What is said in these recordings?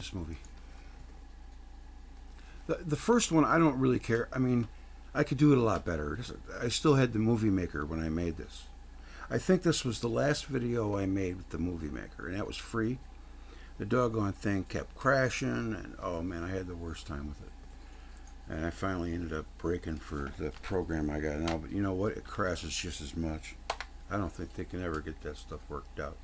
this movie. The first one, I don't really care. I mean, I could do it a lot better. I still had the movie maker when I made this. I think this was the last video I made with the movie maker, and that was free. The doggone thing kept crashing, and oh man, I had the worst time with it. And I finally ended up breaking for the program I got now. But you know what? It crashes just as much. I don't think they can ever get that stuff worked out.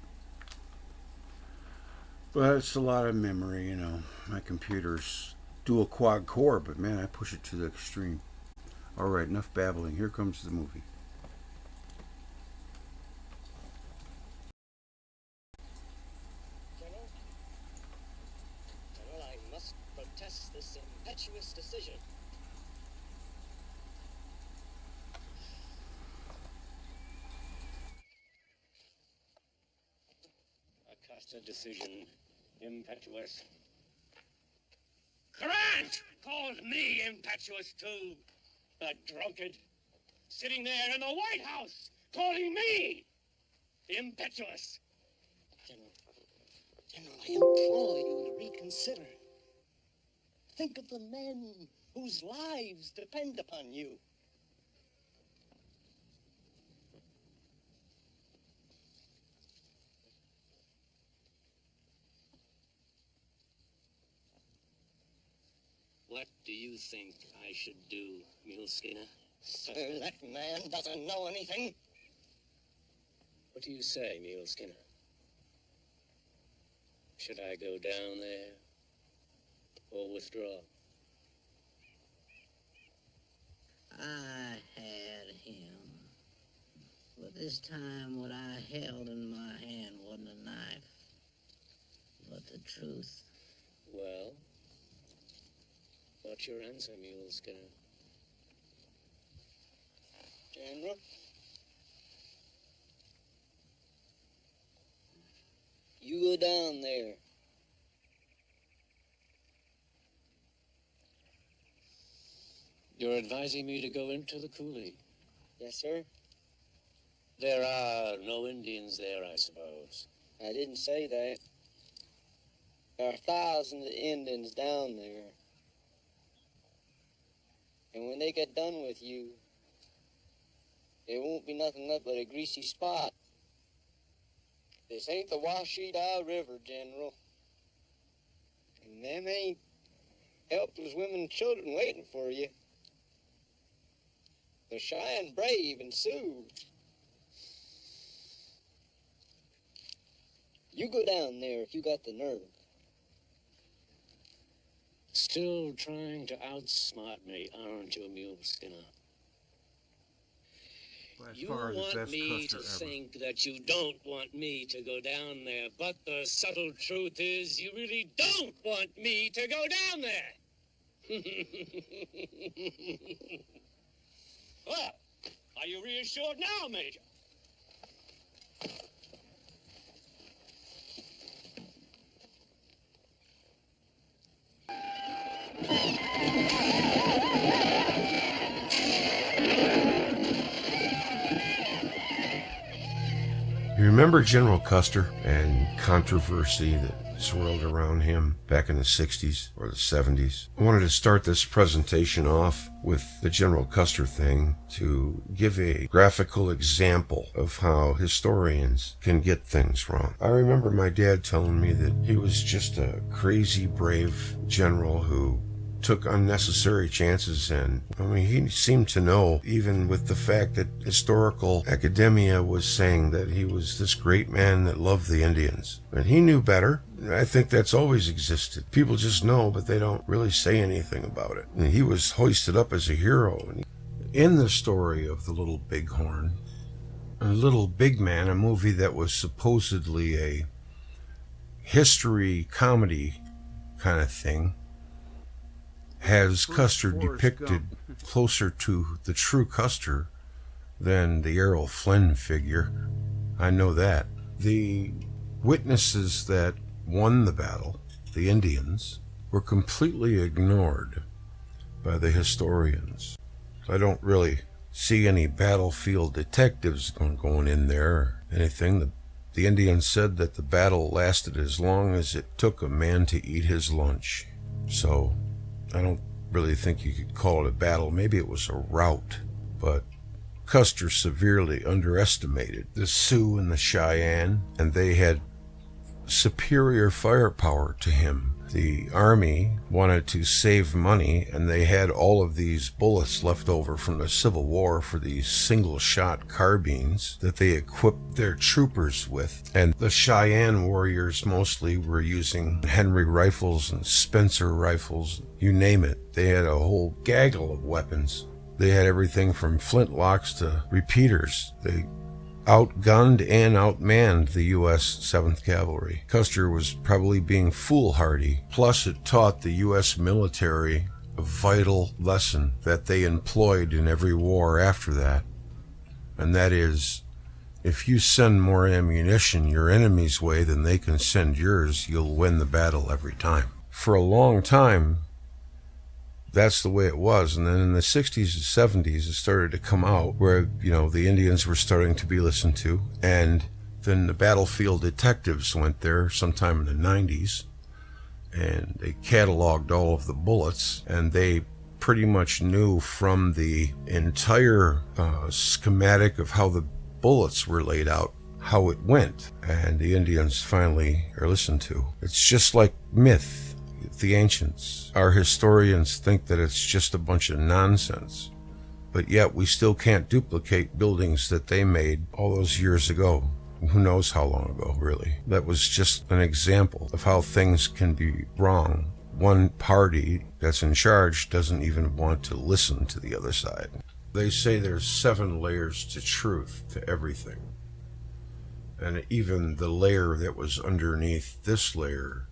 But it's a lot of memory, you know. My computer's dual quad core, but man, I push it to the extreme. All right, enough babbling. Here comes the movie. General, I must protest this impetuous decision. A decision, impetuous. Grant called me impetuous too. A drunkard, sitting there in the White House, calling me impetuous. General, I implore you to reconsider. Think of the men whose lives depend upon you. What do you think I should do, Mule Skinner? Sir, that man doesn't know anything. What do you say, Mule Skinner? Should I go down there or withdraw? I had him. But this time what I held in my hand wasn't a knife, but the truth. Well? What's your answer, Mule Skinner? General? You go down there. You're advising me to go into the coulee? Yes, sir. There are no Indians there, I suppose. I didn't say that. There are thousands of Indians down there. And when they get done with you, there won't be nothing left but a greasy spot. This ain't the Washita River, General. And them ain't helpless women and children waiting for you. They're shy and brave and Sioux. You go down there if you got the nerve. Still trying to outsmart me, aren't you, Mule Skinner? You want me to think that you don't want me to go down there, but the subtle truth is you really don't want me to go down there. Well, are you reassured now, Major? You remember General Custer and controversy that swirled around him back in the 60s or the 70s? I wanted to start this presentation off with the General Custer thing to give a graphical example of how historians can get things wrong. I remember my dad telling me that he was just a crazy brave general who took unnecessary chances, and I mean, he seemed to know, even with the fact that historical academia was saying that he was this great man that loved the Indians. And he knew better. I think that's always existed. People just know, but they don't really say anything about it. And he was hoisted up as a hero. In the story of the Little Bighorn, Little Big Man, a movie that was supposedly a history comedy kind of thing, has Custer depicted closer to the true Custer than the Errol Flynn figure. I know that. The witnesses that won the battle, the Indians, were completely ignored by the historians. I don't really see any battlefield detectives going in there or anything. The The Indians said that the battle lasted as long as it took a man to eat his lunch. So I don't really think you could call it a battle. Maybe it was a rout. But Custer severely underestimated the Sioux and the Cheyenne, and they had superior firepower to him. The army wanted to save money, and they had all of these bullets left over from the Civil War for these single-shot carbines that they equipped their troopers with. And the Cheyenne warriors mostly were using Henry rifles and Spencer rifles, you name it. They had a whole gaggle of weapons. They had everything from flintlocks to repeaters. They outgunned and outmanned the U.S. 7th Cavalry. Custer was probably being foolhardy. Plus, it taught the U.S. military a vital lesson that they employed in every war after that. And that is, if you send more ammunition your enemy's way than they can send yours, you'll win the battle every time. For a long time, that's the way it was. And then in the 60s and 70s, it started to come out where, the Indians were starting to be listened to. And then the battlefield detectives went there sometime in the 90s, and they cataloged all of the bullets, and they pretty much knew from the entire schematic of how the bullets were laid out how it went. And the Indians finally are listened to. It's just like myth. The ancients, our historians think that it's just a bunch of nonsense, but yet we still can't duplicate buildings that they made all those years ago. Who knows how long ago, really. That was just an example of how things can be wrong. One party that's in charge doesn't even want to listen to the other side. They say there's 7 layers to truth to everything. And even the layer that was underneath this layer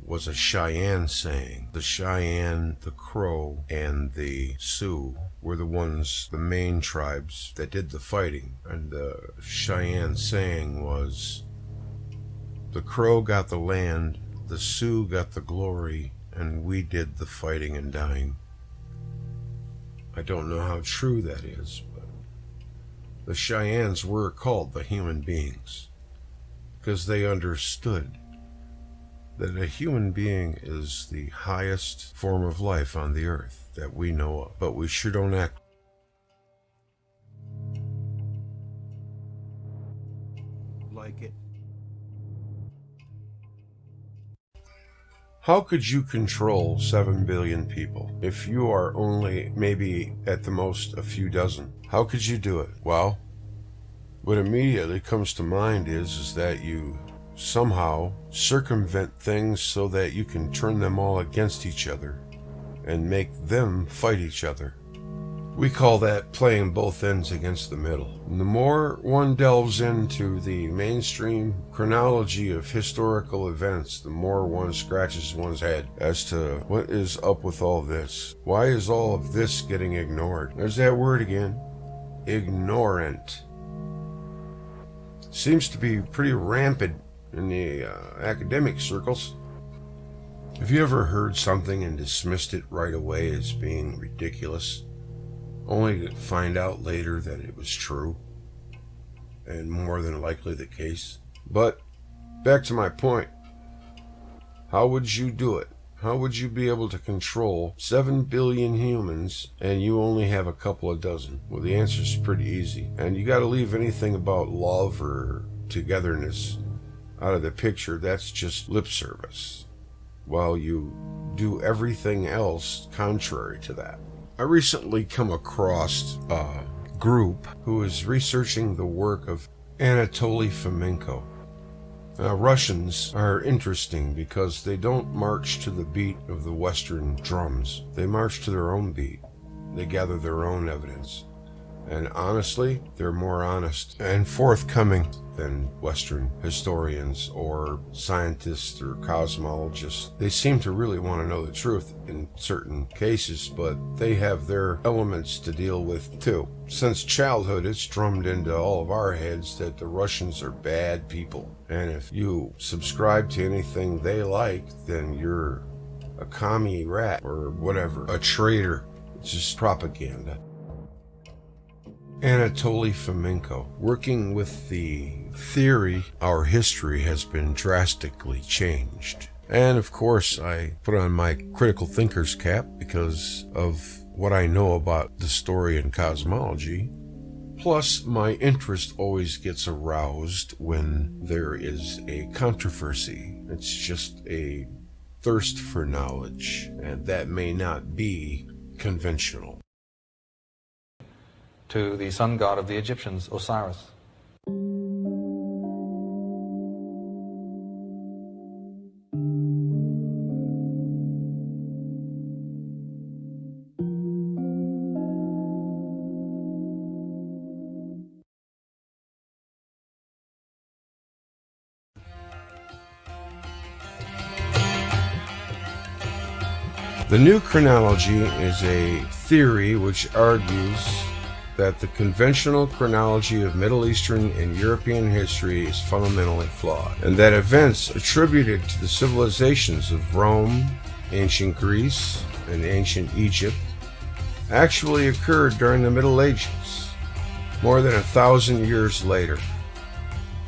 was a Cheyenne saying. The Cheyenne, the Crow, and the Sioux were the main tribes that did the fighting. And the Cheyenne saying was, the Crow got the land, the Sioux got the glory, and we did the fighting and dying. I don't know how true that is, but the Cheyennes were called the human beings because they understood that a human being is the highest form of life on the earth that we know of, but we sure don't act like it. How could you control 7 billion people if you are only maybe at the most a few dozen? How could you do it? Well, what immediately comes to mind is that you somehow circumvent things so that you can turn them all against each other and make them fight each other. We call that playing both ends against the middle. And the more one delves into the mainstream chronology of historical events, the more one scratches one's head as to what is up with all this. Why is all of this getting ignored? There's that word again. Ignorant. Seems to be pretty rampant in the academic circles. Have you ever heard something and dismissed it right away as being ridiculous, only to find out later that it was true and more than likely the case? But back to my point, how would you do it? How would you be able to control 7 billion humans and you only have a couple of dozen? Well, the answer is pretty easy, and you got to leave anything about love or togetherness out of the picture. That's just lip service, while you do everything else contrary to that. I recently come across a group who is researching the work of Anatoly Femenko. Russians are interesting because they don't march to the beat of the Western drums. They march to their own beat. They gather their own evidence. And honestly, they're more honest and forthcoming than Western historians or scientists or cosmologists. They seem to really want to know the truth in certain cases, but they have their elements to deal with too. Since childhood, it's drummed into all of our heads that the Russians are bad people. And if you subscribe to anything they like, then you're a commie rat or whatever, a traitor. It's just propaganda. Anatoly Femenko, working with the theory, our history has been drastically changed. And of course, I put on my critical thinker's cap because of what I know about the story and cosmology. Plus, my interest always gets aroused when there is a controversy. It's just a thirst for knowledge, and that may not be conventional. To the sun god of the Egyptians, Osiris. The new chronology is a theory which argues that the conventional chronology of Middle Eastern and European history is fundamentally flawed, and that events attributed to the civilizations of Rome, ancient Greece, and ancient Egypt actually occurred during the Middle Ages, more than 1,000 years later.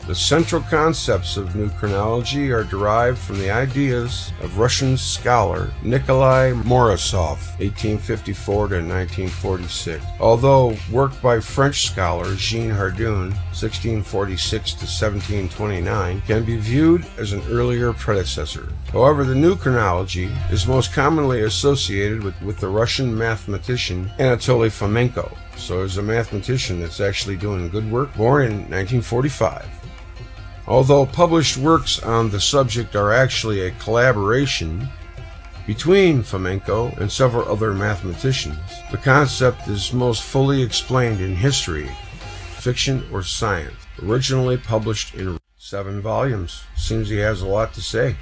The central concepts of new chronology are derived from the ideas of Russian scholar Nikolai Morozov, 1854 to 1946, although work by French scholar Jean Hardouin, 1646 to 1729, can be viewed as an earlier predecessor. However, the new chronology is most commonly associated with the Russian mathematician Anatoly Femenko. So there's a mathematician that's actually doing good work, born in 1945. Although published works on the subject are actually a collaboration between Femenko and several other mathematicians, the concept is most fully explained in History, Fiction, or Science, originally published in 7 volumes. Seems he has a lot to say.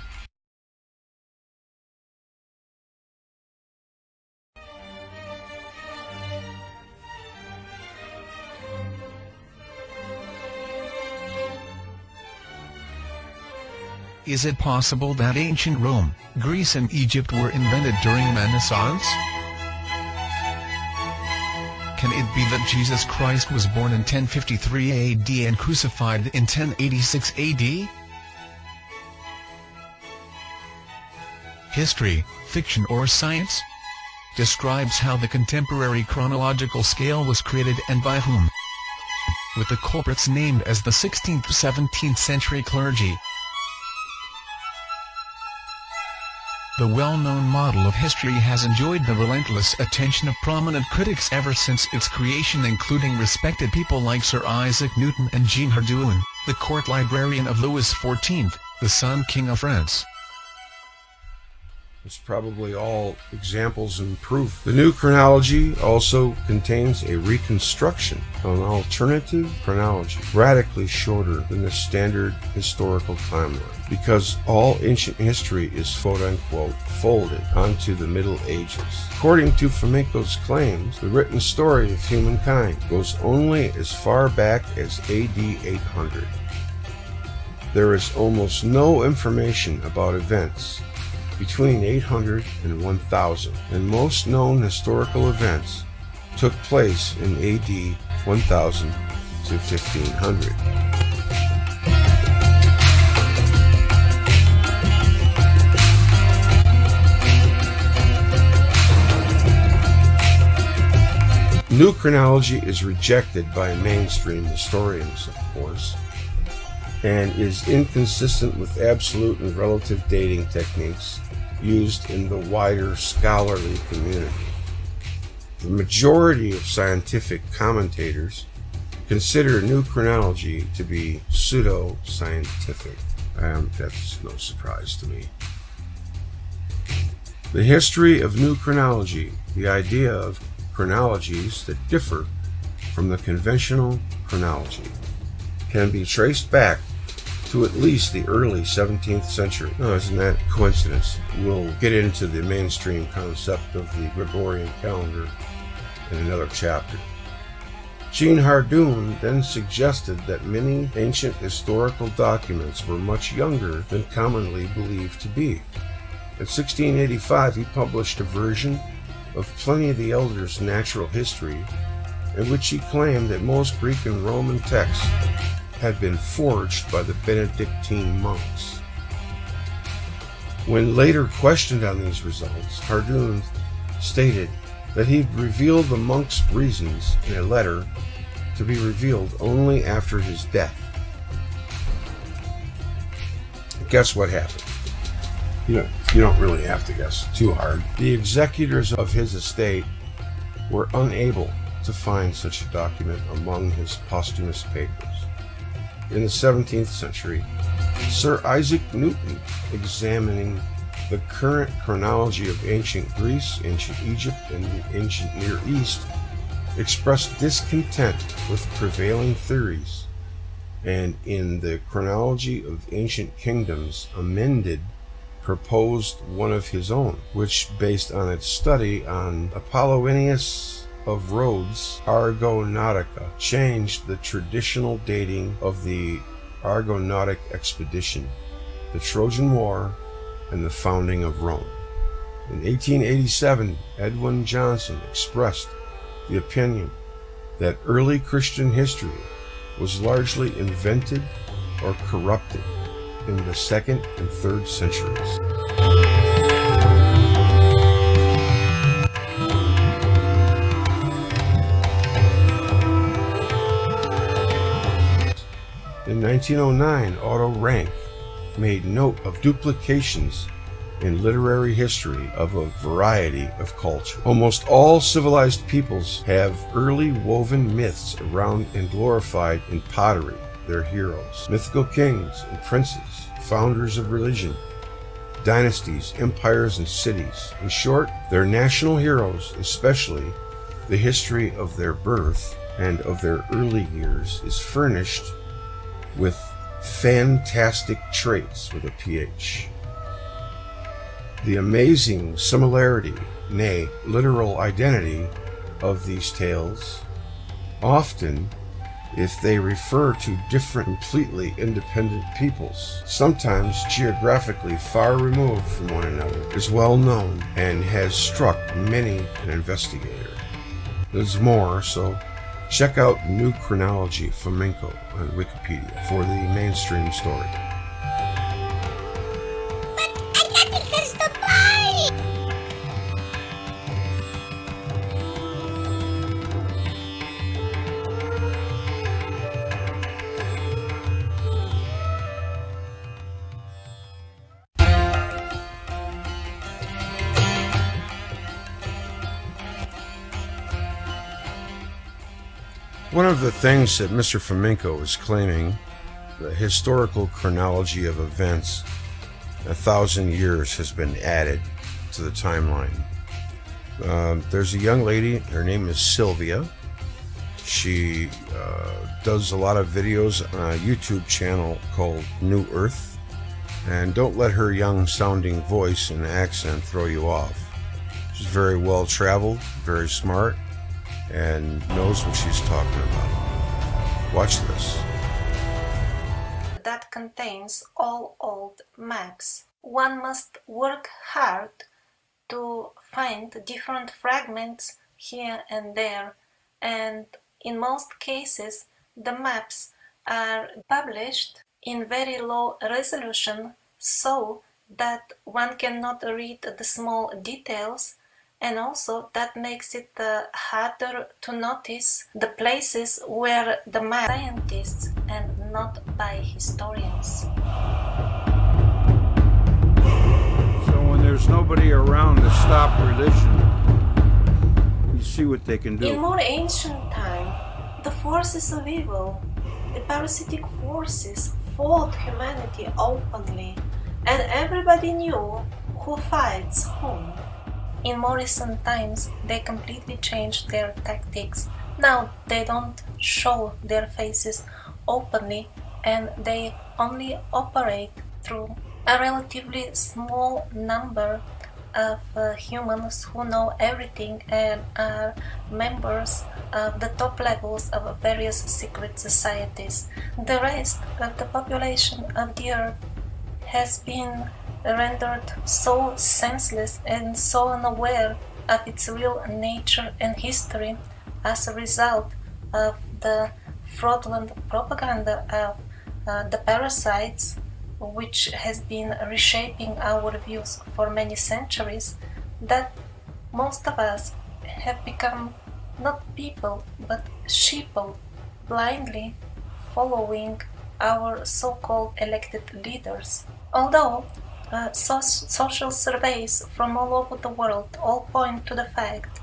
Is it possible that ancient Rome, Greece and Egypt were invented during the Renaissance? Can it be that Jesus Christ was born in 1053 AD and crucified in 1086 AD? History, Fiction or Science? Describes how the contemporary chronological scale was created and by whom, with the culprits named as the 16th-17th century clergy. The well-known model of history has enjoyed the relentless attention of prominent critics ever since its creation, including respected people like Sir Isaac Newton and Jean Hardouin, the court librarian of Louis XIV, the Sun King of France. It's probably all examples and proof. The new chronology also contains a reconstruction, an alternative chronology, radically shorter than the standard historical timeline, because all ancient history is quote-unquote folded onto the Middle Ages. According to Femenko's claims, the written story of humankind goes only as far back as AD 800. There is almost no information about events between 800 and 1000, and most known historical events took place in AD 1000 to 1500. New chronology is rejected by mainstream historians, of course, and is inconsistent with absolute and relative dating techniques used in the wider scholarly community. The majority of scientific commentators consider new chronology to be pseudo-scientific. That's no surprise to me. The history of new chronology, the idea of chronologies that differ from the conventional chronology, can be traced back to at least the early 17th century. No, isn't that a coincidence? We'll get into the mainstream concept of the Gregorian calendar in another chapter. Jean Hardouin then suggested that many ancient historical documents were much younger than commonly believed to be. In 1685, he published a version of Pliny the Elder's Natural History, in which he claimed that most Greek and Roman texts had been forged by the Benedictine monks. When later questioned on these results, Hardoon stated that he'd revealed the monks' reasons in a letter to be revealed only after his death. Guess what happened? You don't really have to guess too hard. The executors of his estate were unable to find such a document among his posthumous papers. In the 17th century, Sir Isaac Newton, examining the current chronology of ancient Greece, ancient Egypt, and the ancient Near East, expressed discontent with prevailing theories, and in the chronology of ancient kingdoms proposed one of his own, which, based on its study on Apollonius of Rhodes' Argonautica, changed the traditional dating of the Argonautic expedition, the Trojan War, and the founding of Rome. In 1887, Edwin Johnson expressed the opinion that early Christian history was largely invented or corrupted in the 2nd and 3rd centuries. In 1909, Otto Rank made note of duplications in literary history of a variety of culture. Almost all civilized peoples have early woven myths around and glorified in pottery their heroes, mythical kings and princes, founders of religion, dynasties, empires, and cities. In short, their national heroes, especially the history of their birth and of their early years, is furnished with fantastic traits with a PH. The amazing similarity, nay, literal identity of these tales, often if they refer to different, completely independent peoples, sometimes geographically far removed from one another, is well known and has struck many an investigator. There's more, so check out New Chronology Femenko on Wikipedia for the mainstream story. One of the things that Mr. Femenko is claiming, the historical chronology of events, 1,000 years has been added to the timeline. There's a young lady, her name is Sylvia. She does a lot of videos on a YouTube channel called New Earth. And don't let her young sounding voice and accent throw you off. She's very well traveled, very smart, and knows what she's talking about. Watch this. That contains all old maps. One must work hard to find different fragments here and there, and in most cases the maps are published in very low resolution so that one cannot read the small details, and also that makes it harder to notice the places where the map scientists and not by historians. So when there's nobody around to stop religion, you see what they can do. In more ancient time, the forces of evil, the parasitic forces, fought humanity openly, and everybody knew who fights whom. In more recent times, they completely changed their tactics. Now they don't show their faces openly, and they only operate through a relatively small number of humans who know everything and are members of the top levels of various secret societies. The rest of the population of the earth has been rendered so senseless and so unaware of its real nature and history as a result of the fraudulent propaganda of the parasites, which has been reshaping our views for many centuries, that most of us have become not people but sheeple, blindly following our so-called elected leaders. Although social surveys from all over the world all point to the fact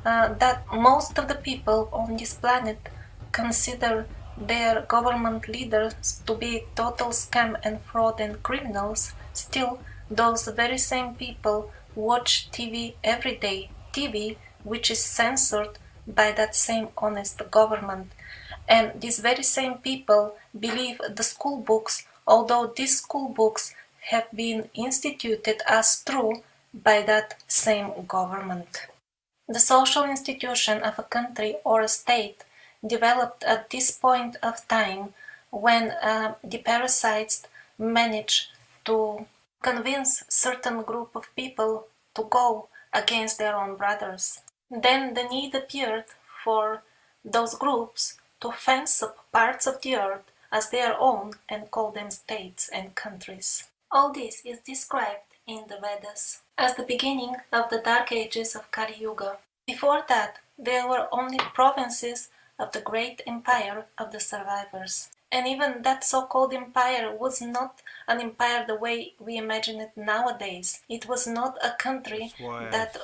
that most of the people on this planet consider their government leaders to be total scam and fraud and criminals, still those very same people watch TV every day, TV which is censored by that same honest government. And these very same people believe the school books, although these school books have been instituted as true by that same government. The social institution of a country or a state developed at this point of time when the parasites manage to convince certain group of people to go against their own brothers. Then the need appeared for those groups to fence up parts of the earth as their own and call them states and countries. All this is described in the Vedas as the beginning of the dark ages of Kali Yuga. Before that, there were only provinces of the great empire of the survivors. And even that so-called empire was not an empire the way we imagine it nowadays. It was not a country that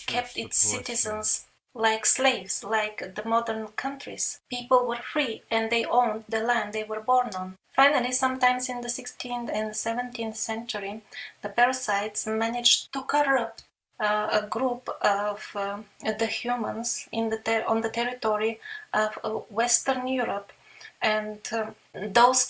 kept its citizens like slaves, like the modern countries. People were free and they owned the land they were born on. Finally, sometimes in the 16th and 17th century, the parasites managed to corrupt a group of the humans on the territory of Western Europe, and those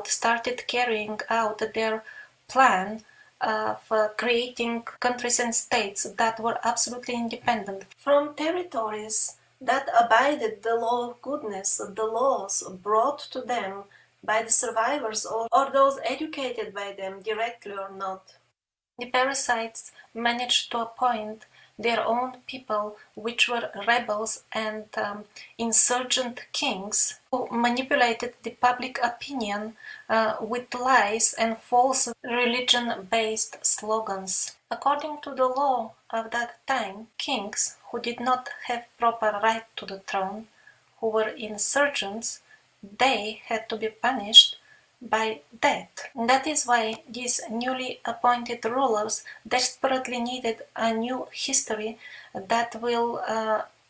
started carrying out their plan of creating countries and states that were absolutely independent from territories that abided the law of goodness, the laws brought to them by the survivors or those educated by them directly or not. The parasites managed to appoint their own people, which were rebels and insurgent kings, who manipulated the public opinion with lies and false religion-based slogans. According to the law of that time, kings who did not have proper right to the throne, who were insurgents, they had to be punished by death. That is why these newly appointed rulers desperately needed a new history that will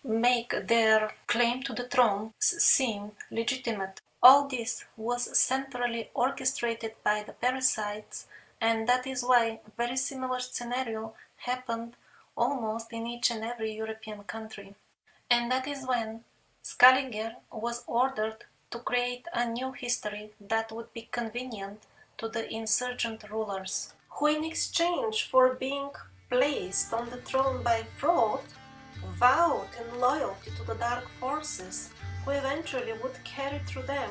make their claim to the throne seem legitimate. All this was centrally orchestrated by the parasites, and that is why a very similar scenario happened almost in each and every European country. And that is when Scaliger was ordered to create a new history that would be convenient to the insurgent rulers, who in exchange for being placed on the throne by fraud, vowed in loyalty to the dark forces, who eventually would carry through them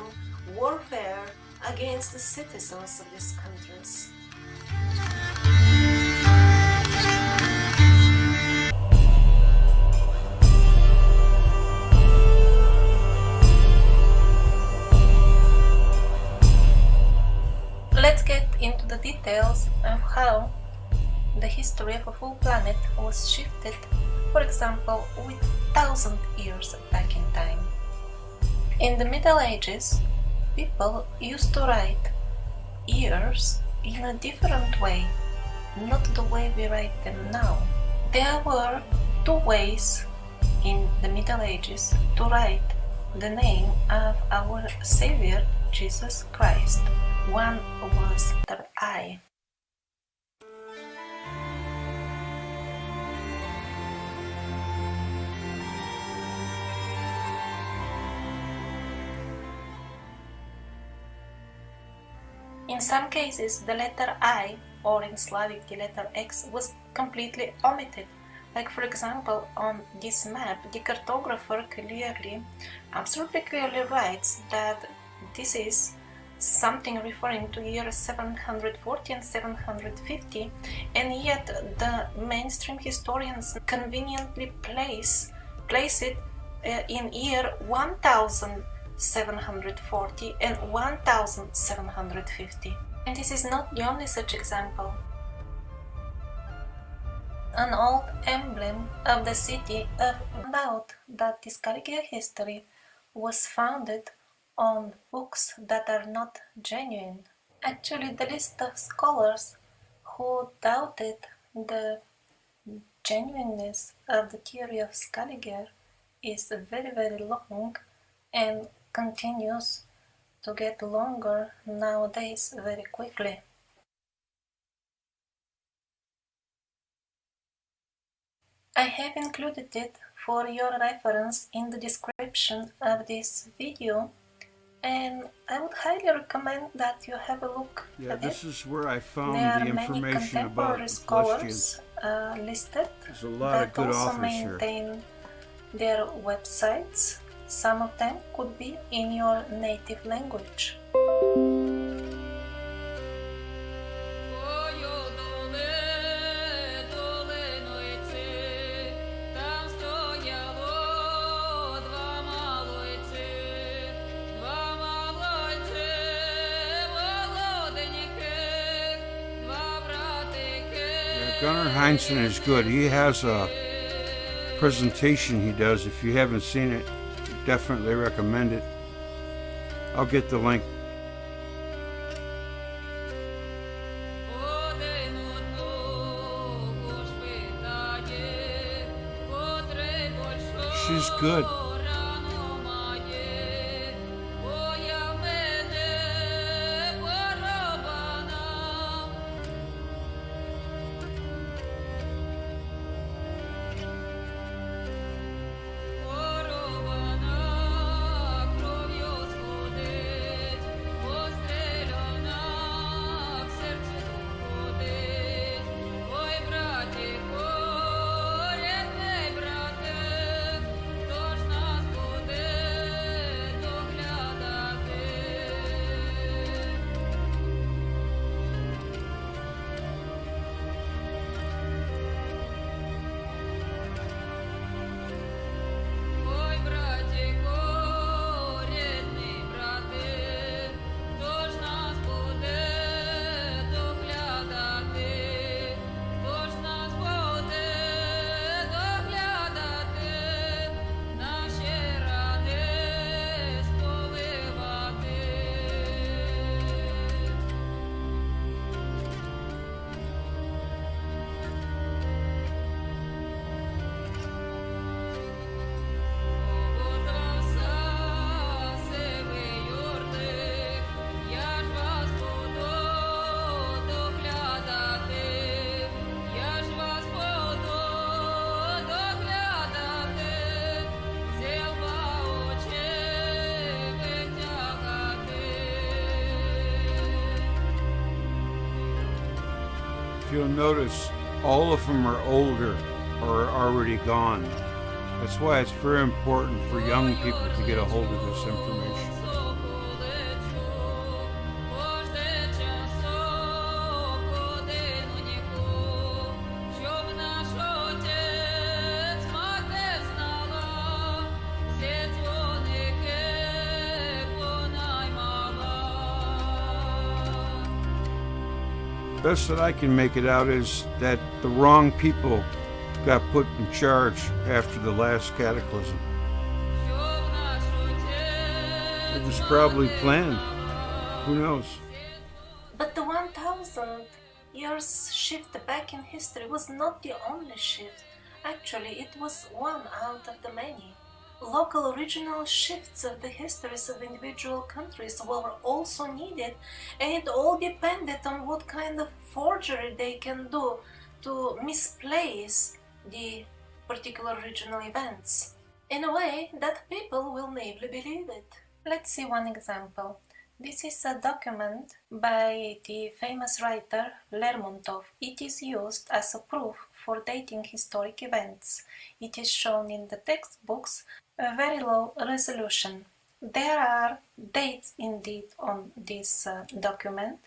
warfare against the citizens of these countries. Let's get into the details of how the history of a full planet was shifted, for example, with 1,000 years back in time. In the Middle Ages, people used to write years in a different way, not the way we write them now. There were two ways in the Middle Ages to write the name of our Savior, Jesus Christ. One was the I. In some cases, the letter I, or in Slavic the letter X, was completely omitted. Like, for example, on this map, the cartographer absolutely clearly writes that this is something referring to years 740 and 750, and yet the mainstream historians conveniently place it in year 1000 1740 and 1750. And this is not the only such example. An old emblem of the city of doubt that this Caligula history was founded on books that are not genuine. Actually, the list of scholars who doubted the genuineness of the theory of Scaliger is very, very long and continues to get longer nowadays very quickly. I have included it for your reference in the description of this video, and I would highly recommend that you have a look Yeah, at this it. is where I found There the are many information about contemporary the Celestians. scholars listed There's a lot of that good also authors here. maintain their websites. Some of them could be in your native language. Gunnar Heinzen is good. He has a presentation he does. If you haven't seen it, definitely recommend it. I'll get the link. She's good. You'll notice all of them are older or are already gone. That's why it's very important for young people to get a hold of this information. Best that I can make it out is that the wrong people got put in charge after the last cataclysm. It was probably planned. Who knows? But the 1000 years shift back in history was not the only shift. Actually, it was one out of the many. Local regional shifts of the histories of individual countries were also needed, and it all depended on what kind of forgery they can do to misplace the particular regional events in a way that people will naively believe it. Let's see one example. This is a document by the famous writer Lermontov. It is used as a proof for dating historic events. It is shown in the textbooks a very low resolution. There are dates indeed on this document,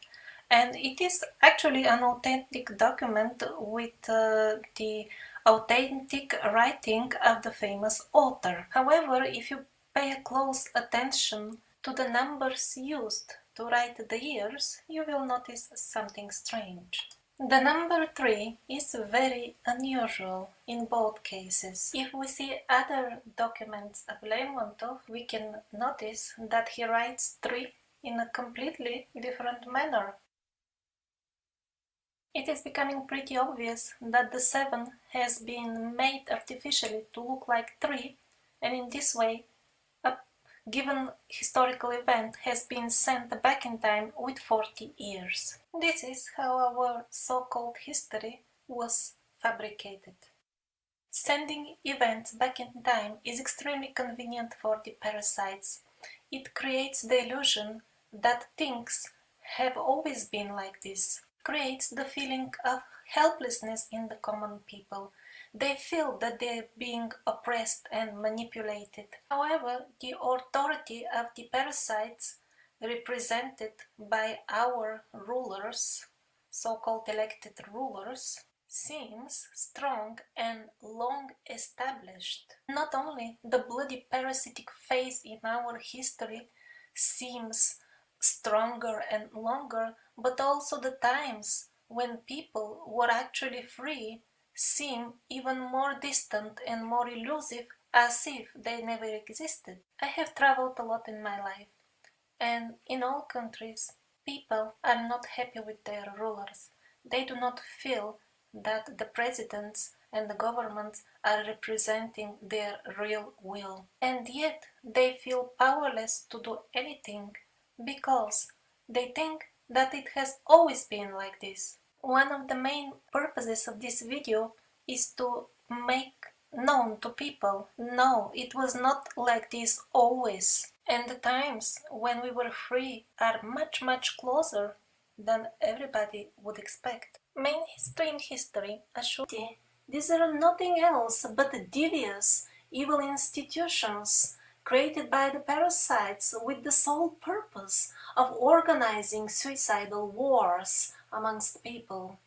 and it is actually an authentic document with the authentic writing of the famous author. However, if you pay a close attention to the numbers used to write the years, you will notice something strange. The number 3 is very unusual in both cases. If we see other documents of Lermontov, we can notice that he writes 3 in a completely different manner. It is becoming pretty obvious that the 7 has been made artificially to look like 3, and in this way a given historical event has been sent back in time with 40 years. This is how our so-called history was fabricated. Sending events back in time is extremely convenient for the parasites. It creates the illusion that things have always been like this. It creates the feeling of helplessness in the common people. They feel that they are being oppressed and manipulated. However, the authority of the parasites, represented by our rulers, so-called elected rulers, seems strong and long established. Not only the bloody parasitic phase in our history seems stronger and longer, but also the times when people were actually free seem even more distant and more elusive, as if they never existed. I have traveled a lot in my life, and in all countries, people are not happy with their rulers. They do not feel that the presidents and the governments are representing their real will. And yet they feel powerless to do anything because they think that it has always been like this. One of the main purposes of this video is to make known to people, no, it was not like this always. And the times when we were free are much, much closer than everybody would expect. Mainstream history assures these are nothing else but devious, evil institutions created by the parasites with the sole purpose of organizing suicidal wars amongst people.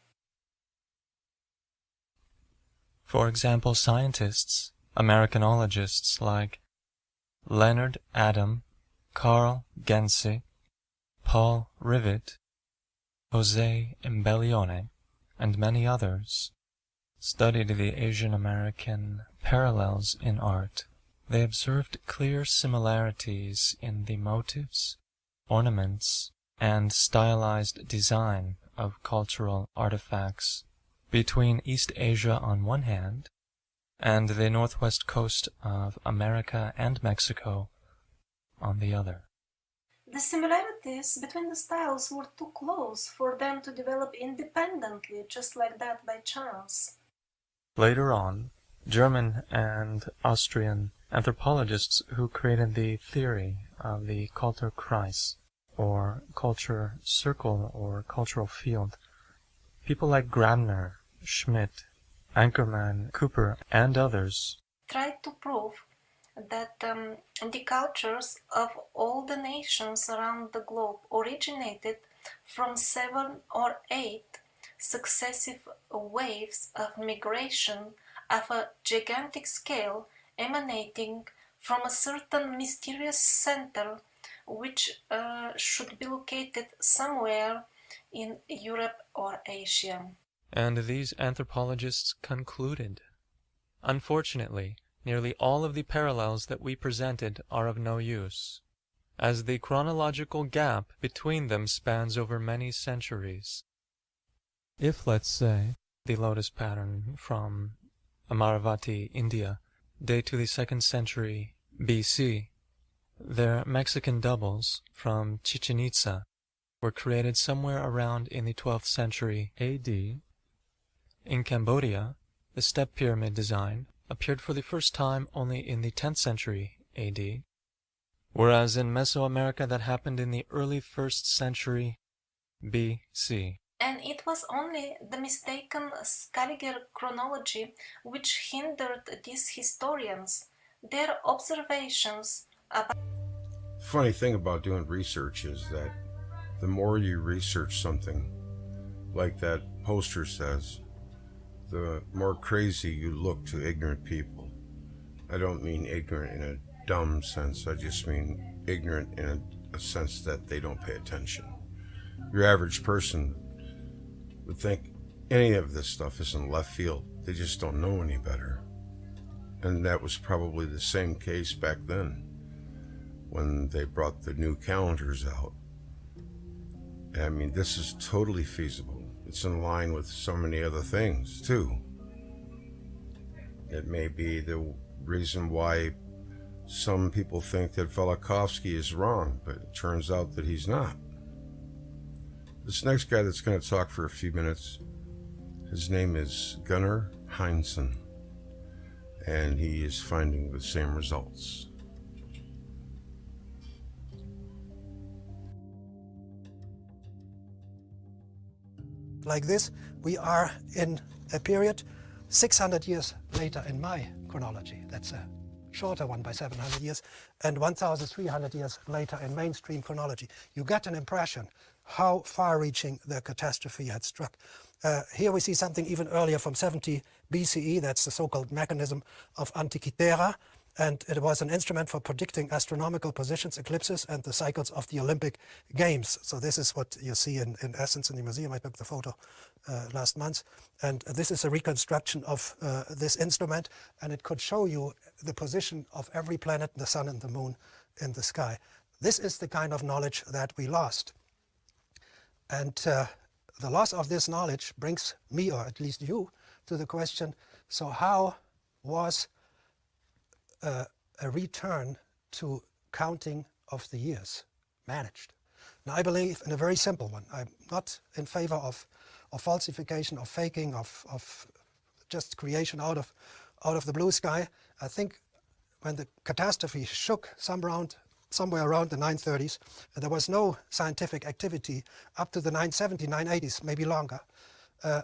For example, scientists, Americanologists like Leonard Adam, Carl Gense, Paul Rivet, Jose Imbellione, and many others, studied the Asian American parallels in art. They observed clear similarities in the motifs, ornaments, and stylized design of cultural artifacts between East Asia on one hand and the northwest coast of America and Mexico on the other. The similarities between the styles were too close for them to develop independently, just like that by chance. Later on, German and Austrian anthropologists who created the theory of the Kulturkreis, or culture circle or cultural field, people like Grabner, Schmidt, Ankerman, Cooper, and others tried to prove that the cultures of all the nations around the globe originated from 7 or 8 successive waves of migration of a gigantic scale emanating from a certain mysterious center which should be located somewhere in Europe or Asia. And these anthropologists concluded, unfortunately, nearly all of the parallels that we presented are of no use, as the chronological gap between them spans over many centuries. If, let's say, the lotus pattern from Amaravati, India, date to the 2nd century BC, their Mexican doubles from Chichen Itza were created somewhere around in the 12th century AD. In Cambodia, the step pyramid design appeared for the first time only in the 10th century AD, whereas in Mesoamerica that happened in the early 1st century BC. And it was only the mistaken Scaliger chronology which hindered these historians. Their observations about... Funny thing about doing research is that the more you research something, like that poster says, the more crazy you look to ignorant people. I don't mean ignorant in a dumb sense. I just mean ignorant in a sense that they don't pay attention. Your average person would think any of this stuff is in left field. They just don't know any better. And that was probably the same case back then when they brought the new calendars out. I mean, this is totally feasible. It's in line with so many other things, too. It may be the reason why some people think that Velikovsky is wrong, but it turns out that he's not. This next guy that's going to talk for a few minutes, his name is Gunnar Heinsohn, and he is finding the same results. Like this, we are in a period 600 years later in my chronology. That's a shorter one by 700 years, and 1,300 years later in mainstream chronology. You get an impression how far-reaching the catastrophe had struck. Here we see something even earlier from 70 BCE. That's the so-called mechanism of Antikythera, and it was an instrument for predicting astronomical positions, eclipses, and the cycles of the Olympic Games. So this is what you see in essence in the museum. I took the photo last month, and this is a reconstruction of this instrument, and it could show you the position of every planet, the sun and the moon in the sky. This is the kind of knowledge that we lost. And the loss of this knowledge brings me, or at least you, to the question, so how was a return to counting of the years managed? Now, I believe in a very simple one. I'm not in favor of falsification, of faking, of just creation out of the blue sky. I think when the catastrophe shook somewhere around the 930s, there was no scientific activity up to the 970s, 980s, maybe longer.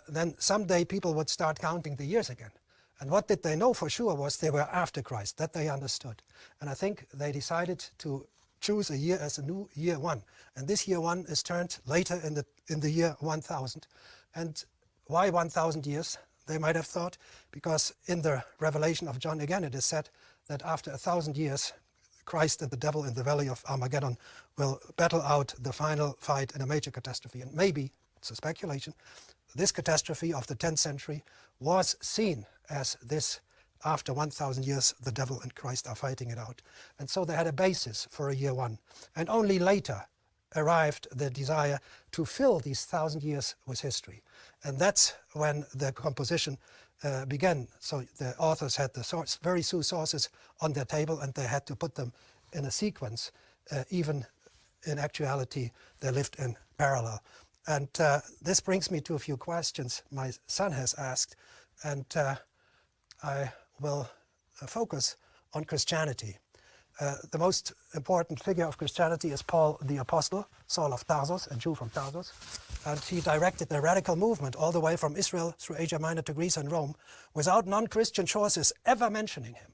Then someday people would start counting the years again. And what did they know for sure was they were after Christ, that they understood. And I think they decided to choose a year as a new year one. And this year one is turned later in the year 1000. And why 1000 years? They might have thought, because in the Revelation of John again it is said that after 1000 years Christ and the devil in the valley of Armageddon will battle out the final fight in a major catastrophe. And maybe, it's a speculation, this catastrophe of the 10th century was seen as this, after 1000 years, the devil and Christ are fighting it out. And so they had a basis for a year one. And only later arrived the desire to fill these 1000 years with history. And that's when the composition began. So the authors had the very few sources on their table, and they had to put them in a sequence. Even in actuality, they lived in parallel. And this brings me to a few questions my son has asked, and I will focus on Christianity. The most important figure of Christianity is Paul the Apostle, Saul of Tarsus, a Jew from Tarsus, and he directed the radical movement all the way from Israel through Asia Minor to Greece and Rome without non-Christian sources ever mentioning him.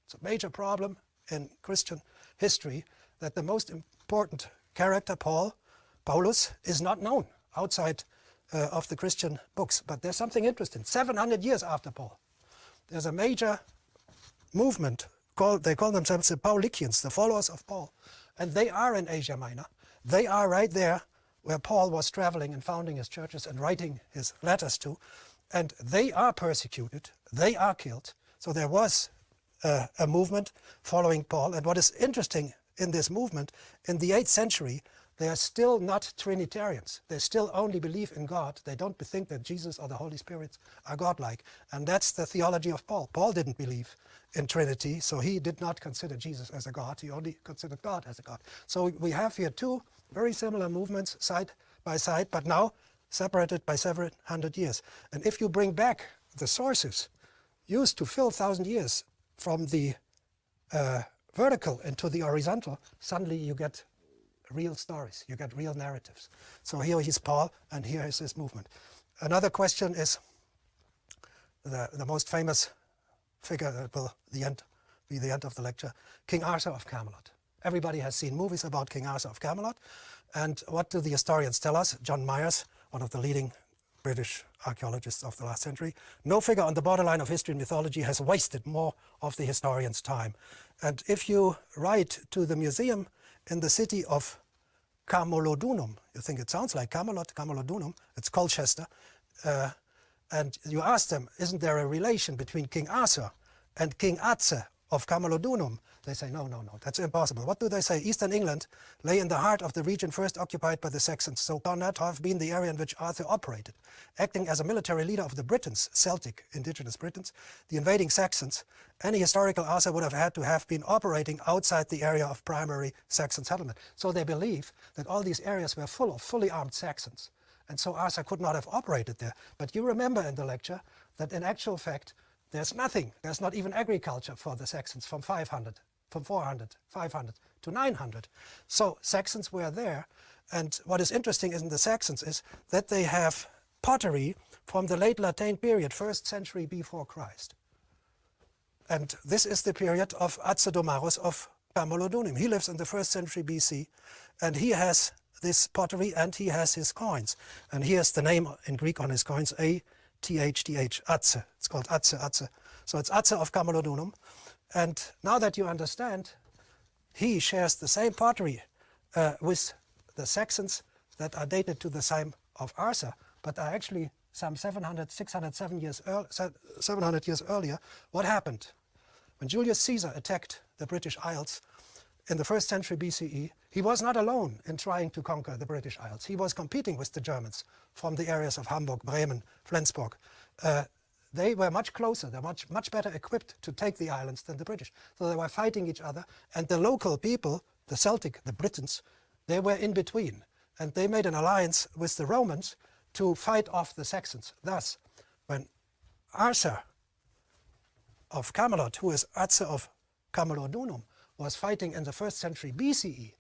It's a major problem in Christian history that the most important character, Paulus, is not known outside of the Christian books. But there's something interesting. 700 years after Paul, there's a major movement they call themselves the Paulicians, the followers of Paul. And they are in Asia Minor. They are right there where Paul was traveling and founding his churches and writing his letters to. And they are persecuted. They are killed. So there was a movement following Paul. And what is interesting in this movement, in the 8th century, they are still not Trinitarians. They still only believe in God. They don't think that Jesus or the Holy Spirit are godlike. And that's the theology of Paul. Paul didn't believe in Trinity, so he did not consider Jesus as a God. He only considered God as a God. So we have here two very similar movements side by side, but now separated by several hundred years. And if you bring back the sources used to fill 1,000 years from the vertical into the horizontal, suddenly you get real stories, you get real narratives. So here is Paul, and here is this movement. Another question is the most famous figure that will be the end of the lecture, King Arthur of Camelot. Everybody has seen movies about King Arthur of Camelot, and what do the historians tell us? John Myers, one of the leading British archaeologists of the last century. No figure on the borderline of history and mythology has wasted more of the historian's time. And if you write to the museum in the city of Camulodunum, you think it sounds like Camelot, Camulodunum, it's Colchester, and you ask them, isn't there a relation between King Arthur and King Atze of Camulodunum? They say, no, that's impossible. What do they say? Eastern England lay in the heart of the region first occupied by the Saxons, so cannot have been the area in which Arthur operated. Acting as a military leader of the Britons, Celtic, indigenous Britons, the invading Saxons, any historical Arthur would have had to have been operating outside the area of primary Saxon settlement. So they believe that all these areas were full of fully armed Saxons, and so Arthur could not have operated there. But you remember in the lecture that in actual fact, there's nothing, there's not even agriculture for the Saxons from 400, 500 to 900. So Saxons were there, and what is interesting in the Saxons is that they have pottery from the late Latine period, 1st century before Christ. And this is the period of Atzedomarus of Camulodunum. He lives in the 1st century BC, and he has this pottery and he has his coins. And here's the name in Greek on his coins, A-T-H-T-H, Atze. It's called Atze. So it's Atze of Camulodunum. And now that you understand, he shares the same pottery with the Saxons that are dated to the time of Arthur, but are actually some 700 years earlier. What happened? When Julius Caesar attacked the British Isles in the 1st century BCE, he was not alone in trying to conquer the British Isles. He was competing with the Germans from the areas of Hamburg, Bremen, Flensburg. They were much closer, they were much better equipped to take the islands than the British. So they were fighting each other, and the local people, the Celtic, the Britons, they were in between. And they made an alliance with the Romans to fight off the Saxons. Thus, when Arthur of Camelot, who is Atze of Camulodunum, was fighting in the 1st century BCE,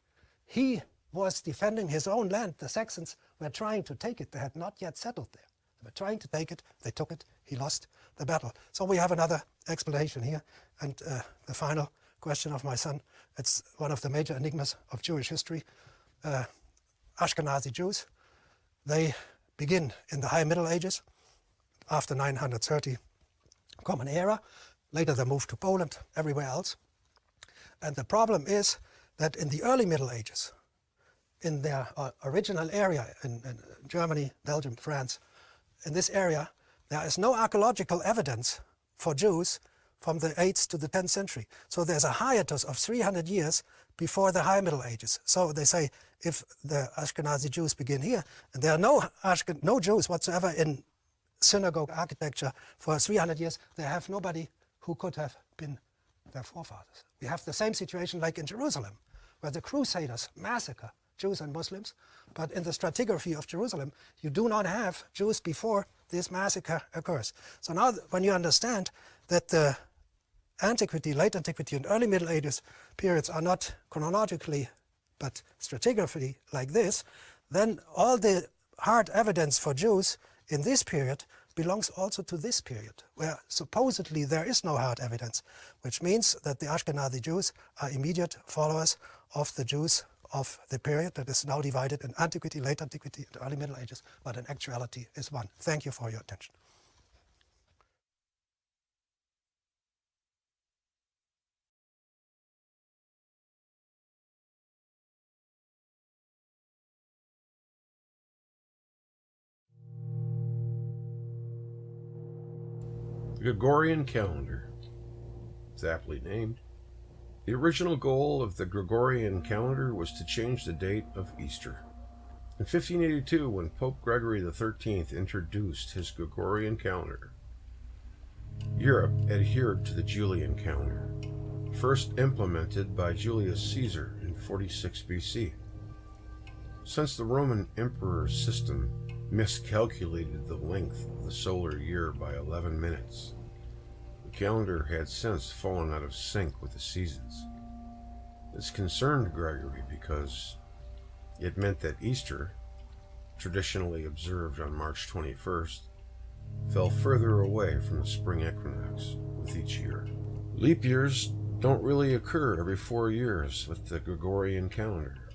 he was defending his own land. The Saxons were trying to take it. They had not yet settled there. They were trying to take it. They took it. He lost the battle. So we have another explanation here. And the final question of my son, it's one of the major enigmas of Jewish history. Ashkenazi Jews, they begin in the High Middle Ages, after 930 Common Era. Later they move to Poland, everywhere else. And the problem is that in the early Middle Ages, in their original area in Germany, Belgium, France, in this area, there is no archaeological evidence for Jews from the 8th to the 10th century. So there's a hiatus of 300 years before the High Middle Ages. So they say if the Ashkenazi Jews begin here, and there are no Jews whatsoever in synagogue architecture for 300 years, they have nobody who could have been their forefathers. We have the same situation like in Jerusalem, where the Crusaders massacre Jews and Muslims, but in the stratigraphy of Jerusalem, you do not have Jews before this massacre occurs. So now when you understand that the Antiquity, late Antiquity, and early Middle Ages periods are not chronologically but stratigraphically like this, then all the hard evidence for Jews in this period belongs also to this period, where supposedly there is no hard evidence, which means that the Ashkenazi Jews are immediate followers of the Jews of the period that is now divided in Antiquity, late Antiquity, and early Middle Ages, but in actuality is one. Thank you for your attention. The Gregorian calendar. It's aptly named. The original goal of the Gregorian calendar was to change the date of Easter. In 1582, when Pope Gregory XIII introduced his Gregorian calendar, Europe adhered to the Julian calendar, first implemented by Julius Caesar in 46 BC. Since the Roman emperor's system miscalculated the length of the solar year by 11 minutes, the calendar had since fallen out of sync with the seasons. This concerned Gregory because it meant that Easter, traditionally observed on March 21st, fell further away from the spring equinox with each year. Leap years don't really occur every 4 years with the Gregorian calendar.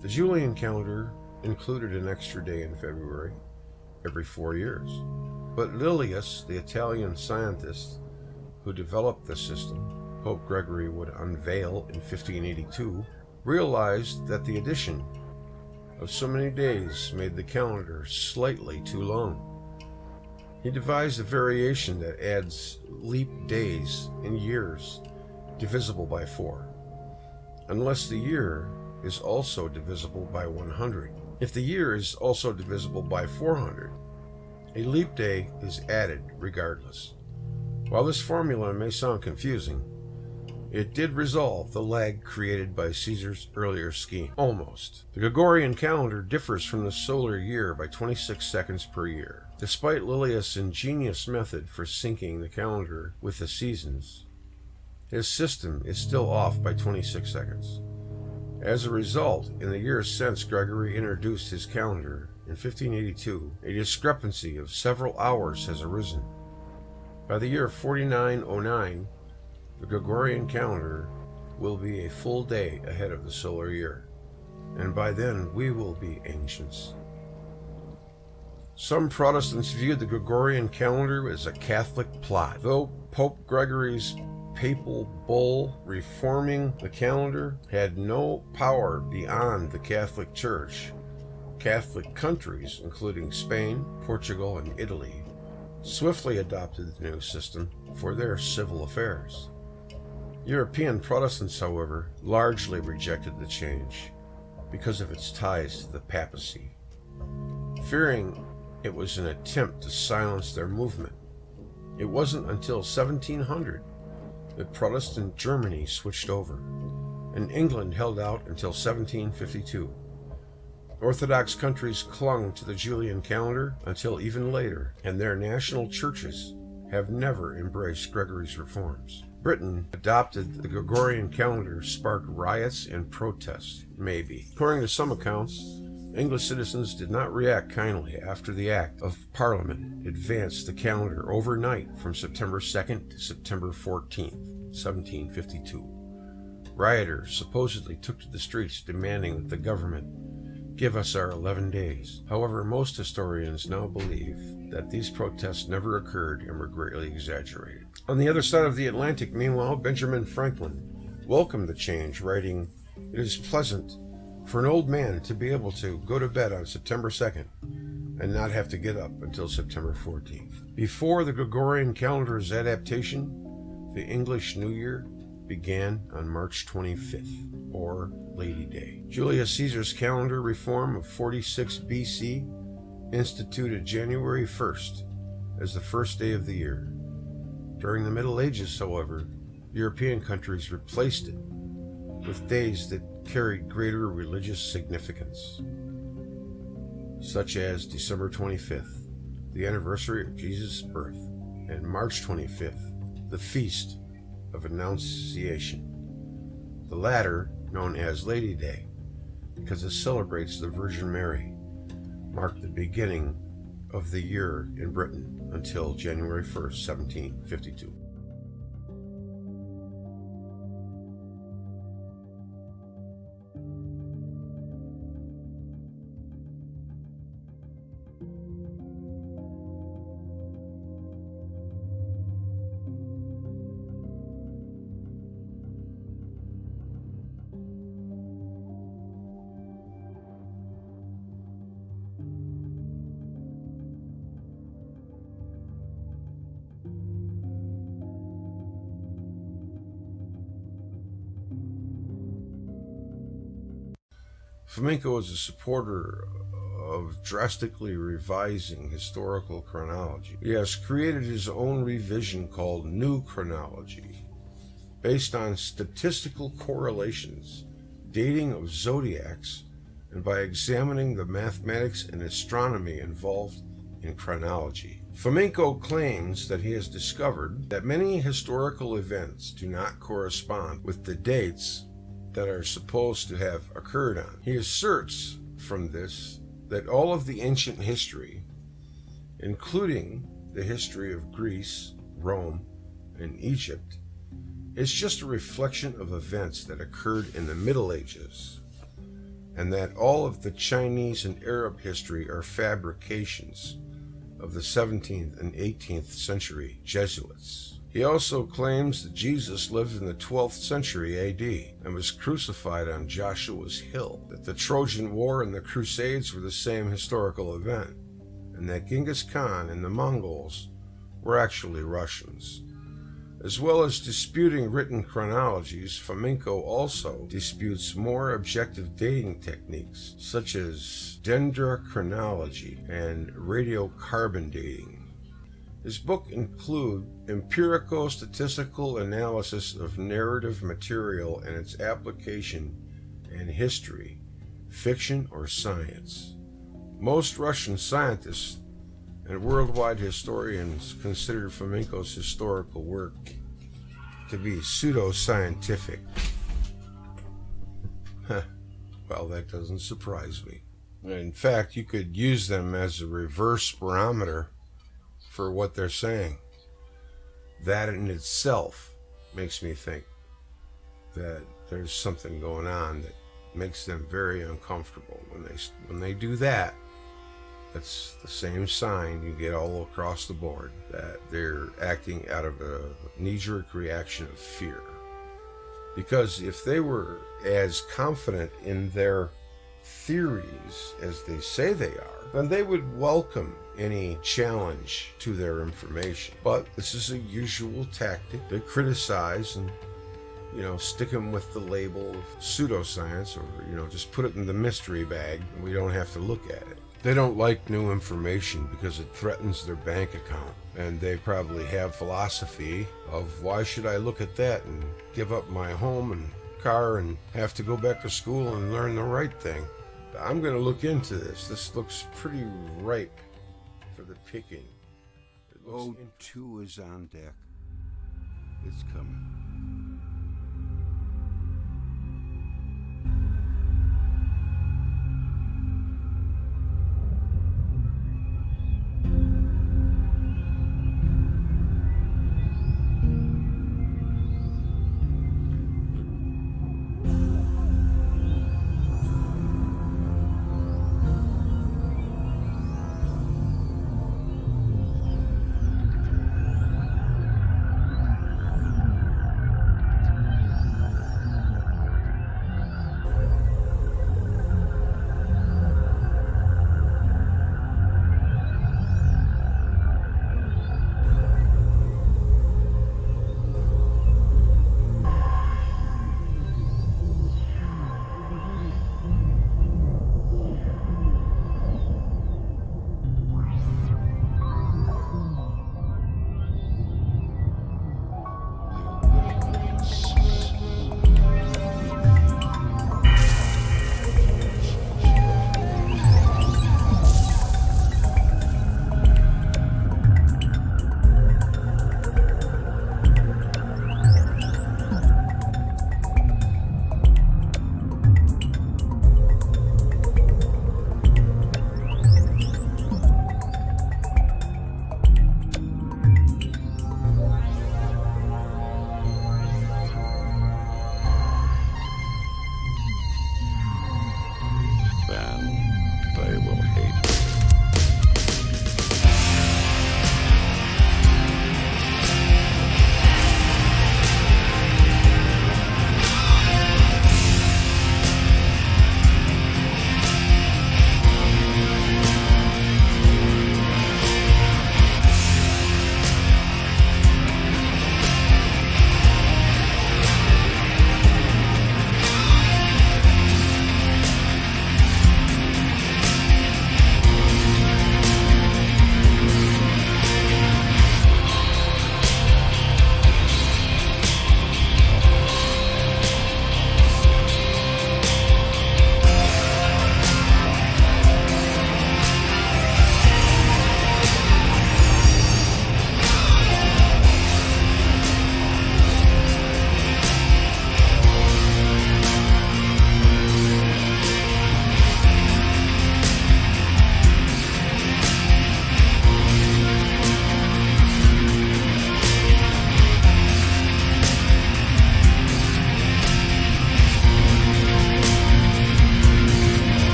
The Julian calendar included an extra day in February. every 4 years. But Lilius, the Italian scientist who developed the system, Pope Gregory would unveil in 1582, realized that the addition of so many days made the calendar slightly too long. He devised a variation that adds leap days in years divisible by 4, unless the year is also divisible by 100. If the year is also divisible by 400, a leap day is added regardless. While this formula may sound confusing, it did resolve the lag created by Caesar's earlier scheme. Almost. The Gregorian calendar differs from the solar year by 26 seconds per year. Despite Lilius' ingenious method for syncing the calendar with the seasons, his system is still off by 26 seconds. As a result, in the years since Gregory introduced his calendar in 1582, a discrepancy of several hours has arisen. By the year 4909, the Gregorian calendar will be a full day ahead of the solar year, and by then we will be ancients. Some Protestants viewed the Gregorian calendar as a Catholic plot. Though Pope Gregory's papal bull reforming the calendar had no power beyond the Catholic Church, Catholic countries, including Spain, Portugal, and Italy, swiftly adopted the new system for their civil affairs. European Protestants, however, largely rejected the change because of its ties to the papacy, fearing it was an attempt to silence their movement. It wasn't until 1700 that Protestant Germany switched over, and England held out until 1752. Orthodox countries clung to the Julian calendar until even later, and their national churches have never embraced Gregory's reforms. Britain adopted the Gregorian calendar sparked riots and protests, maybe. According to some accounts, English citizens did not react kindly after the Act of Parliament advanced the calendar overnight from September 2nd to September 14th, 1752. Rioters supposedly took to the streets demanding that the government give us our 11 days. However, most historians now believe that these protests never occurred and were greatly exaggerated. On the other side of the Atlantic, meanwhile, Benjamin Franklin welcomed the change, writing, "It is pleasant for an old man to be able to go to bed on September 2nd and not have to get up until September 14th. Before the Gregorian calendar's adaptation, the English New Year began on March 25th, or Lady Day. Julius Caesar's calendar reform of 46 BC instituted January 1st as the first day of the year. During the Middle Ages, however, European countries replaced it with days that carried greater religious significance, such as December 25th, the anniversary of Jesus' birth, and March 25th, the Feast of Annunciation. The latter, known as Lady Day, because it celebrates the Virgin Mary, marked the beginning of the year in Britain until January 1st, 1752. Femenko is a supporter of drastically revising historical chronology. He has created his own revision called New Chronology, based on statistical correlations, dating of zodiacs, and by examining the mathematics and astronomy involved in chronology. Femenko claims that he has discovered that many historical events do not correspond with the dates that are supposed to have occurred on. He asserts from this that all of the ancient history, including the history of Greece, Rome, and Egypt, is just a reflection of events that occurred in the Middle Ages, and that all of the Chinese and Arab history are fabrications of the 17th and 18th century Jesuits. He also claims that Jesus lived in the 12th century AD and was crucified on Joshua's Hill, that the Trojan War and the Crusades were the same historical event, and that Genghis Khan and the Mongols were actually Russians. As well as disputing written chronologies, Femenko also disputes more objective dating techniques, such as dendrochronology and radiocarbon dating. His book includes empirico-statistical analysis of narrative material and its application in history, fiction, or science. Most Russian scientists and worldwide historians consider Femenko's historical work to be pseudo-scientific. Well, that doesn't surprise me. In fact, you could use them as a reverse barometer for what they're saying. That in itself makes me think that there's something going on that makes them very uncomfortable. When they do that, that's the same sign you get all across the board, that they're acting out of a knee-jerk reaction of fear. Because if they were as confident in their theories as they say they are, then they would welcome any challenge to their information. But this is a usual tactic. They criticize and, stick them with the label of pseudoscience, or, just put it in the mystery bag and we don't have to look at it. They don't like new information because it threatens their bank account, and they probably have philosophy of why should I look at that and give up my home and car and have to go back to school and learn the right thing. I'm going to look into this. This looks pretty ripe for the picking. O2 is on deck. It's coming.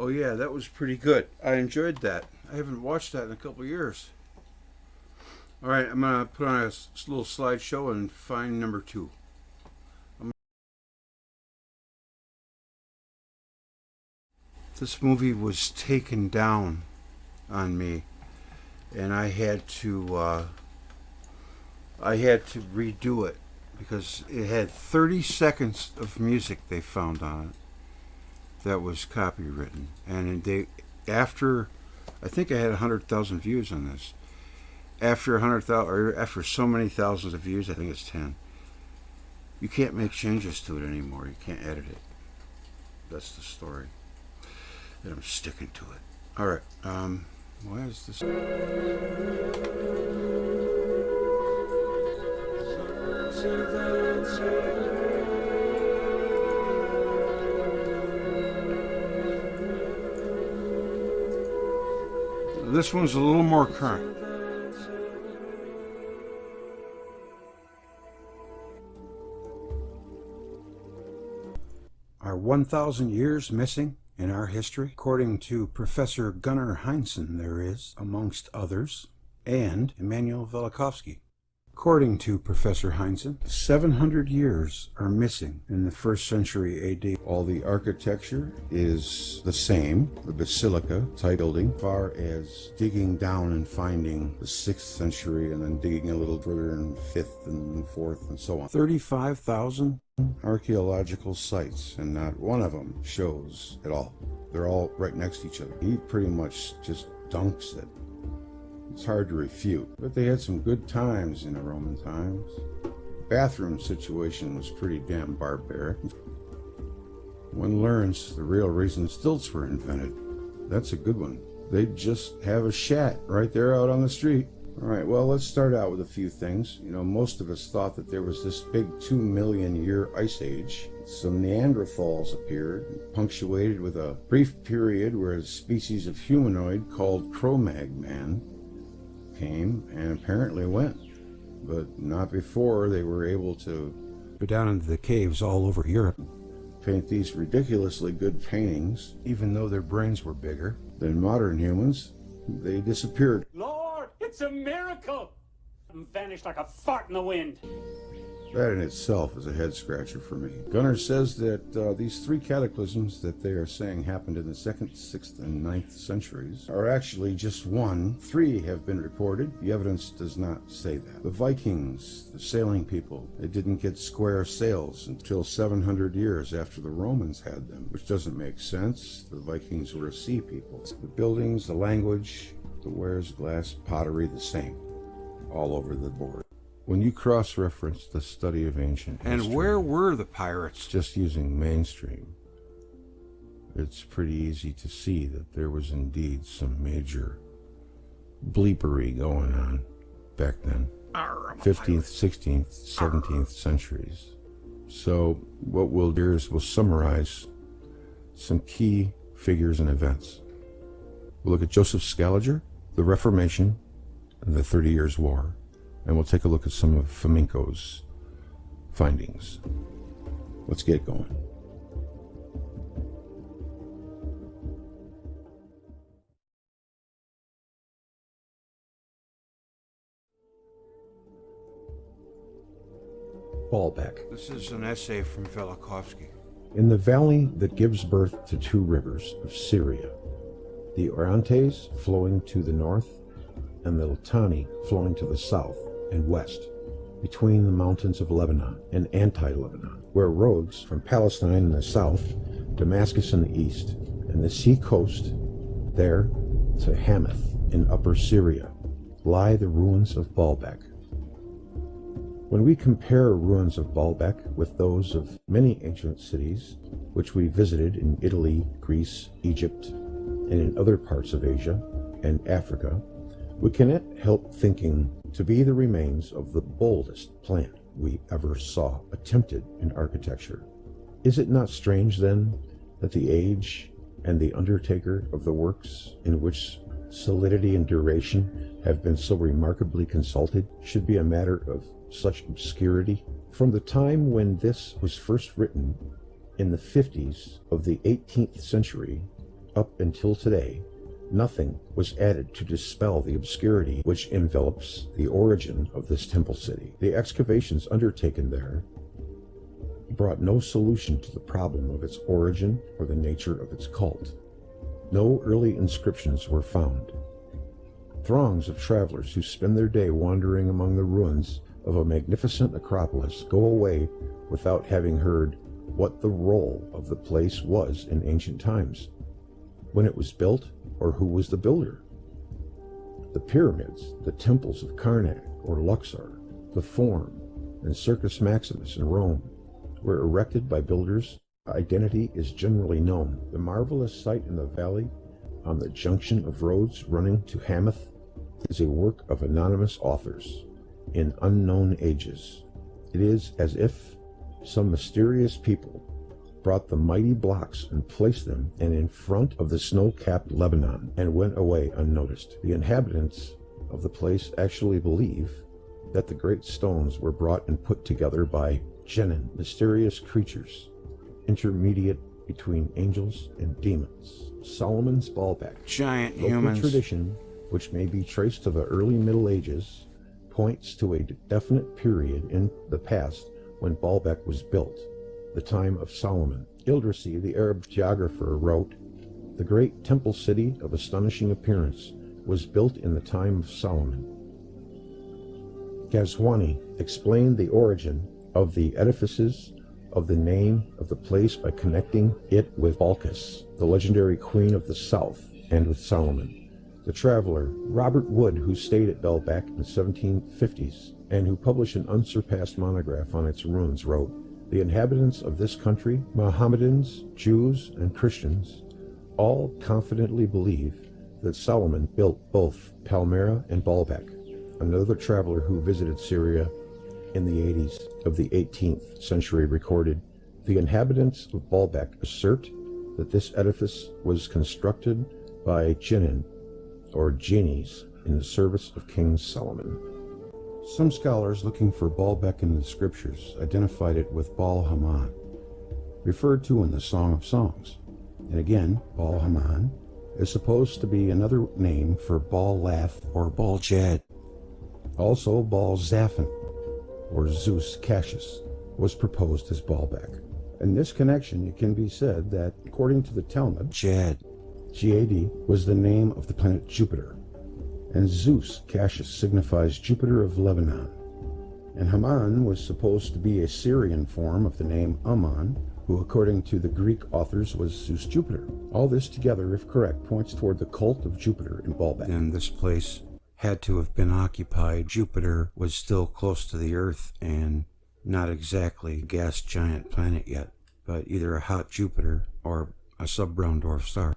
Oh yeah, that was pretty good. I enjoyed that. I haven't watched that in a couple of years. All right, I'm going to put on a little slideshow and find number 2. This movie was taken down on me, and I had to redo it because it had 30 seconds of music they found on it that was copywritten, and I think I had 100,000 views on this. After 100,000, or after so many thousands of views, I think it's 10. You can't make changes to it anymore. You can't edit it. That's the story. And I'm sticking to it. All right. Why is this? This one's a little more current. Are 1,000 years missing in our history? According to Professor Gunnar Heinsohn, there is, amongst others, and Immanuel Velikovsky. According to Professor Heinsohn, 700 years are missing in the 1st century AD. All the architecture is the same, the basilica type building, as far as digging down and finding the 6th century and then digging a little further in 5th and 4th and so on. 35,000 archaeological sites, and not one of them shows at all. They're all right next to each other. He pretty much just dunks it. It's hard to refute, but they had some good times in the Roman times. Bathroom situation was pretty damn barbaric. One learns the real reason stilts were invented. That's a good one. They'd just have a shat right there out on the street. All right, well, let's start out with a few things. You know, most of us thought that there was this big 2 million year ice age. Some Neanderthals appeared, punctuated with a brief period where a species of humanoid called Cro-Mag man came and apparently went, but not before they were able to go down into the caves all over Europe, paint these ridiculously good paintings, even though their brains were bigger than modern humans. They disappeared. Lord, it's a miracle! I'm vanished like a fart in the wind. That in itself is a head scratcher for me. Gunnar says that these 3 cataclysms that they are saying happened in the 2nd, 6th, and 9th centuries are actually just one. 3 have been reported. The evidence does not say that. The Vikings, the sailing people, they didn't get square sails until 700 years after the Romans had them, which doesn't make sense. The Vikings were a sea people. The buildings, the language, the wares, glass, pottery, the same, all over the board. When you cross-reference the study of ancient history, and where were the pirates? Just using mainstream, it's pretty easy to see that there was indeed some major bleepery going on back then. 15th, 16th, 17th centuries. So what we'll do is we'll summarize some key figures and events. We'll look at Joseph Scaliger, the Reformation, and the 30 Years' War. And we'll take a look at some of Femenko's findings. Let's get going. Baalbek. This is an essay from Velikovsky. In the valley that gives birth to 2 rivers of Syria, the Orontes flowing to the north and the Litani flowing to the south and west, between the mountains of Lebanon and anti-Lebanon, where roads from Palestine in the south, Damascus in the east, and the sea coast there to Hamath in upper Syria, lie the ruins of Baalbek. When we compare ruins of Baalbek with those of many ancient cities, which we visited in Italy, Greece, Egypt, and in other parts of Asia and Africa, we cannot help thinking to be the remains of the boldest plan we ever saw attempted in architecture. Is it not strange, then, that the age and the undertaker of the works in which solidity and duration have been so remarkably consulted should be a matter of such obscurity? From the time when this was first written, in the 50s of the 18th century, up until today, nothing was added to dispel the obscurity which envelops the origin of this temple city. The excavations undertaken there brought no solution to the problem of its origin or the nature of its cult. No early inscriptions were found. Throngs of travelers who spend their day wandering among the ruins of a magnificent acropolis go away without having heard what the role of the place was in ancient times, when it was built, or who was the builder. The pyramids, the temples of Karnak or Luxor, the Forum, and Circus Maximus in Rome were erected by builders. Identity is generally known. The marvelous site in the valley on the junction of roads running to Hamath is a work of anonymous authors in unknown ages. It is as if some mysterious people brought the mighty blocks and placed them in front of the snow-capped Lebanon and went away unnoticed. The inhabitants of the place actually believe that the great stones were brought and put together by Genin, mysterious creatures, intermediate between angels and demons. Solomon's Baalbek, Giant local humans. tradition, which may be traced to the early Middle Ages, points to a definite period in the past when Baalbek was built, the time of Solomon. Ildrisi, the Arab geographer, wrote, "The great temple city of astonishing appearance was built in the time of Solomon." Ghazwani explained the origin of the edifices of the name of the place by connecting it with Balkis, the legendary queen of the south, and with Solomon. The traveler Robert Wood, who stayed at Baalbek in the 1750s and who published an unsurpassed monograph on its ruins, wrote, "The inhabitants of this country, Mohammedans, Jews, and Christians, all confidently believe that Solomon built both Palmyra and Baalbek." Another traveler who visited Syria in the 80s of the 18th century recorded, "The inhabitants of Baalbek assert that this edifice was constructed by Genin, or genies, in the service of King Solomon. Some scholars looking for Baalbek in the scriptures identified it with Baal-Haman, referred to in the Song of Songs. And again, Baal-Haman is supposed to be another name for Baal-Lath or Baal-Jad. Also, Baal-Zaphon, or Zeus Cassius, was proposed as Baalbek. In this connection, it can be said that, according to the Talmud, Jad, G-A-D, was the name of the planet Jupiter, and Zeus Cassius signifies Jupiter of Lebanon, and Haman was supposed to be a Syrian form of the name Ammon, who according to the Greek authors was Zeus Jupiter. All this together, if correct, points toward the cult of Jupiter in Baalbek. And this place had to have been occupied. Jupiter was still close to the Earth and not exactly a gas giant planet yet, but either a hot Jupiter or a sub-brown dwarf star.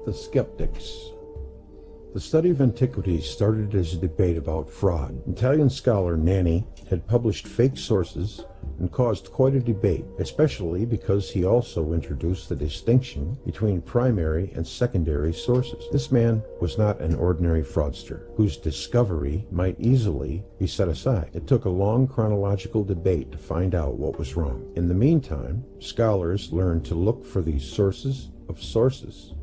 The skeptics. The study of antiquities started as a debate about fraud. Italian scholar Nanni had published fake sources and caused quite a debate, especially because he also introduced the distinction between primary and secondary sources. This man was not an ordinary fraudster, whose discovery might easily be set aside. It took a long chronological debate to find out what was wrong. In the meantime, scholars learned to look for these sources of sources.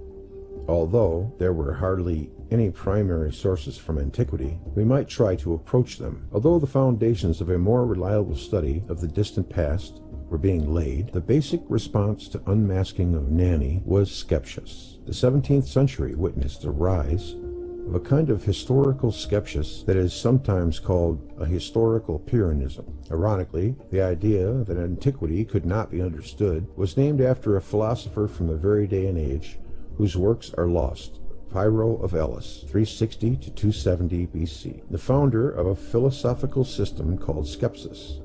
Although there were hardly any primary sources from antiquity, we might try to approach them. Although the foundations of a more reliable study of the distant past were being laid, the basic response to unmasking of Nanni was skepsis. The 17th century witnessed the rise of a kind of historical skepsis that is sometimes called a historical Pyrrhonism. Ironically, the idea that antiquity could not be understood was named after a philosopher from the very day and age whose works are lost, Pyrrho of Elis, 360 to 270 BC, the founder of a philosophical system called skepsis.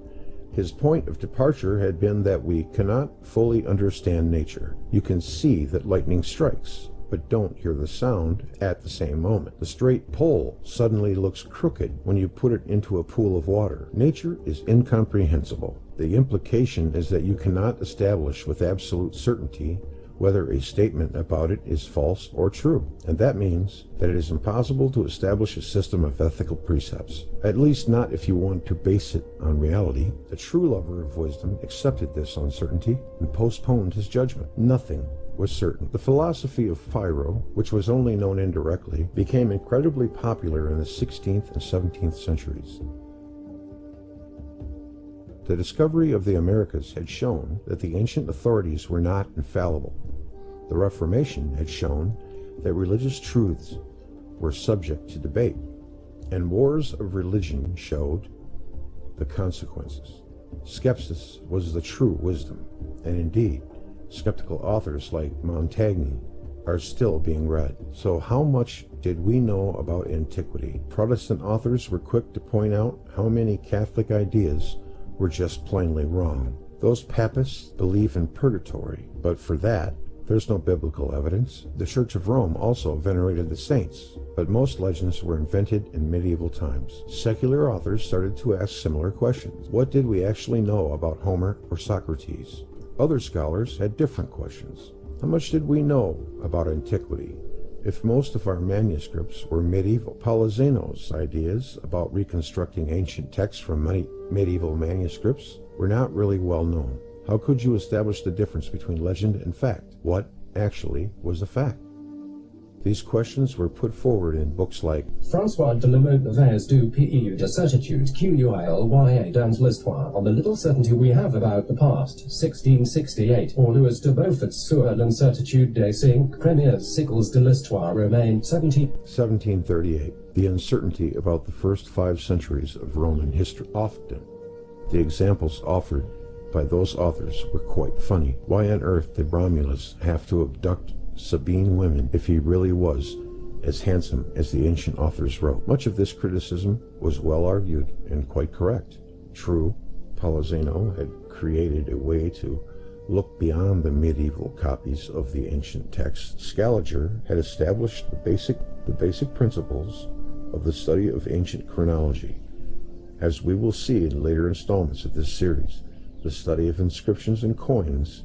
His point of departure had been that we cannot fully understand nature. You can see that lightning strikes, but don't hear the sound at the same moment. The straight pole suddenly looks crooked when you put it into a pool of water. Nature is incomprehensible. The implication is that you cannot establish with absolute certainty whether a statement about it is false or true, and that means that it is impossible to establish a system of ethical precepts, at least not if you want to base it on reality. The true lover of wisdom accepted this uncertainty and postponed his judgment. Nothing was certain. The philosophy of Philo, which was only known indirectly, became incredibly popular in the 16th and 17th centuries. The discovery of the Americas had shown that the ancient authorities were not infallible. The Reformation had shown that religious truths were subject to debate, and wars of religion showed the consequences. Skepsis was the true wisdom, and indeed, skeptical authors like Montaigne are still being read. So how much did we know about antiquity? Protestant authors were quick to point out how many Catholic ideas were just plainly wrong. Those papists believe in purgatory, but for that, there's no biblical evidence. The Church of Rome also venerated the saints, but most legends were invented in medieval times. Secular authors started to ask similar questions. What did we actually know about Homer or Socrates? Other scholars had different questions. How much did we know about antiquity? If most of our manuscripts were medieval, Polizeno's ideas about reconstructing ancient texts from many medieval manuscripts were not really well known. How could you establish the difference between legend and fact? What actually was a fact? These questions were put forward in books like François de la Mauvaise du Peu de Certitude Quilya dans l'Histoire on the little certainty we have about the past, 1668, or Louis de Beaufort's Sur l'incertitude des 5 premiers siècles de l'Histoire romaine, 1738. The uncertainty about the first 5 centuries of Roman history. Often, the examples offered by those authors were quite funny. Why on earth did Romulus have to abduct Sabine women if he really was as handsome as the ancient authors wrote? Much of this criticism was well argued and quite correct. True, Polizeno had created a way to look beyond the medieval copies of the ancient texts. Scaliger had established the basic principles of the study of ancient chronology. As we will see in later installments of this series, the study of inscriptions and coins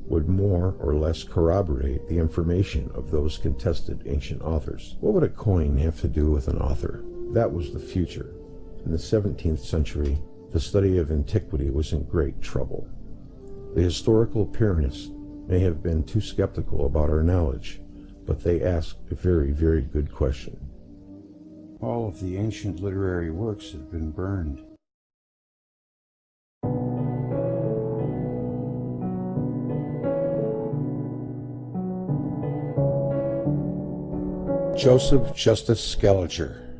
would more or less corroborate the information of those contested ancient authors. What would a coin have to do with an author? That was the future. In the 17th century, the study of antiquity was in great trouble. The historical purists may have been too skeptical about our knowledge, but they asked a very, very good question. All of the ancient literary works have been burned. Joseph Justus Scaliger,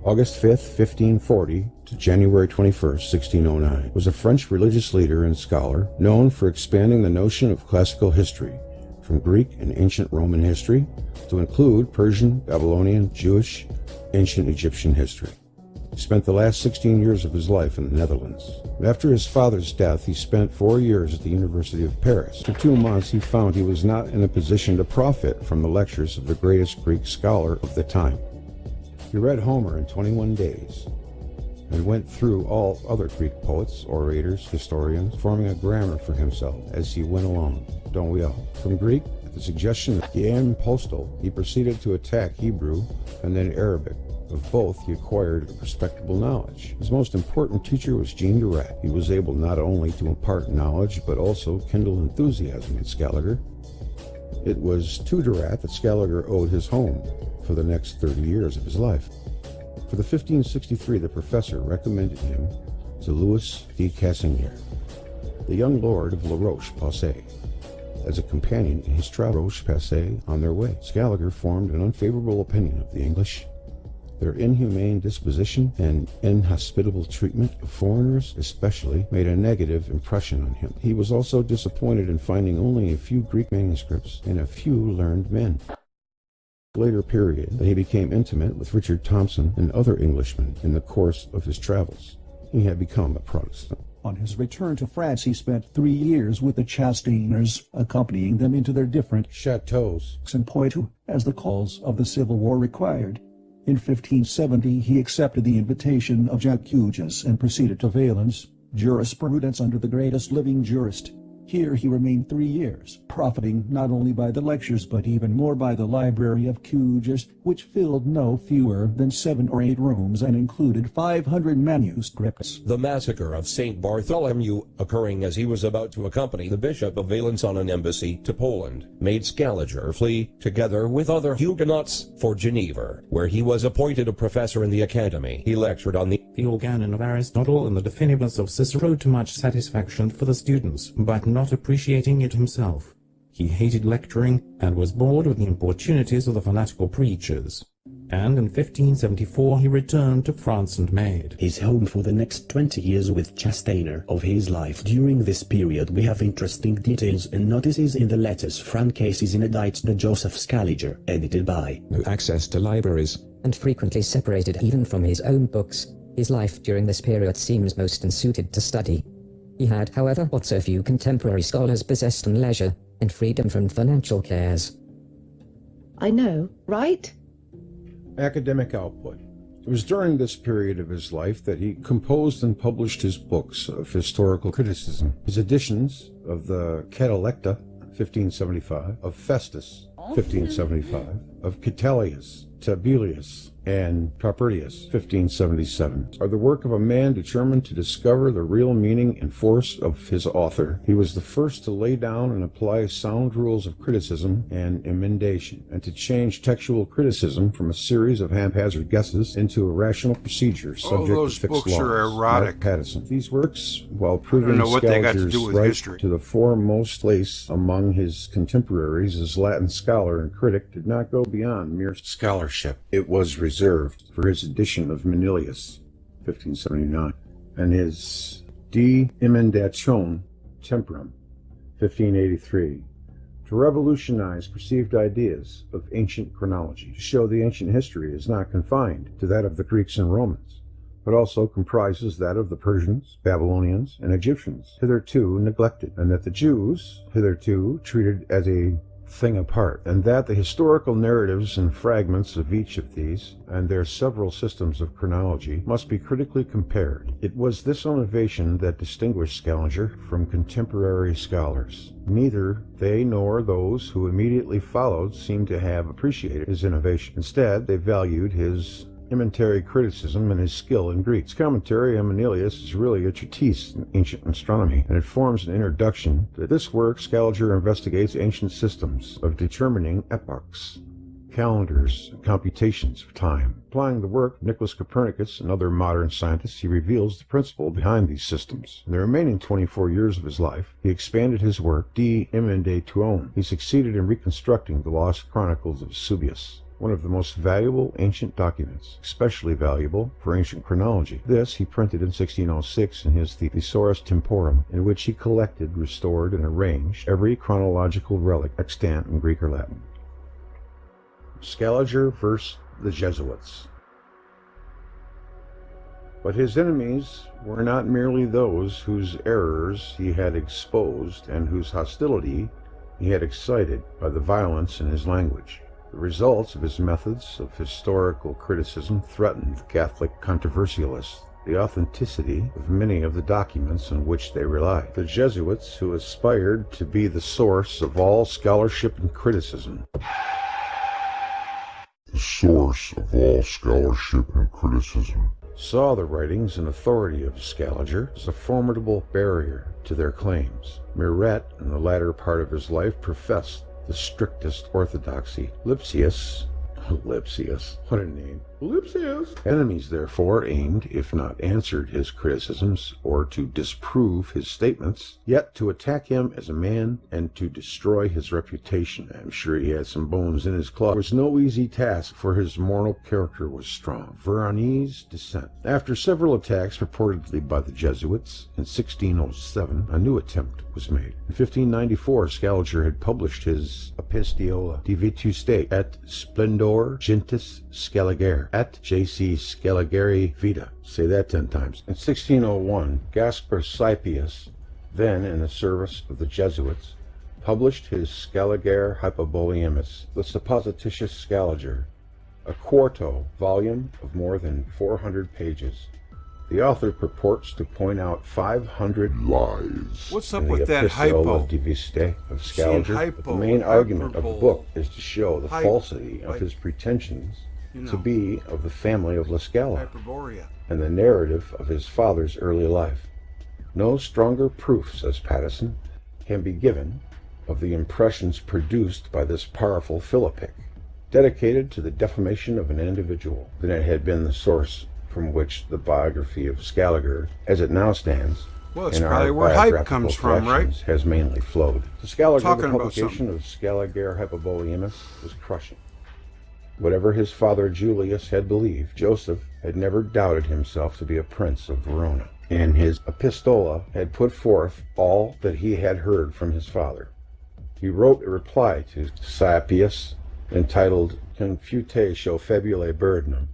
August 5th, 1540 to January 21st, 1609, was a French religious leader and scholar known for expanding the notion of classical history from Greek and ancient Roman history to include Persian, Babylonian, Jewish, ancient Egyptian history. He spent the last 16 years of his life in the Netherlands. After his father's death, he spent 4 years at the University of Paris. For 2 months, he found he was not in a position to profit from the lectures of the greatest Greek scholar of the time. He read Homer in 21 days and went through all other Greek poets, orators, historians, forming a grammar for himself as he went along. Don't we all? From Greek, at the suggestion of Guillaume Postel, he proceeded to attack Hebrew and then Arabic. Of both, he acquired respectable knowledge. His most important teacher was Jean Durac. He was able not only to impart knowledge, but also kindle enthusiasm in Scaliger. It was to Durac that Scaliger owed his home for the next 30 years of his life. For the 1563, the professor recommended him to Louis de Casimir, the young lord of La Roche-Posay, as a companion in his travels Roche-Posay on their way. Scaliger formed an unfavorable opinion of the English. Their inhumane disposition and inhospitable treatment of foreigners especially made a negative impression on him. He was also disappointed in finding only a few Greek manuscripts and a few learned men. Later period that he became intimate with Richard Thompson and other Englishmen in the course of his travels. He had become a Protestant. On his return to France, he spent 3 years with the Chastainers, accompanying them into their different chateaux and Poitou, as the calls of the Civil War required. In 1570, he accepted the invitation of Jacques Cujas and proceeded to Valence, jurisprudence under the greatest living jurist, Here he remained 3 years, profiting not only by the lectures but even more by the library of Cujas, which filled no fewer than 7 or 8 rooms and included 500 manuscripts. The massacre of St. Bartholomew, occurring as he was about to accompany the Bishop of Valence on an embassy to Poland, made Scaliger flee, together with other Huguenots, for Geneva, where he was appointed a professor in the academy. He lectured on the organon of Aristotle and the De Finibus of Cicero to much satisfaction for the students, but not appreciating it himself. He hated lecturing, and was bored with the importunities of the fanatical preachers. And in 1574 he returned to France and made his home for the next 20 years with Chastainer of his life. During this period we have interesting details and notices in the letters from cases inedites de Joseph Scaliger, edited by no access to libraries, and frequently separated even from his own books. His life during this period seems most unsuited to study. He had, however, what so few contemporary scholars possessed in leisure, and freedom from financial cares. I know, right? Academic output. It was during this period of his life that he composed and published his books of historical criticism. His editions of the Catalecta, 1575, of Festus, 1575, of Catullius, Tabelius, and Propertius, 1577, are the work of a man determined to discover the real meaning and force of his author. He was the first to lay down and apply sound rules of criticism and emendation, and to change textual criticism from a series of haphazard guesses into a rational procedure subject those to fixed books laws. are erotic. Mark Pattison. These works, while proving know what they got to Scaliger's do with right history. to the foremost place among his contemporaries as Latin scholar and critic, did not go beyond mere scholarship. It was reserved for his edition of Manilius, 1579, and his De Emendatione Temporum, 1583, to revolutionize perceived ideas of ancient chronology, to show the ancient history is not confined to that of the Greeks and Romans, but also comprises that of the Persians, Babylonians, and Egyptians, hitherto neglected, and that the Jews, hitherto treated as a thing apart, and that the historical narratives and fragments of each of these, and their several systems of chronology, must be critically compared. It was this innovation that distinguished Scaliger from contemporary scholars. Neither they nor those who immediately followed seem to have appreciated his innovation. Instead, they valued his elementary criticism and his skill in Greek. His commentary on Manilius is really a treatise in ancient astronomy, and it forms an introduction to this work. Scaliger investigates ancient systems of determining epochs, calendars, and computations of time. Applying the work of Nicholas Copernicus and other modern scientists, he reveals the principle behind these systems. In the remaining 24 years of his life, he expanded his work De Emendatione. He succeeded in reconstructing the lost chronicles of Subius, one of the most valuable ancient documents, especially valuable for ancient chronology. This he printed in 1606 in his Thesaurus Temporum, in which he collected, restored, and arranged every chronological relic extant in Greek or Latin. Scaliger versus the Jesuits. But his enemies were not merely those whose errors he had exposed and whose hostility he had excited by the violence in his language. The results of his methods of historical criticism threatened the Catholic controversialists, the authenticity of many of the documents on which they relied. The Jesuits, who aspired to be the source of all scholarship and criticism. The source of all scholarship and criticism. Saw the writings and authority of Scaliger as a formidable barrier to their claims. Muret, in the latter part of his life, professed the strictest orthodoxy. Lipsius, what a name. Lipsius. Enemies therefore aimed, if not answered his criticisms, or to disprove his statements, yet to attack him as a man and to destroy his reputation. I'm sure he had some bones in his claw. It was no easy task, for his moral character was strong. Veronese descent. After several attacks purportedly by the Jesuits, in 1607 a new attempt was made. In 1594 Scaliger had published his Epistiola de Vetuste et Splendor Gentis Scaligere et J.C. Scaligeri Vita. Say that 10 times. In 1601, Gaspar Scipius, then in the service of the Jesuits, published his Scaliger Hypoboleimus, the Supposititious Scaliger, a quarto volume of more than 400 pages. The author purports to point out 500 lies What's up in with the that Epistle hypo? of Diviste of Seeing Scaliger, but hypo the main and argument of the hyperbole. book is to show the Hype, falsity of like, his pretensions you know, to be of the family of La Scala, Hyperborea. and the narrative of his father's early life. No stronger proof, says Pattison, can be given of the impressions produced by this powerful philippic, dedicated to the defamation of an individual, than it had been the source from which the biography of Scaliger, as it now stands, Well, it's in our probably where hype biographical comes from, right? collections, has mainly flowed. To Scaliger, Talking the about publication something. of Scaliger Hypoboemus was crushing. Whatever his father Julius had believed, Joseph had never doubted himself to be a prince of Verona, and his epistola had put forth all that he had heard from his father. He wrote a reply to Scipius entitled Confutatio Fabulae Burdenum.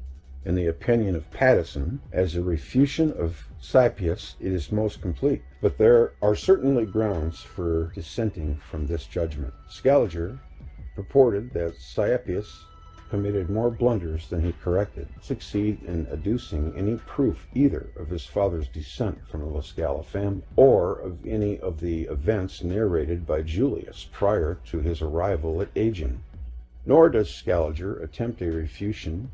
In the opinion of Pattison, as a refutation of Scipius, it is most complete. But there are certainly grounds for dissenting from this judgment. Scaliger purported that Scipius committed more blunders than he corrected, succeed in adducing any proof either of his father's descent from the La Scala family or of any of the events narrated by Julius prior to his arrival at Agen. Nor does Scaliger attempt a refutation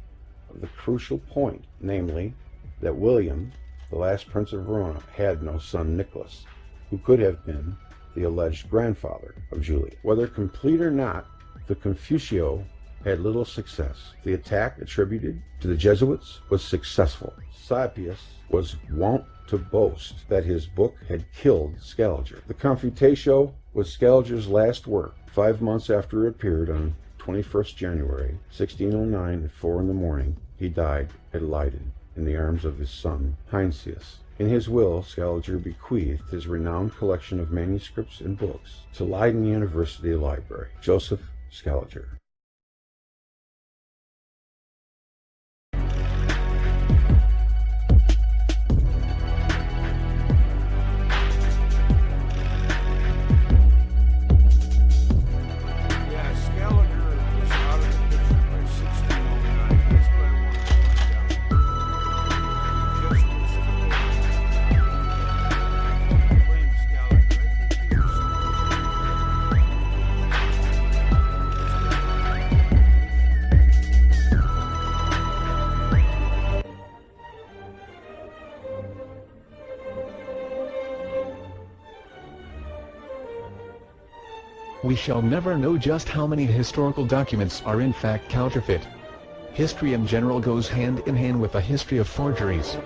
of the crucial point, namely, that William, the last prince of Verona, had no son Nicholas, who could have been the alleged grandfather of Julius. Whether complete or not, the Confutio had little success. The attack attributed to the Jesuits was successful. Scipius was wont to boast that his book had killed Scaliger. The Confutatio was Scaliger's last work. 5 months after it appeared on 21st January 1609 at 4 in the morning, he died at Leyden in the arms of his son Heinsius. In his will, Scaliger bequeathed his renowned collection of manuscripts and books to Leiden University Library. Joseph Scaliger. Yeah, Scaliger was out of the picture by 1609. That's what I want to find out. Jesuits took over. Blame Scaliger. We shall never know just how many historical documents are in fact counterfeit. History in general goes hand in hand with a history of forgeries.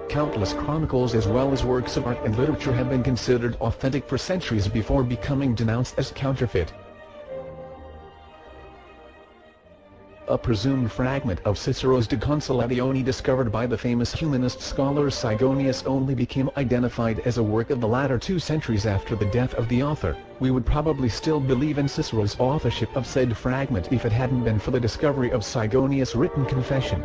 Countless chronicles as well as works of art and literature have been considered authentic for centuries before becoming denounced as counterfeit. A presumed fragment of Cicero's De Consolatione discovered by the famous humanist scholar Sigonius only became identified as a work of the latter 2 centuries after the death of the author. We would probably still believe in Cicero's authorship of said fragment if it hadn't been for the discovery of Sigonius' written confession.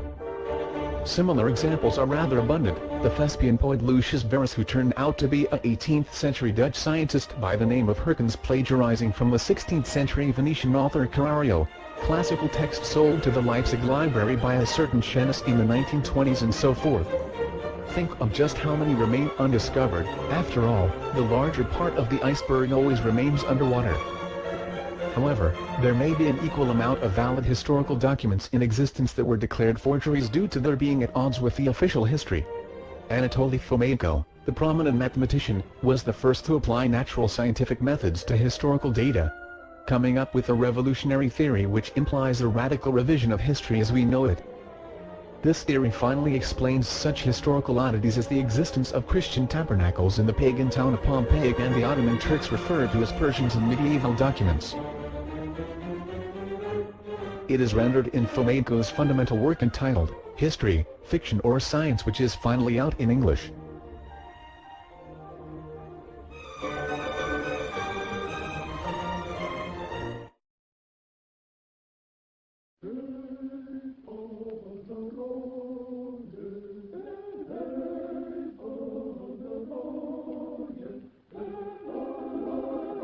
Similar examples are rather abundant. The thespian poet Lucius Verus, who turned out to be a 18th century Dutch scientist by the name of Herkens, plagiarizing from the 16th century Venetian author Carrario. Classical text sold to the Leipzig library by a certain Schenes in the 1920s and so forth. Think of just how many remain undiscovered. After all, the larger part of the iceberg always remains underwater. However, there may be an equal amount of valid historical documents in existence that were declared forgeries due to their being at odds with the official history. Anatoly Femenko, the prominent mathematician, was the first to apply natural scientific methods to historical data, coming up with a revolutionary theory which implies a radical revision of history as we know it. This theory finally explains such historical oddities as the existence of Christian tabernacles in the pagan town of Pompeii and the Ottoman Turks referred to as Persians in medieval documents. It is rendered in Femenko's fundamental work entitled History, Fiction or Science, which is finally out in English.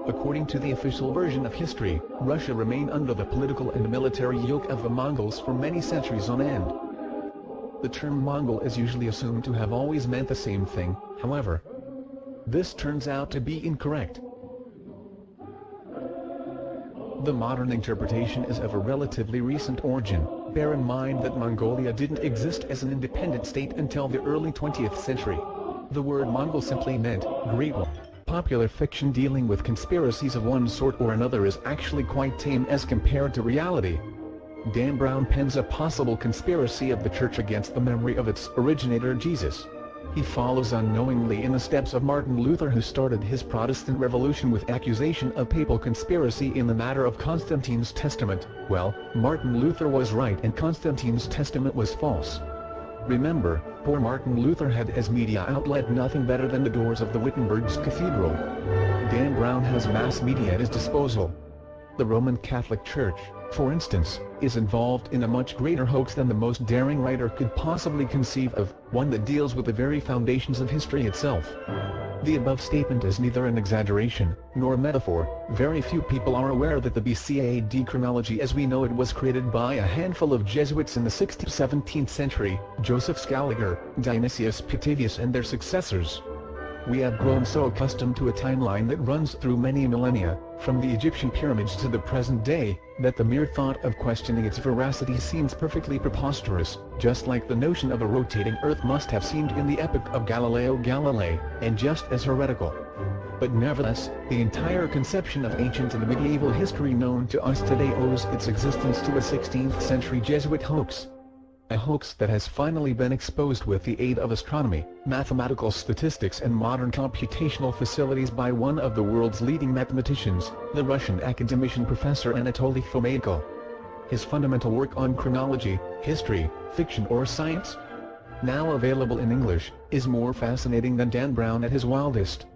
According to the official version of history, Russia remained under the political and military yoke of the Mongols for many centuries on end. The term Mongol is usually assumed to have always meant the same thing, however. This turns out to be incorrect. The modern interpretation is of a relatively recent origin. Bear in mind that Mongolia didn't exist as an independent state until the early 20th century. The word Mongol simply meant Great One. Popular fiction dealing with conspiracies of one sort or another is actually quite tame as compared to reality. Dan Brown pens a possible conspiracy of the church against the memory of its originator Jesus. He follows unknowingly in the steps of Martin Luther, who started his Protestant revolution with accusation of papal conspiracy in the matter of Constantine's testament. Well, Martin Luther was right and Constantine's testament was false. Remember, poor Martin Luther had as media outlet nothing better than the doors of the Wittenberg's cathedral. Dan Brown has mass media at his disposal. The Roman Catholic Church, for instance, is involved in a much greater hoax than the most daring writer could possibly conceive of, one that deals with the very foundations of history itself. The above statement is neither an exaggeration, nor a metaphor. Very few people are aware that the BC AD chronology as we know it was created by a handful of Jesuits in the 16th-17th century, Joseph Scaliger, Dionysius Petavius and their successors. We have grown so accustomed to a timeline that runs through many millennia, from the Egyptian pyramids to the present day, that the mere thought of questioning its veracity seems perfectly preposterous, just like the notion of a rotating Earth must have seemed in the epoch of Galileo Galilei, and just as heretical. But nevertheless, the entire conception of ancient and medieval history known to us today owes its existence to a 16th century Jesuit hoax. A hoax that has finally been exposed with the aid of astronomy, mathematical statistics and modern computational facilities by one of the world's leading mathematicians, the Russian academician Professor Anatoly Femenko. His fundamental work on chronology, history, fiction or science, now available in English, is more fascinating than Dan Brown at his wildest.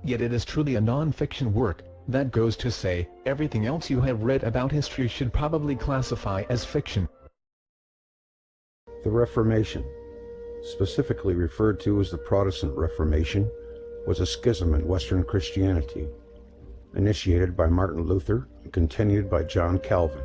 Yet it is truly a non-fiction work. That goes to say, everything else you have read about history should probably classify as fiction. The Reformation, specifically referred to as the Protestant Reformation, was a schism in Western Christianity, initiated by Martin Luther and continued by John Calvin,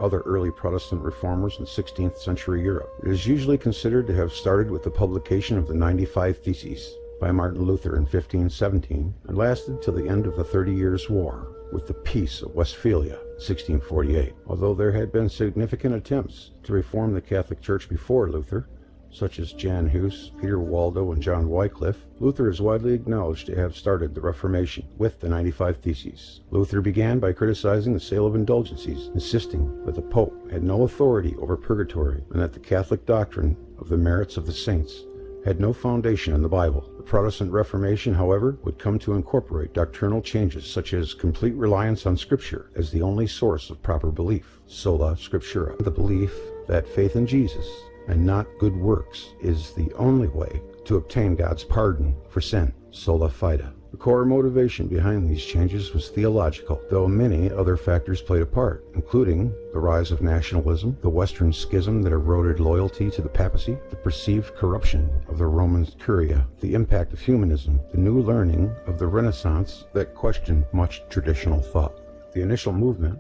other early Protestant reformers in 16th century Europe. It is usually considered to have started with the publication of the 95 Theses by Martin Luther in 1517 and lasted till the end of the 30 Years' War, with the Peace of Westphalia, 1648. Although there had been significant attempts to reform the Catholic Church before Luther, such as Jan Hus, Peter Waldo, and John Wycliffe, Luther is widely acknowledged to have started the Reformation with the 95 Theses. Luther began by criticizing the sale of indulgences, insisting that the Pope had no authority over purgatory and that the Catholic doctrine of the merits of the saints had no foundation in the Bible. The Protestant Reformation, however, would come to incorporate doctrinal changes such as complete reliance on Scripture as the only source of proper belief, sola scriptura, the belief that faith in Jesus and not good works is the only way to obtain God's pardon for sin, sola fide. The core motivation behind these changes was theological, though many other factors played a part, including the rise of nationalism, the Western schism that eroded loyalty to the papacy, the perceived corruption of the Roman Curia, the impact of humanism, the new learning of the Renaissance that questioned much traditional thought. The initial movement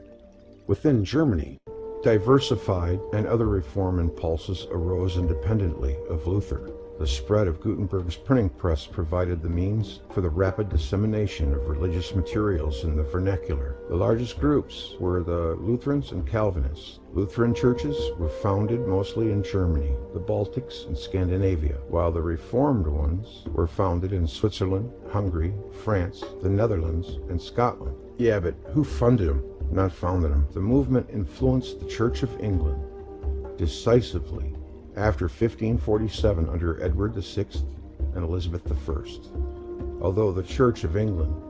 within Germany diversified, and other reform impulses arose independently of Luther. The spread of Gutenberg's printing press provided the means for the rapid dissemination of religious materials in the vernacular. The largest groups were the Lutherans and Calvinists. Lutheran churches were founded mostly in Germany, the Baltics, and Scandinavia, while the Reformed ones were founded in Switzerland, Hungary, France, the Netherlands, and Scotland. Yeah, but who funded them? Not founded them. The movement influenced the Church of England decisively after 1547 under Edward VI and Elizabeth I, although the Church of England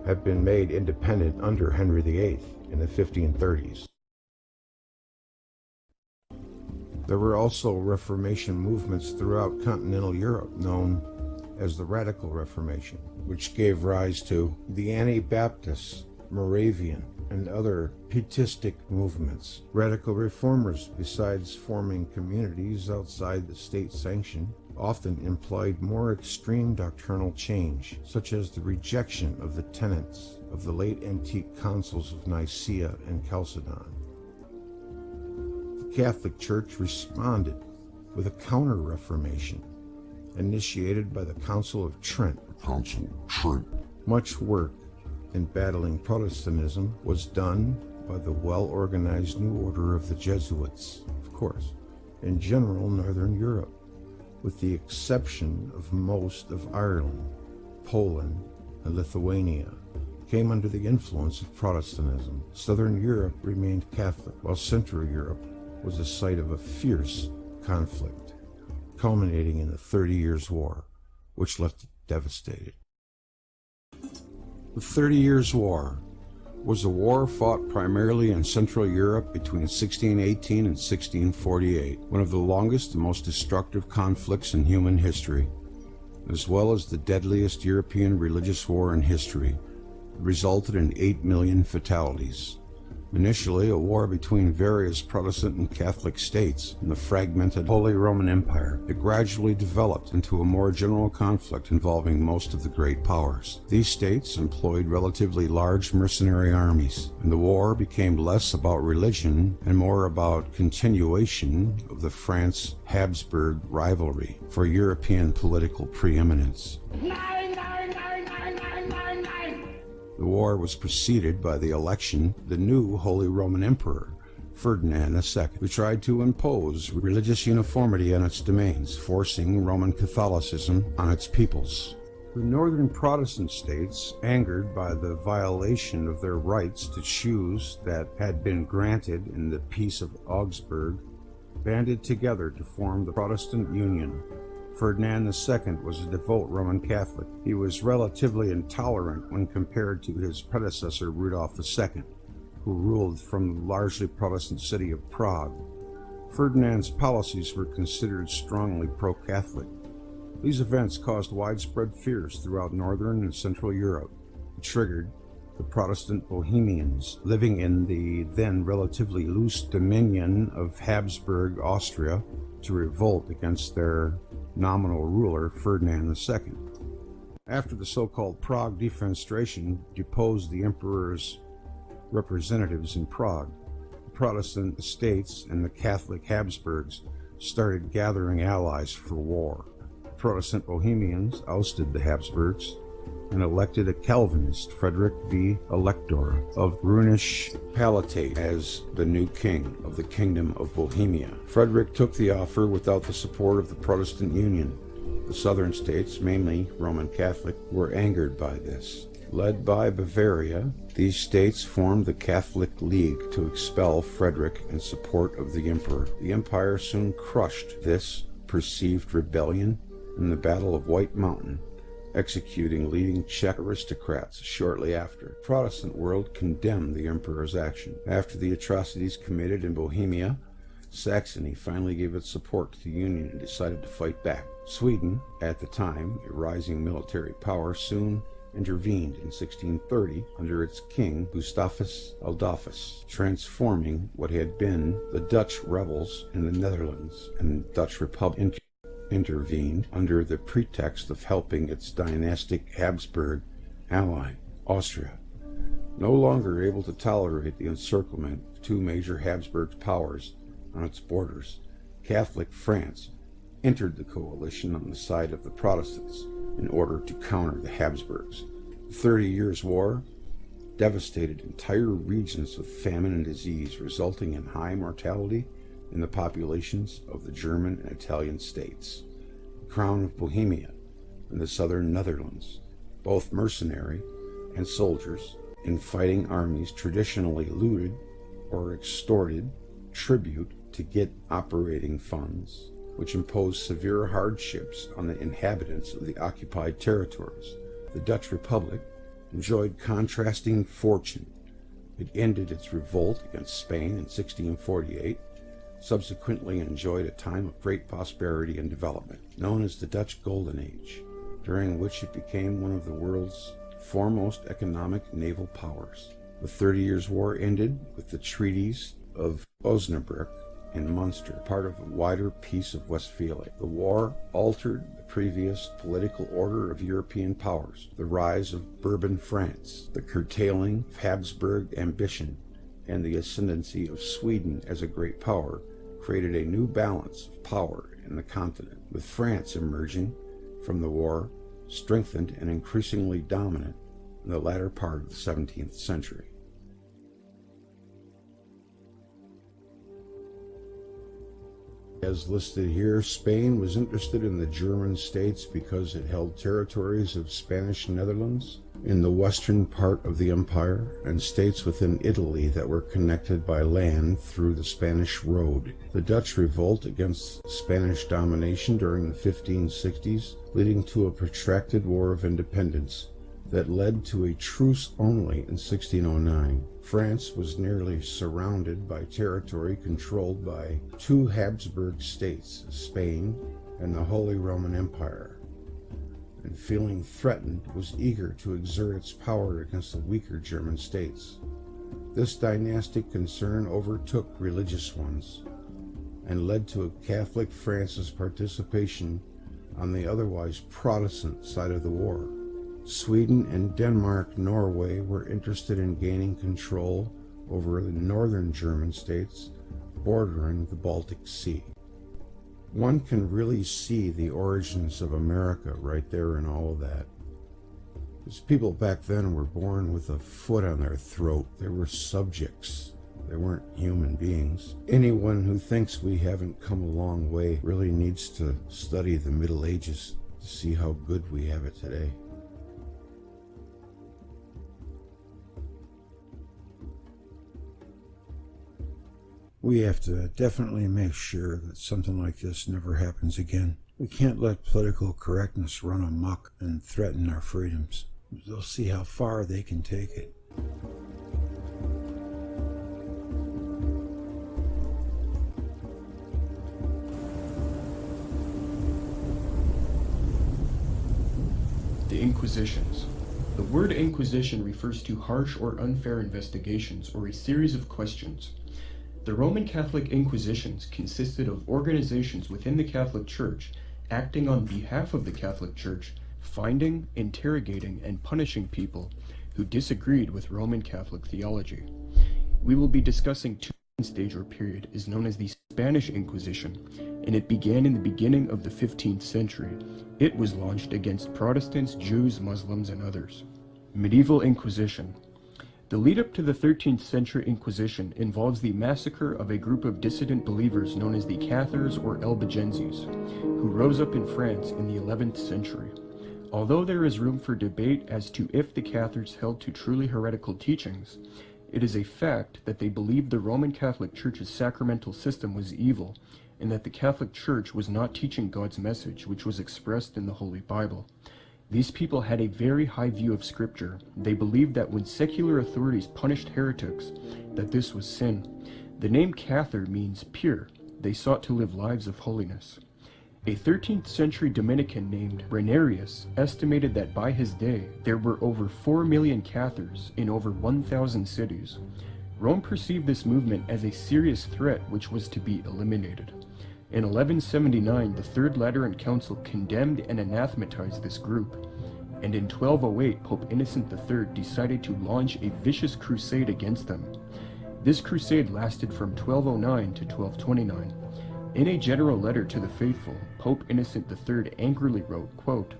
had been made independent under Henry VIII in the 1530s. There were also Reformation movements throughout continental Europe known as the Radical Reformation, which gave rise to the Anabaptists, Moravian, and other pietistic movements. Radical reformers, besides forming communities outside the state sanction, often implied more extreme doctrinal change, such as the rejection of the tenets of the late antique councils of Nicaea and Chalcedon. The Catholic Church responded with a counter-reformation initiated by the Council of Trent. Much work in battling Protestantism was done by the well-organized New Order of the Jesuits, of course, in general Northern Europe, with the exception of most of Ireland, Poland, and Lithuania, came under the influence of Protestantism. Southern Europe remained Catholic, while Central Europe was the site of a fierce conflict, culminating in the 30 Years' War, which left it devastated. The 30 Years' War was a war fought primarily in Central Europe between 1618 and 1648, one of the longest and most destructive conflicts in human history, as well as the deadliest European religious war in history. It resulted in 8 million fatalities. Initially a war between various Protestant and Catholic states in the fragmented Holy Roman Empire, it gradually developed into a more general conflict involving most of the great powers. These states employed relatively large mercenary armies, and the war became less about religion and more about continuation of the France-Habsburg rivalry for European political preeminence. The war was preceded by the election of the new Holy Roman Emperor, Ferdinand II, who tried to impose religious uniformity on its domains, forcing Roman Catholicism on its peoples. The northern Protestant states, angered by the violation of their rights to choose that had been granted in the Peace of Augsburg, banded together to form the Protestant Union. Ferdinand II was a devout Roman Catholic. He was relatively intolerant when compared to his predecessor Rudolf II, who ruled from the largely Protestant city of Prague. Ferdinand's policies were considered strongly pro-Catholic. These events caused widespread fears throughout Northern and Central Europe. It triggered the Protestant Bohemians living in the then relatively loose dominion of Habsburg Austria to revolt against their nominal ruler, Ferdinand II. After the so-called Prague Defenestration deposed the emperor's representatives in Prague, the Protestant states and the Catholic Habsburgs started gathering allies for war. The Protestant Bohemians ousted the Habsburgs and elected a Calvinist, Frederick V. Elector of Rhenish Palatinate, as the new king of the Kingdom of Bohemia. Frederick took the offer without the support of the Protestant Union. The southern states, mainly Roman Catholic, were angered by this. Led by Bavaria, these states formed the Catholic League to expel Frederick in support of the emperor. The empire soon crushed this perceived rebellion in the Battle of White Mountain, executing leading Czech aristocrats shortly after. The Protestant world condemned the emperor's action. After the atrocities committed in Bohemia, Saxony finally gave its support to the Union and decided to fight back. Sweden, at the time a rising military power, soon intervened in 1630 under its king Gustavus Adolphus, transforming what had been the Dutch rebels in the Netherlands, and the Dutch Republic intervened under the pretext of helping its dynastic Habsburg ally, Austria. No longer able to tolerate the encirclement of two major Habsburg powers on its borders, Catholic France entered the coalition on the side of the Protestants in order to counter the Habsburgs. The 30 Years' War devastated entire regions with famine and disease, resulting in high mortality in the populations of the German and Italian states. The Crown of Bohemia and the southern Netherlands, both mercenary and soldiers in fighting armies, traditionally looted or extorted tribute to get operating funds, which imposed severe hardships on the inhabitants of the occupied territories. The Dutch Republic enjoyed contrasting fortune. It ended its revolt against Spain in 1648, subsequently enjoyed a time of great prosperity and development, known as the Dutch Golden Age, during which it became one of the world's foremost economic naval powers. The 30 Years' War ended with the treaties of Osnabrück and Munster, part of a wider Peace of Westphalia. The war altered the previous political order of European powers, the rise of Bourbon France, the curtailing of Habsburg ambition, and the ascendancy of Sweden as a great power created a new balance of power in the continent, with France emerging from the war strengthened and increasingly dominant in the latter part of the 17th century. As listed here, Spain was interested in the German states because it held territories of Spanish Netherlands in the western part of the empire and states within Italy that were connected by land through the Spanish Road. The Dutch revolt against Spanish domination during the 1560s, leading to a protracted war of independence that led to a truce only in 1609. France was nearly surrounded by territory controlled by two Habsburg states, Spain and the Holy Roman Empire, and feeling threatened, was eager to exert its power against the weaker German states. This dynastic concern overtook religious ones and led to a Catholic France's participation on the otherwise Protestant side of the war. Sweden and Denmark-Norway were interested in gaining control over the northern German states bordering the Baltic Sea. One can really see the origins of America right there in all of that. These people back then were born with a foot on their throat. They were subjects. They weren't human beings. Anyone who thinks we haven't come a long way really needs to study the Middle Ages to see how good we have it today. We have to definitely make sure that something like this never happens again. We can't let political correctness run amok and threaten our freedoms. They'll see how far they can take it. The Inquisitions. The word Inquisition refers to harsh or unfair investigations or a series of questions. The Roman Catholic Inquisitions consisted of organizations within the Catholic Church acting on behalf of the Catholic Church, finding, interrogating, and punishing people who disagreed with Roman Catholic theology. We will be discussing two stage or period is known as the Spanish Inquisition, and it began in the beginning of the 15th century. It was launched against Protestants, Jews, Muslims, and others. Medieval Inquisition. The lead-up to the 13th century Inquisition involves the massacre of a group of dissident believers known as the Cathars or Albigenses, who rose up in France in the 11th century. Although there is room for debate as to if the Cathars held to truly heretical teachings, it is a fact that they believed the Roman Catholic Church's sacramental system was evil, and that the Catholic Church was not teaching God's message, which was expressed in the Holy Bible. These people had a very high view of Scripture. They believed that when secular authorities punished heretics, that this was sin. The name Cathar means pure. They sought to live lives of holiness. A 13th century Dominican named Renarius estimated that by his day, there were over 4 million Cathars in over 1,000 cities. Rome perceived this movement as a serious threat which was to be eliminated. In 1179, the Third Lateran Council condemned and anathematized this group, and in 1208, Pope Innocent III decided to launch a vicious crusade against them. This crusade lasted from 1209 to 1229. In a general letter to the faithful, Pope Innocent III angrily wrote, quote,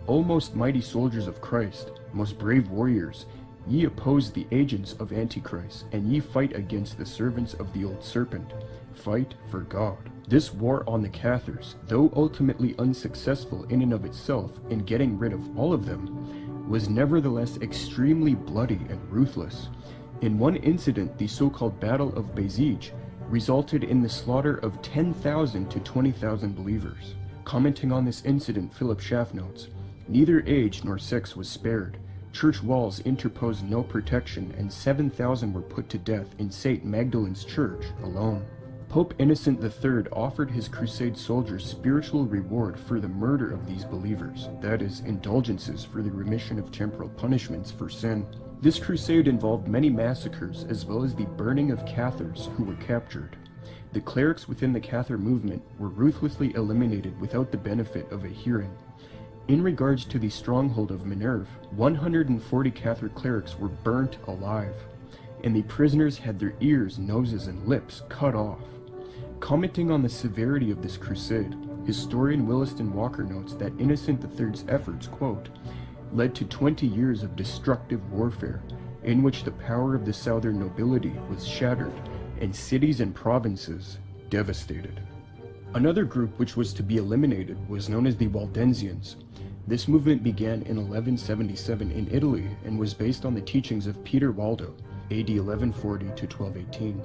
"O most mighty soldiers of Christ, most brave warriors, ye oppose the agents of Antichrist, and ye fight against the servants of the old serpent. Fight for God." This war on the Cathars, though ultimately unsuccessful in and of itself in getting rid of all of them, was nevertheless extremely bloody and ruthless. In one incident, the so-called Battle of Bezij resulted in the slaughter of 10,000 to 20,000 believers. Commenting on this incident, Philip Schaff notes, "Neither age nor sex was spared. Church walls interposed no protection, and 7,000 were put to death in St. Magdalen's Church alone." Pope Innocent III offered his crusade soldiers spiritual reward for the murder of these believers, that is, indulgences for the remission of temporal punishments for sin. This crusade involved many massacres as well as the burning of Cathars who were captured. The clerics within the Cathar movement were ruthlessly eliminated without the benefit of a hearing. In regards to the stronghold of Minerve, 140 Cathar clerics were burnt alive, and the prisoners had their ears, noses, and lips cut off. Commenting on the severity of this crusade, historian Williston Walker notes that Innocent III's efforts, quote, led to 20 years of destructive warfare, in which the power of the southern nobility was shattered and cities and provinces devastated. Another group which was to be eliminated was known as the Waldensians. This movement began in 1177 in Italy and was based on the teachings of Peter Waldo, AD 1140 to 1218.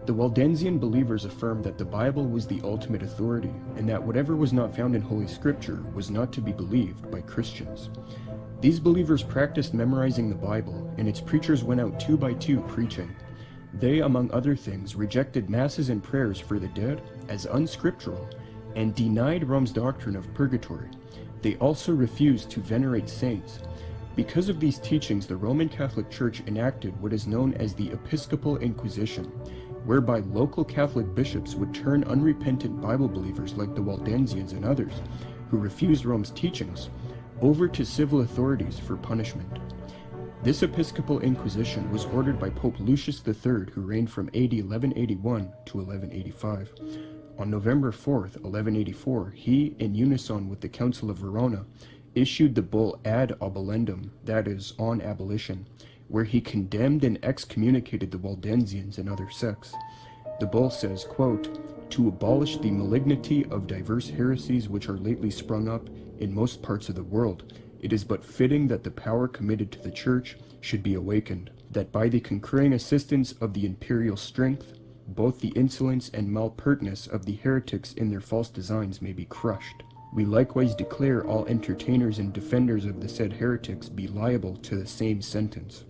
The Waldensian believers affirmed that the Bible was the ultimate authority and that whatever was not found in Holy Scripture was not to be believed by Christians. These believers practiced memorizing the Bible, and its preachers went out 2 by 2 preaching. They, among other things, rejected masses and prayers for the dead as unscriptural and denied Rome's doctrine of purgatory. They also refused to venerate saints. Because of these teachings, the Roman Catholic Church enacted what is known as the Episcopal Inquisition, whereby local Catholic bishops would turn unrepentant Bible believers like the Waldensians and others, who refused Rome's teachings, over to civil authorities for punishment. This Episcopal Inquisition was ordered by Pope Lucius III, who reigned from AD 1181 to 1185. On November 4th, 1184, he, in unison with the Council of Verona, issued the bull Ad Abolendum, that is, on abolition, where he condemned and excommunicated the Waldensians and other sects. The bull says, quote, "To abolish the malignity of diverse heresies which are lately sprung up in most parts of the world, it is but fitting that the power committed to the Church should be awakened, that by the concurring assistance of the imperial strength, both the insolence and malpertness of the heretics in their false designs may be crushed. We likewise declare all entertainers and defenders of the said heretics be liable to the same sentence,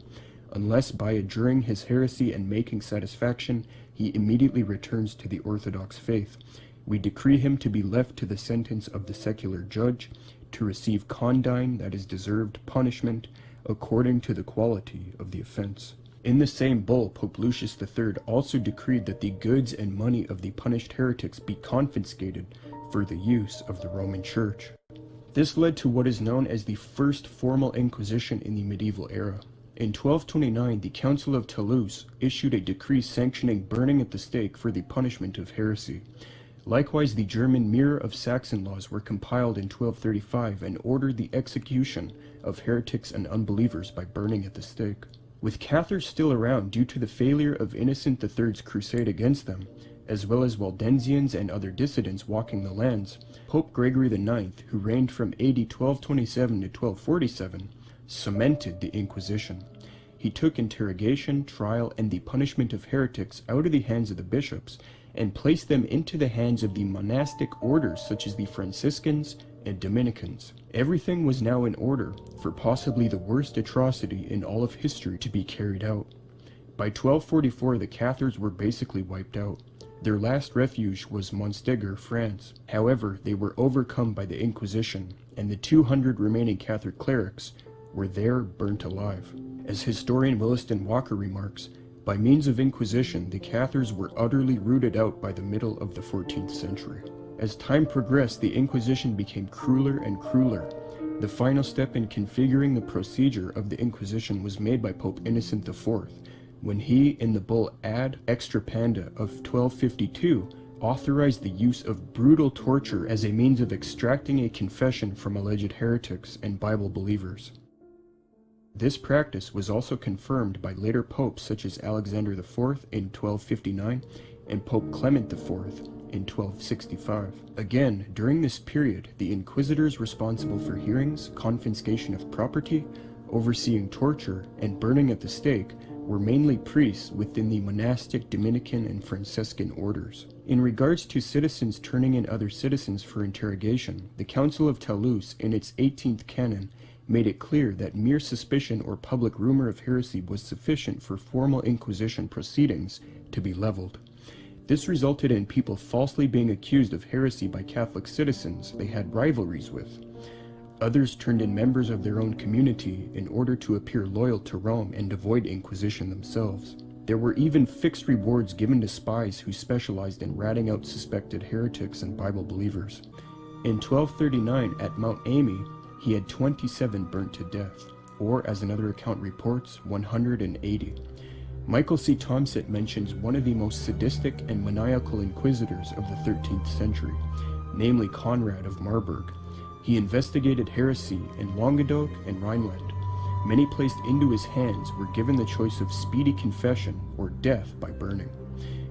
unless by adjuring his heresy and making satisfaction he immediately returns to the orthodox faith. We decree him to be left to the sentence of the secular judge, to receive condign, that is deserved punishment, according to the quality of the offense." In the same bull, Pope Lucius III also decreed that the goods and money of the punished heretics be confiscated for the use of the Roman Church. This led to what is known as the first formal Inquisition in the medieval era. In 1229, the Council of Toulouse issued a decree sanctioning burning at the stake for the punishment of heresy. Likewise, the German Mirror of Saxon laws were compiled in 1235 and ordered the execution of heretics and unbelievers by burning at the stake. With Cathars still around due to the failure of Innocent III's crusade against them, as well as Waldensians and other dissidents walking the lands, Pope Gregory IX, who reigned from AD 1227 to 1247, cemented the Inquisition. He took interrogation, trial, and the punishment of heretics out of the hands of the bishops and placed them into the hands of the monastic orders such as the Franciscans and Dominicans. Everything was now in order for possibly the worst atrocity in all of history to be carried out. By 1244, the Cathars were basically wiped out. Their last refuge was Montségur, France. However, they were overcome by the Inquisition, and the 200 remaining Catholic clerics were there burnt alive. As historian Williston Walker remarks, by means of Inquisition, the Cathars were utterly rooted out by the middle of the 14th century. As time progressed, the Inquisition became crueler and crueler. The final step in configuring the procedure of the Inquisition was made by Pope Innocent IV, when he, in the bull Ad Extirpanda of 1252, authorized the use of brutal torture as a means of extracting a confession from alleged heretics and Bible believers. This practice was also confirmed by later popes such as Alexander IV in 1259 and Pope Clement IV in 1265. Again, during this period, the inquisitors responsible for hearings, confiscation of property, overseeing torture, and burning at the stake were mainly priests within the monastic Dominican and Franciscan orders. In regards to citizens turning in other citizens for interrogation, the Council of Toulouse, in its 18th canon, made it clear that mere suspicion or public rumor of heresy was sufficient for formal Inquisition proceedings to be leveled. This resulted in people falsely being accused of heresy by Catholic citizens they had rivalries with. Others turned in members of their own community in order to appear loyal to Rome and avoid Inquisition themselves. There were even fixed rewards given to spies who specialized in ratting out suspected heretics and Bible believers. In 1239, at Mount Amy, he had 27 burnt to death, or as another account reports, 180. Michael C. Thomset mentions one of the most sadistic and maniacal inquisitors of the 13th century, namely Conrad of Marburg. He investigated heresy in Languedoc and Rhineland. Many placed into his hands were given the choice of speedy confession or death by burning.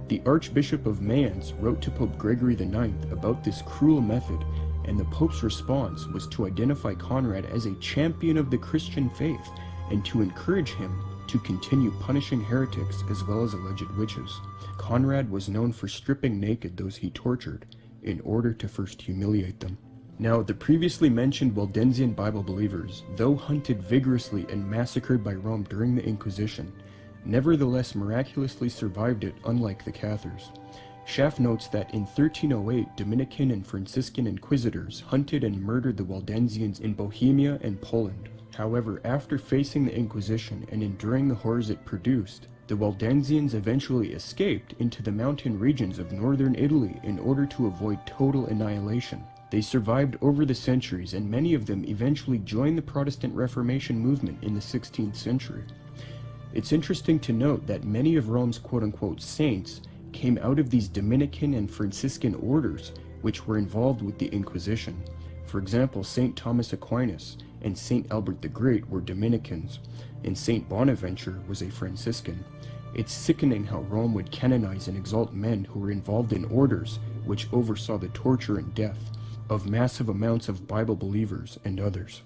The Archbishop of Mayence wrote to Pope Gregory IX about this cruel method, and the Pope's response was to identify Conrad as a champion of the Christian faith and to encourage him to continue punishing heretics as well as alleged witches. Conrad was known for stripping naked those he tortured in order to first humiliate them. Now, the previously mentioned Waldensian Bible believers, though hunted vigorously and massacred by Rome during the Inquisition, nevertheless miraculously survived it, unlike the Cathars. Schaff notes that in 1308, Dominican and Franciscan inquisitors hunted and murdered the Waldensians in Bohemia and Poland. However, after facing the Inquisition and enduring the horrors it produced, the Waldensians eventually escaped into the mountain regions of northern Italy in order to avoid total annihilation. They survived over the centuries, and many of them eventually joined the Protestant Reformation movement in the 16th century. It's interesting to note that many of Rome's quote-unquote saints came out of these Dominican and Franciscan orders which were involved with the Inquisition. For example, St. Thomas Aquinas and St. Albert the Great were Dominicans, and St. Bonaventure was a Franciscan. It's sickening how Rome would canonize and exalt men who were involved in orders which oversaw the torture and death of massive amounts of Bible believers and others.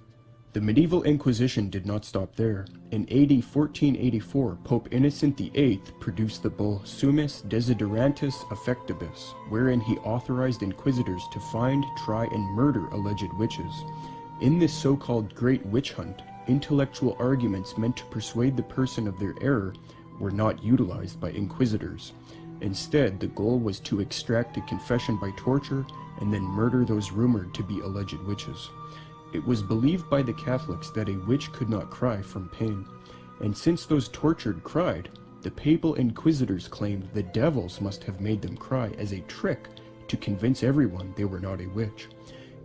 The medieval Inquisition did not stop there. In AD 1484, Pope Innocent VIII produced the bull Summis Desiderantis Affectibus, wherein he authorized inquisitors to find, try, and murder alleged witches. In this so-called Great Witch Hunt, intellectual arguments meant to persuade the person of their error were not utilized by inquisitors. Instead, the goal was to extract a confession by torture and then murder those rumored to be alleged witches. It was believed by the Catholics that a witch could not cry from pain, and since those tortured cried, the papal inquisitors claimed the devils must have made them cry as a trick to convince everyone they were not a witch.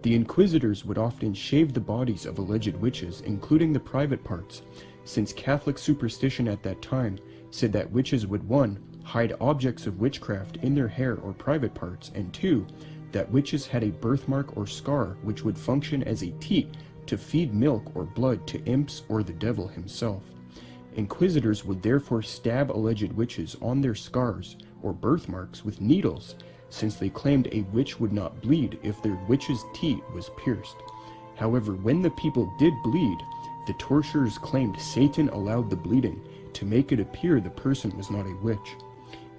The inquisitors would often shave the bodies of alleged witches, including the private parts, since Catholic superstition at that time said that witches would 1. Hide objects of witchcraft in their hair or private parts, and 2. That witches had a birthmark or scar which would function as a teat to feed milk or blood to imps or the devil himself. Inquisitors would therefore stab alleged witches on their scars or birthmarks with needles, since they claimed a witch would not bleed if their witch's teat was pierced. However, when the people did bleed, the torturers claimed Satan allowed the bleeding to make it appear the person was not a witch.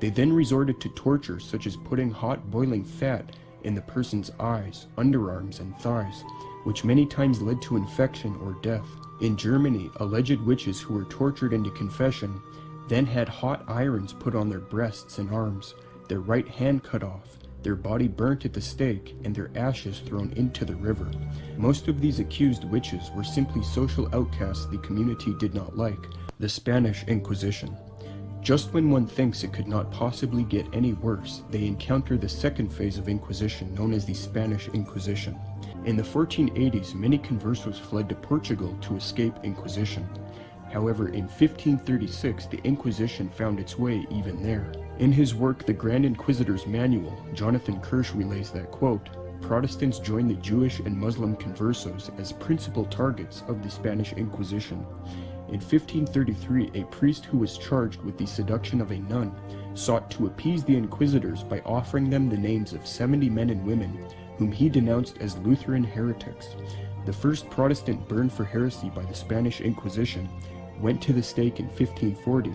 They then resorted to torture such as putting hot boiling fat in the person's eyes, underarms, and thighs, which many times led to infection or death. In Germany, alleged witches who were tortured into confession then had hot irons put on their breasts and arms, their right hand cut off, their body burnt at the stake, and their ashes thrown into the river. Most of these accused witches were simply social outcasts the community did not like, the Spanish Inquisition. Just when one thinks it could not possibly get any worse, they encounter the second phase of Inquisition known as the Spanish Inquisition. In the 1480s, many conversos fled to Portugal to escape Inquisition. However, in 1536, the Inquisition found its way even there. In his work, The Grand Inquisitor's Manual, Jonathan Kirsch relays that, quote, Protestants joined the Jewish and Muslim conversos as principal targets of the Spanish Inquisition. In 1533, a priest who was charged with the seduction of a nun sought to appease the inquisitors by offering them the names of 70 men and women whom he denounced as Lutheran heretics. The first Protestant burned for heresy by the Spanish Inquisition went to the stake in 1540,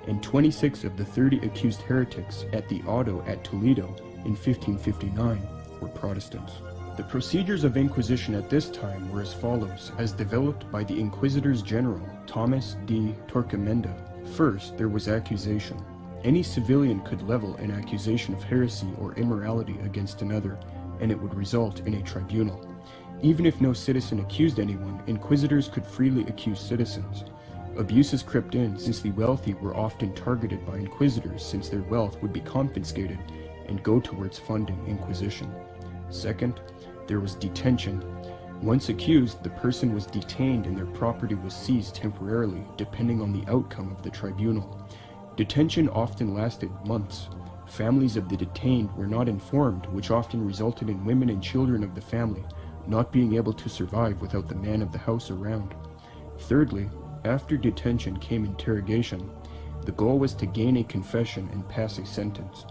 and 26 of the 30 accused heretics at the auto at Toledo in 1559 were Protestants. The procedures of Inquisition at this time were as follows, as developed by the Inquisitors General Thomas D. Torquemada. First, there was accusation. Any civilian could level an accusation of heresy or immorality against another, and it would result in a tribunal. Even if no citizen accused anyone, inquisitors could freely accuse citizens. Abuses crept in, since the wealthy were often targeted by inquisitors, since their wealth would be confiscated and go towards funding Inquisition. Second, there was detention. Once accused, the person was detained and their property was seized temporarily, depending on the outcome of the tribunal. Detention often lasted months. Families of the detained were not informed, which often resulted in women and children of the family not being able to survive without the man of the house around. Thirdly, after detention came interrogation. The goal was to gain a confession and pass a sentence.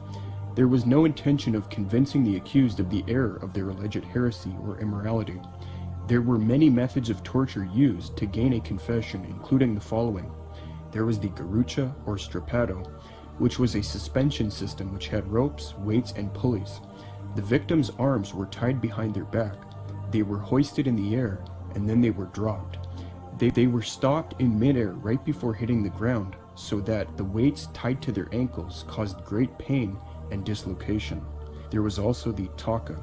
There was no intention of convincing the accused of the error of their alleged heresy or immorality. There were many methods of torture used to gain a confession, including the following. There was the garrucha or strappado, which was a suspension system which had ropes, weights, and pulleys. The victims' arms were tied behind their back. They were hoisted in the air, and then they were dropped. They were stopped in midair right before hitting the ground, so that the weights tied to their ankles caused great pain and dislocation. There was also the taka,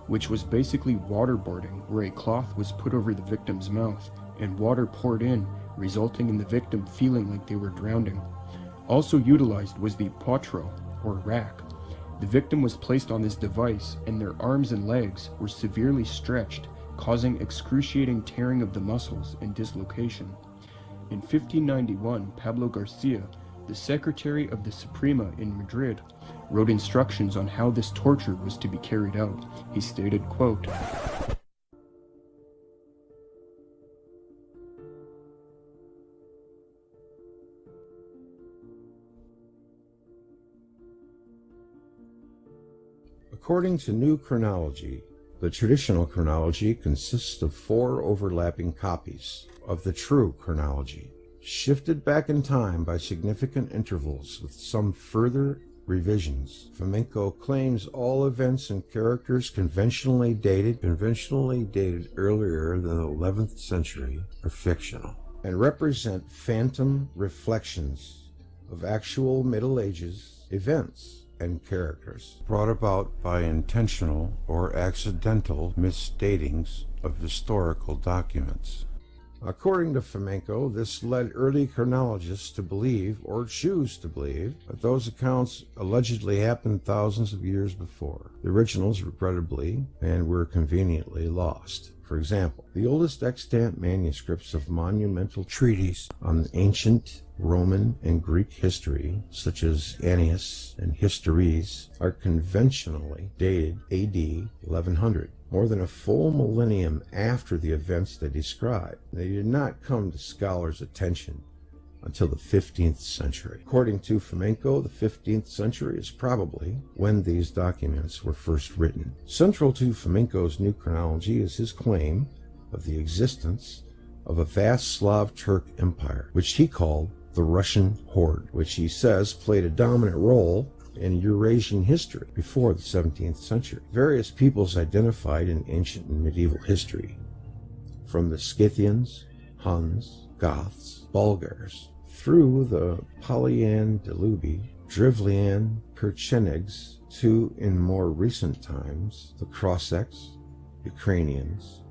which was basically waterboarding, where a cloth was put over the victim's mouth and water poured in, resulting in the victim feeling like they were drowning. Also utilized was the potro, or rack. The victim was placed on this device, and their arms and legs were severely stretched, causing excruciating tearing of the muscles and dislocation. In 1591, Pablo Garcia, the secretary of the Suprema in Madrid, wrote instructions on how this torture was to be carried out. He stated, quote, According to new chronology, the traditional chronology consists of 4 overlapping copies of the true chronology, shifted back in time by significant intervals with some further revisions. Femenko claims all events and characters conventionally dated earlier than the 11th century are fictional and represent phantom reflections of actual Middle Ages events and characters brought about by intentional or accidental misdatings of historical documents. According to Femenko, this led early chronologists to believe, or choose to believe, that those accounts allegedly happened thousands of years before. The originals, regrettably, and were conveniently lost. For example, the oldest extant manuscripts of monumental treatises on ancient Roman and Greek history, such as Annius and Histories, are conventionally dated AD 1100. More than a full millennium after the events they describe. They did not come to scholars' attention until the 15th century. According to Femenko, the 15th century is probably when these documents were first written. Central to Femenko's new chronology is his claim of the existence of a vast Slav Turk empire, which he called the Russian Horde, which he says played a dominant role in Eurasian history before the 17th century. Various peoples identified in ancient and medieval history, from the Scythians, Huns, Goths, Bulgars, through the Polyan Dalubi, Drevlian Pechenegs, to, in more recent times, the Cossacks, Ukrainians,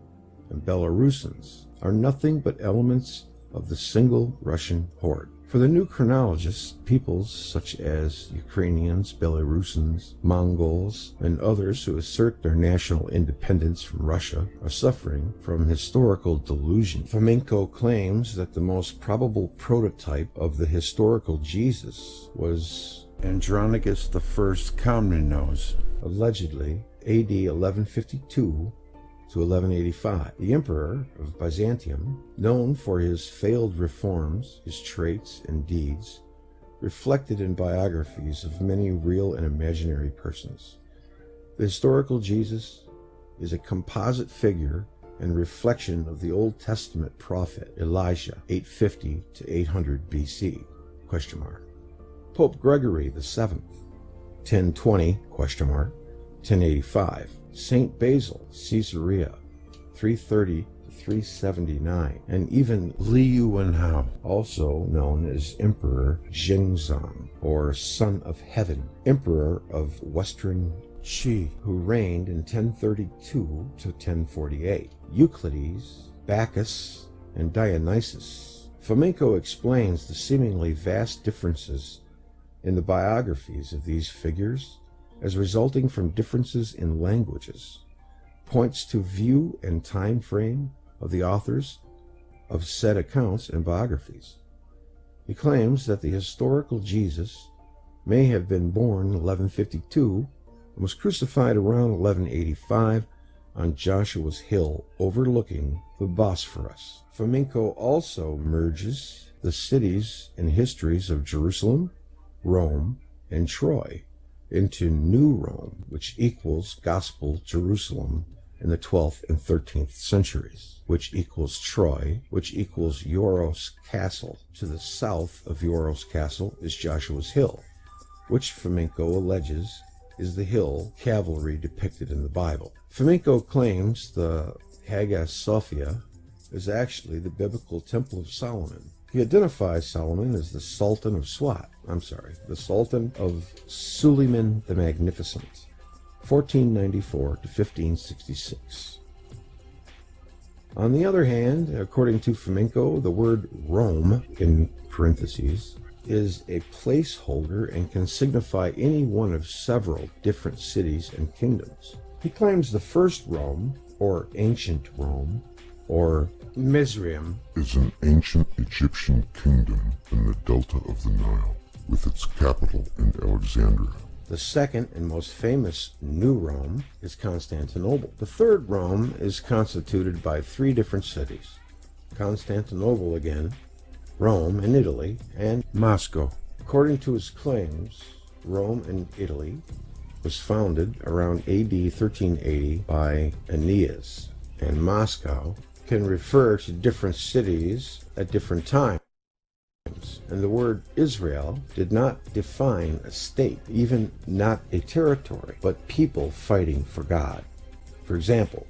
and Belarusians, are nothing but elements of the single Russian horde. For the new chronologists, peoples such as Ukrainians, Belarusians, Mongols, and others who assert their national independence from Russia are suffering from historical delusion. Femenko claims that the most probable prototype of the historical Jesus was Andronicus I Komnenos, allegedly AD 1152 to 1185. The emperor of Byzantium, known for his failed reforms, his traits and deeds, reflected in biographies of many real and imaginary persons. The historical Jesus is a composite figure and reflection of the Old Testament prophet Elijah, 850 to 800 BC, ? Pope Gregory VII, 1020, ? 1085. Saint Basil, Caesarea, 330 to 379, and even Li Yuanhao, also known as Emperor Jingzong, or Son of Heaven, Emperor of Western Qi, who reigned in 1032 to 1048. Euclides, Bacchus, and Dionysus. Femenko explains the seemingly vast differences in the biographies of these figures as resulting from differences in languages, points to view and time frame of the authors of said accounts and biographies. He claims that the historical Jesus may have been born in 1152 and was crucified around 1185 on Joshua's Hill overlooking the Bosphorus. Femenko also merges the cities and histories of Jerusalem, Rome, and Troy into New Rome, which equals Gospel Jerusalem in the 12th and 13th centuries, which equals Troy, which equals Yoros Castle. To the south of Yoros Castle is Joshua's Hill, which Femenko alleges is the hill cavalry depicted in the Bible. Femenko claims the Hagia Sophia is actually the biblical Temple of Solomon. He identifies Solomon as the Sultan of the Sultan of Suleiman the Magnificent, 1494 to 1566. On the other hand, according to Femenko, the word Rome, in parentheses, is a placeholder and can signify any one of several different cities and kingdoms. He claims the first Rome, or ancient Rome, or Mizraim, is an ancient Egyptian kingdom in the delta of the Nile, with its capital in Alexandria. The second and most famous New Rome is Constantinople. The third Rome is constituted by three different cities: Constantinople again, Rome in Italy, and Moscow. According to his claims, Rome in Italy was founded around AD 1380 by Aeneas, and Moscow can refer to different cities at different times. And the word Israel did not define a state, even not a territory, but people fighting for God. For example,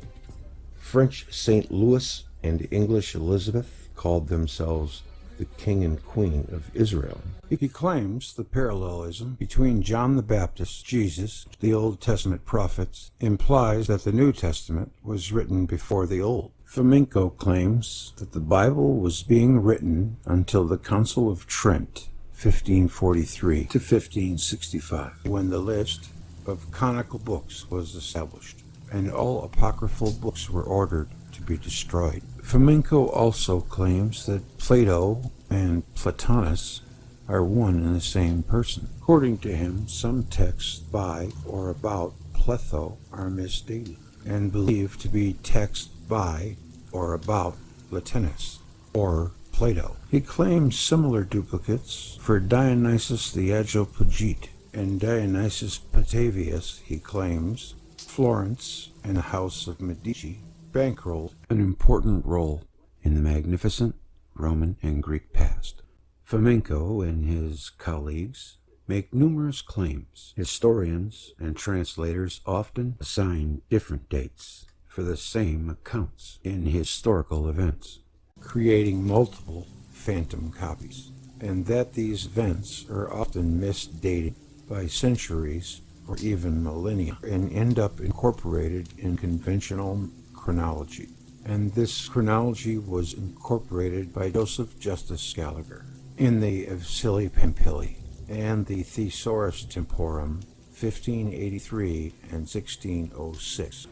French St. Louis and English Elizabeth called themselves the King and Queen of Israel. He claims the parallelism between John the Baptist, Jesus, the Old Testament prophets, implies that the New Testament was written before the Old. Femenko claims that the Bible was being written until the Council of Trent, 1543 to 1565, when the list of canonical books was established, and all apocryphal books were ordered to be destroyed. Femenko also claims that Plato and Plotinus are one and the same person. According to him, some texts by or about Pletho are misdated and believed to be texts by or about Plotinus or Plato. He claims similar duplicates for Dionysius the Areopagite and Dionysius Patavius. He claims Florence and the House of Medici bankrolled an important role in the magnificent Roman and Greek past. Femenko and his colleagues make numerous claims. Historians and translators often assign different dates for the same accounts in historical events, creating multiple phantom copies, and that these events are often misdated by centuries or even millennia and end up incorporated in conventional chronology. And this chronology was incorporated by Joseph Justus Scaliger in the Evsili Pampili and the Thesaurus Temporum, 1583 and 1606.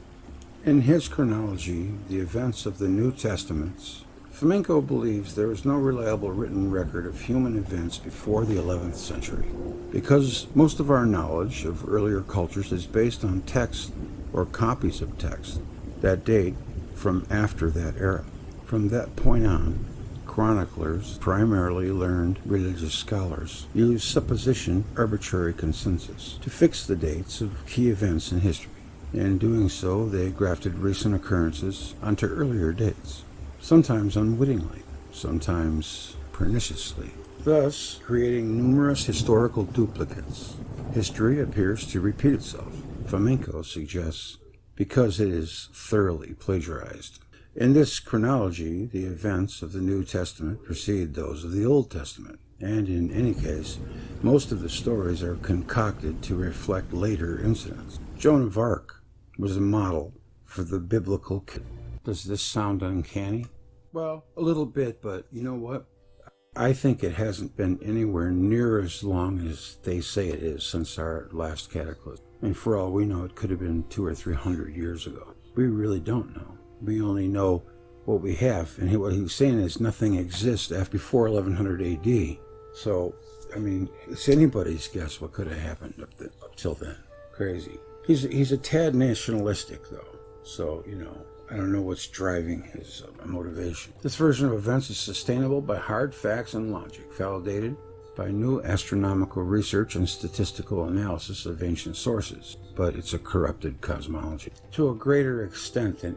In his chronology, the events of the New Testaments, Femenko believes there is no reliable written record of human events before the 11th century, because most of our knowledge of earlier cultures is based on texts or copies of texts that date from after that era. From that point on, chroniclers, primarily learned religious scholars, use supposition, arbitrary consensus, to fix the dates of key events in history. In doing so, they grafted recent occurrences onto earlier dates, sometimes unwittingly, sometimes perniciously, thus creating numerous historical duplicates. History appears to repeat itself, Femenko suggests, because it is thoroughly plagiarized. In this chronology, the events of the New Testament precede those of the Old Testament, and in any case, most of the stories are concocted to reflect later incidents. Joan of Arc was a model for the biblical kid. Does this sound uncanny? Well, a little bit, but you know what? I think it hasn't been anywhere near as long as they say it is since our last cataclysm. And for all we know, it could have been 200 or 300 years ago. We really don't know. We only know what we have. And what he was saying is nothing exists after before 1100 AD. So, I mean, it's anybody's guess what could have happened up till then. Crazy. He's a tad nationalistic, though. So, I don't know what's driving his motivation. This version of events is sustainable by hard facts and logic, validated by new astronomical research and statistical analysis of ancient sources, but it's a corrupted cosmology. To a greater extent than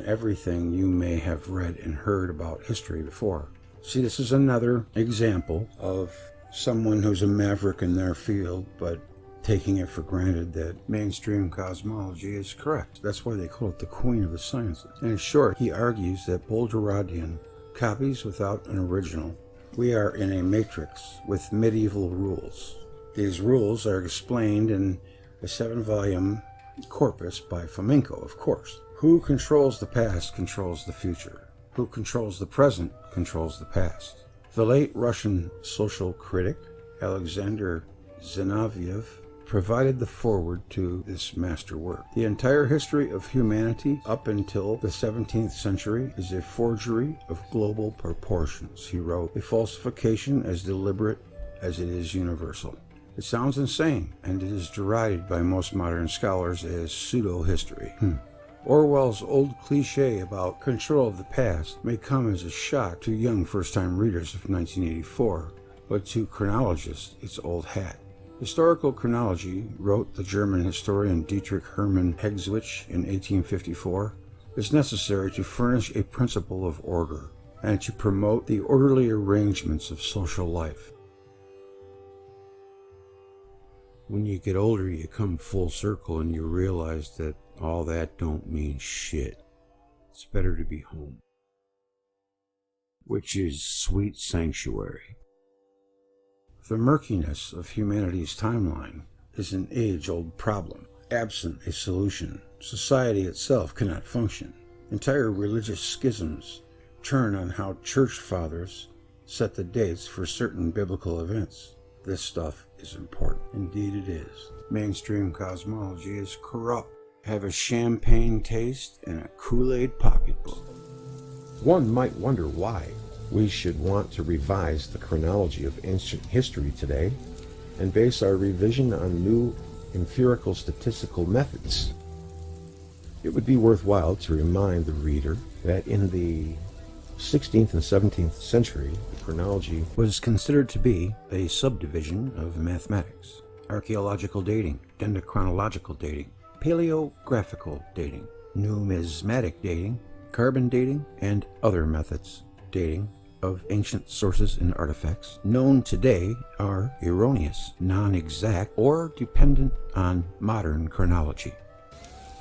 everything you may have read and heard about history before. See, this is another example of someone who's a maverick in their field, but taking it for granted that mainstream cosmology is correct. That's why they call it the queen of the sciences. And in short, he argues that Bolderadian copies without an original. We are in a matrix with medieval rules. These rules are explained in a 7-volume corpus by Femenko, of course. Who controls the past controls the future. Who controls the present controls the past. The late Russian social critic Alexander Zinoviev provided the foreword to this masterwork. The entire history of humanity up until the 17th century is a forgery of global proportions, he wrote, a falsification as deliberate as it is universal. It sounds insane, and it is derided by most modern scholars as pseudo-history. Orwell's old cliche about control of the past may come as a shock to young first-time readers of 1984, but to chronologists, it's old hat. Historical chronology, wrote the German historian Dietrich Hermann Hegzwitsch in 1854, is necessary to furnish a principle of order and to promote the orderly arrangements of social life. When you get older, you come full circle and you realize that all that don't mean shit. It's better to be home, which is sweet sanctuary. The murkiness of humanity's timeline is an age-old problem. Absent a solution, society itself cannot function. Entire religious schisms turn on how church fathers set the dates for certain biblical events. This stuff is important. Indeed it is. Mainstream cosmology is corrupt. Have a champagne taste and a Kool-Aid pocketbook. One might wonder why we should want to revise the chronology of ancient history today and base our revision on new empirical statistical methods. It would be worthwhile to remind the reader that in the 16th and 17th century, the chronology was considered to be a subdivision of mathematics, archaeological dating, dendrochronological dating, paleographical dating, numismatic dating, carbon dating, and other methods dating of ancient sources and artifacts known today are erroneous, non-exact, or dependent on modern chronology.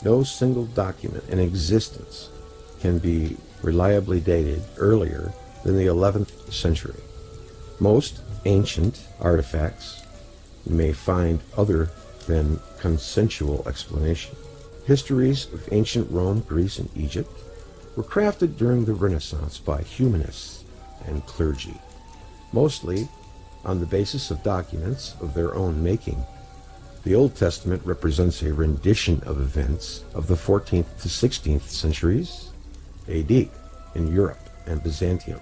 No single document in existence can be reliably dated earlier than the 11th century. Most ancient artifacts you may find other than consensual explanation. Histories of ancient Rome, Greece, and Egypt were crafted during the Renaissance by humanists and clergy, mostly on the basis of documents of their own making. The Old Testament represents a rendition of events of the 14th to 16th centuries AD in Europe and Byzantium,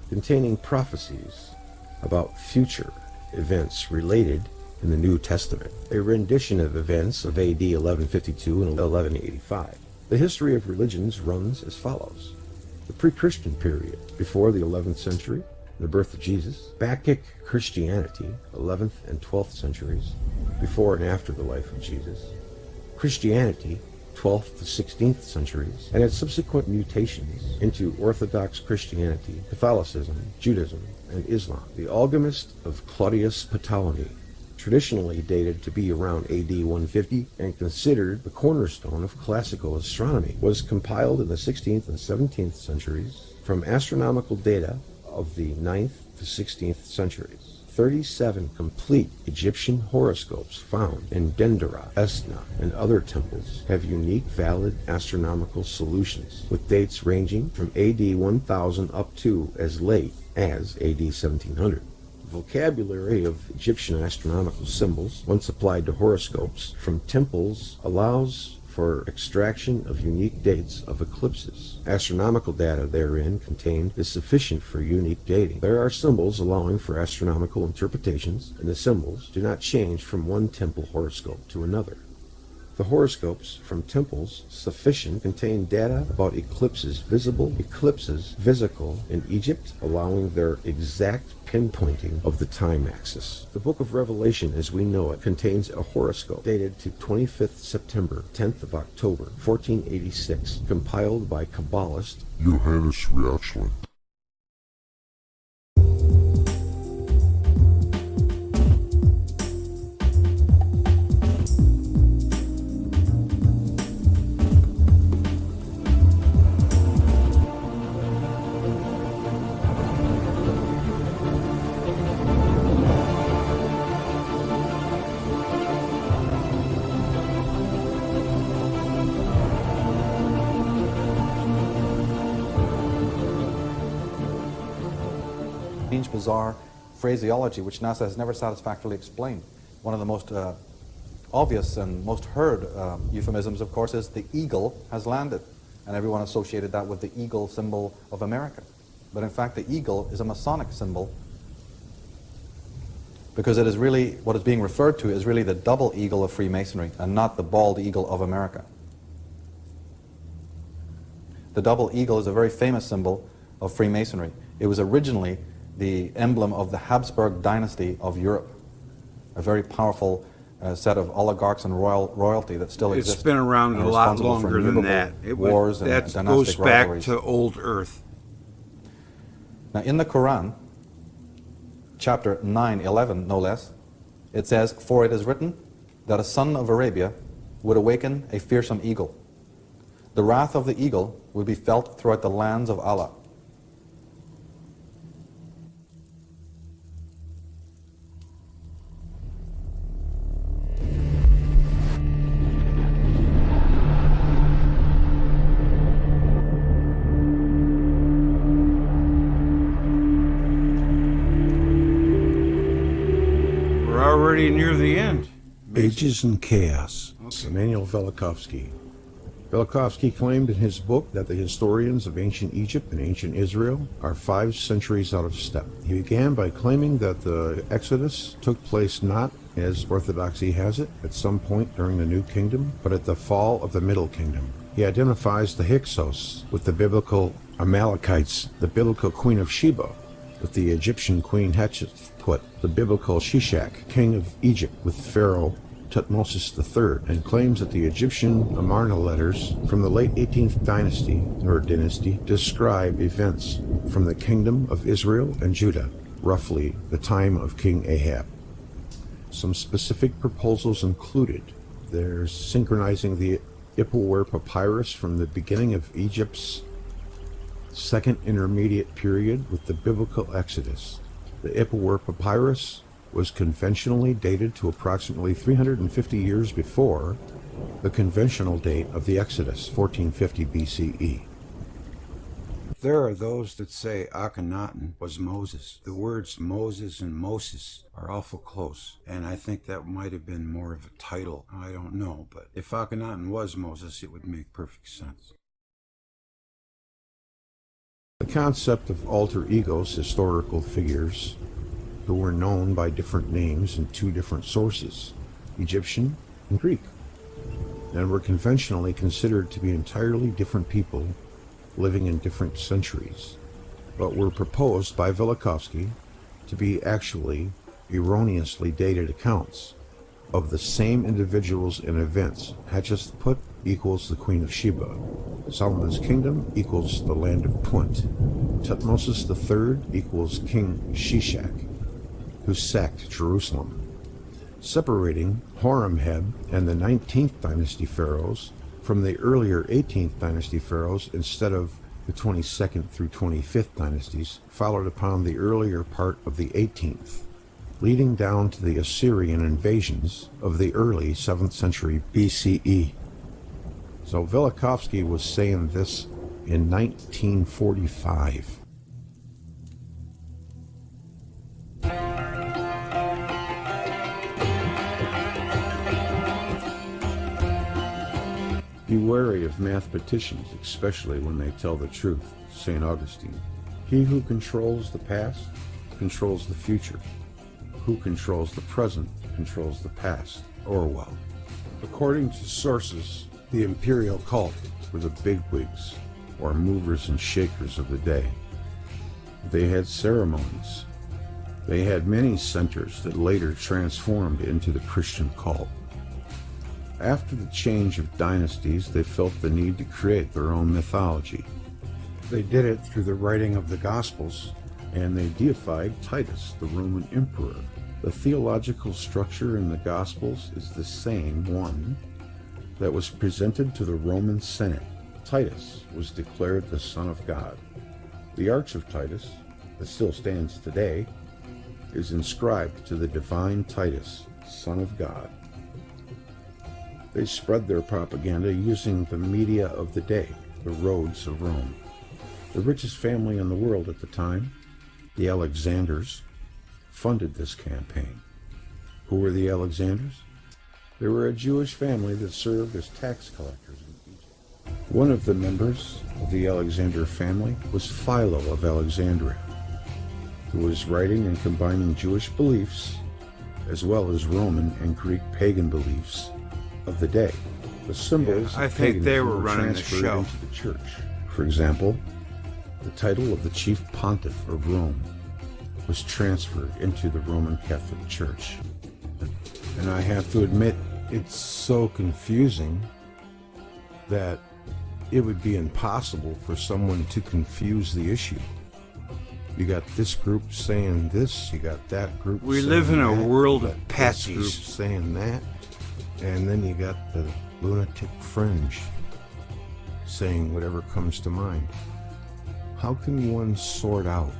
containing prophecies about future events related in the New Testament, a rendition of events of AD 1152 and 1185. The history of religions runs as follows. The pre-Christian period, before the 11th century, the birth of Jesus. Bacchic Christianity, 11th and 12th centuries, before and after the life of Jesus. Christianity, 12th to 16th centuries, and its subsequent mutations into Orthodox Christianity, Catholicism, Judaism, and Islam. The Alchemist of Claudius Ptolemy, traditionally dated to be around AD 150 and considered the cornerstone of classical astronomy, was compiled in the 16th and 17th centuries from astronomical data of the 9th to 16th centuries. 37 complete Egyptian horoscopes found in Dendera, Esna, and other temples have unique valid astronomical solutions, with dates ranging from AD 1000 up to as late as AD 1700. Vocabulary of Egyptian astronomical symbols, once applied to horoscopes from temples, allows for extraction of unique dates of eclipses. Astronomical data therein contained is sufficient for unique dating. There are symbols allowing for astronomical interpretations, and the symbols do not change from one temple horoscope to another. The horoscopes from temples sufficient contain data about eclipses visible, eclipses visible in Egypt, allowing their exact pinpointing of the time axis. The Book of Revelation as we know it contains a horoscope dated to 25th September, 10th of October, 1486, compiled by Kabbalist Johannes Reuchlin. Bizarre phraseology which NASA has never satisfactorily explained. One of the most obvious and most heard euphemisms, of course, is the eagle has landed, and everyone associated that with the eagle symbol of America. But in fact, the eagle is a Masonic symbol, because it is really, what is being referred to is really the double eagle of Freemasonry and not the bald eagle of America. The double eagle is a very famous symbol of Freemasonry. It was originally the emblem of the Habsburg dynasty of Europe, a very powerful set of oligarchs and royalty that still exists. It's been around a lot longer than that. Wars and that dynastic goes back rivalries. to old Earth. Now, in the Quran, chapter 9:11, no less, it says, "For it is written that a son of Arabia would awaken a fearsome eagle. The wrath of the eagle would be felt throughout the lands of Allah." Already near the end. Ages and Chaos. Emanuel Velikovsky. Velikovsky claimed in his book that the historians of ancient Egypt and ancient Israel are 5 centuries out of step. He began by claiming that the Exodus took place not, as Orthodoxy has it, at some point during the New Kingdom, but at the fall of the Middle Kingdom. He identifies the Hyksos with the biblical Amalekites, the biblical Queen of Sheba with the Egyptian Queen Hatshepsut, the biblical Shishak, king of Egypt, with Pharaoh Tutmosis III, and claims that the Egyptian Amarna letters from the late 18th dynasty describe events from the kingdom of Israel and Judah, roughly the time of King Ahab. Some specific proposals included: there's synchronizing the Ipuwer papyrus from the beginning of Egypt's second intermediate period with the biblical Exodus. The Ipuwer papyrus was conventionally dated to approximately 350 years before the conventional date of the Exodus, 1450 BCE. There are those that say Akhenaten was Moses. The words Moses and Moses are awful close, and I think that might have been more of a title. I don't know, but if Akhenaten was Moses, it would make perfect sense. The concept of alter egos, historical figures who were known by different names in 2 different sources, Egyptian and Greek, and were conventionally considered to be entirely different people living in different centuries, but were proposed by Velikovsky to be actually erroneously dated accounts of the same individuals and events. Hatshepsut equals the Queen of Sheba. Solomon's kingdom equals the land of Punt. Tutmosis III equals King Shishak, who sacked Jerusalem. Separating Horemheb and the 19th dynasty pharaohs from the earlier 18th dynasty pharaohs instead of the 22nd through 25th dynasties followed upon the earlier part of the 18th, leading down to the Assyrian invasions of the early 7th century BCE. So Velikovsky was saying this in 1945. Be wary of mathematicians, especially when they tell the truth. St. Augustine. He who controls the past controls the future. Who controls the present controls the past. Orwell. According to sources, the imperial cult were the bigwigs, or movers and shakers of the day. They had ceremonies. They had many centers that later transformed into the Christian cult. After the change of dynasties, they felt the need to create their own mythology. They did it through the writing of the Gospels, and they deified Titus, the Roman emperor. The theological structure in the Gospels is the same one that was presented to the Roman Senate. Titus was declared the Son of God. The Arch of Titus, that still stands today, is inscribed to the divine Titus, Son of God. They spread their propaganda using the media of the day, the roads of Rome. The richest family in the world at the time, the Alexanders, funded this campaign. Who were the Alexanders? They were a Jewish family that served as tax collectors in Egypt. One of the members of the Alexander family was Philo of Alexandria, who was writing and combining Jewish beliefs as well as Roman and Greek pagan beliefs of the day. The symbols I of think they paganism were running the transferred show. into the church. For example, the title of the chief pontiff of Rome was transferred into the Roman Catholic Church. And I have to admit, it's so confusing that it would be impossible for someone to confuse the issue. You got this group saying this, you got that group We saying live in a that, world you of got this patsies. group saying that, and then you got the lunatic fringe saying whatever comes to mind. How can one sort out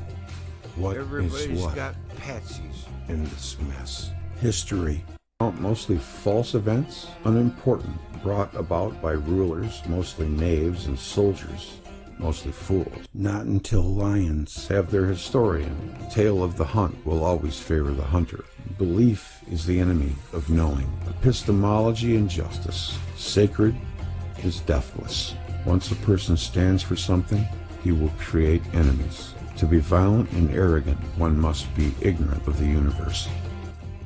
what Everybody's is what got patsies. in this mess? History. Mostly false events, unimportant, brought about by rulers, mostly knaves, and soldiers, mostly fools. Not until lions have their historian. Tale of the hunt will always favor the hunter. Belief is the enemy of knowing. Epistemology and justice. Sacred is deathless. Once a person stands for something, he will create enemies. To be violent and arrogant, one must be ignorant of the universe.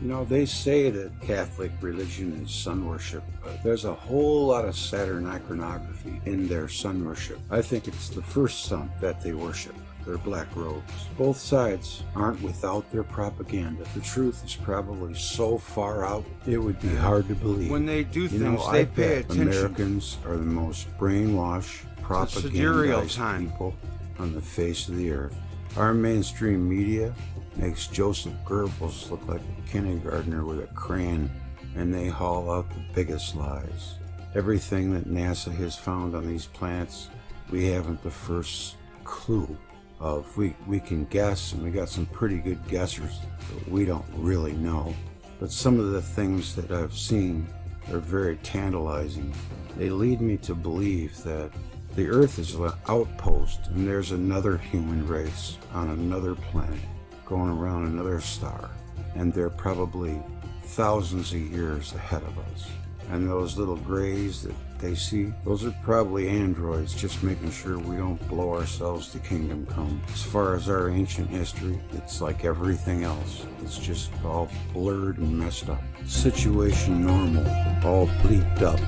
You know, they say that Catholic religion is sun worship, but there's a whole lot of Saturn iconography in their sun worship. I think it's the first sun that they worship, their black robes. Both sides aren't without their propaganda. The truth is probably so far out, it would be hard to believe. When they do You things, know, they I pay bet attention. Americans are the most brainwashed, sidereal propagandized time. people on the face of the earth. Our mainstream media makes Joseph Goebbels look like a kindergartner with a crayon, and they haul out the biggest lies. Everything that NASA has found on these planets, we haven't the first clue of. We can guess, and we got some pretty good guessers, but we don't really know. But some of the things that I've seen are very tantalizing. They lead me to believe that the Earth is an outpost, and there's another human race on another planet going around another star, and they're probably thousands of years ahead of us. And those little grays that they see, those are probably androids just making sure we don't blow ourselves to kingdom come. As far as our ancient history, it's like everything else. It's just all blurred and messed up. Situation normal, all bleeped up.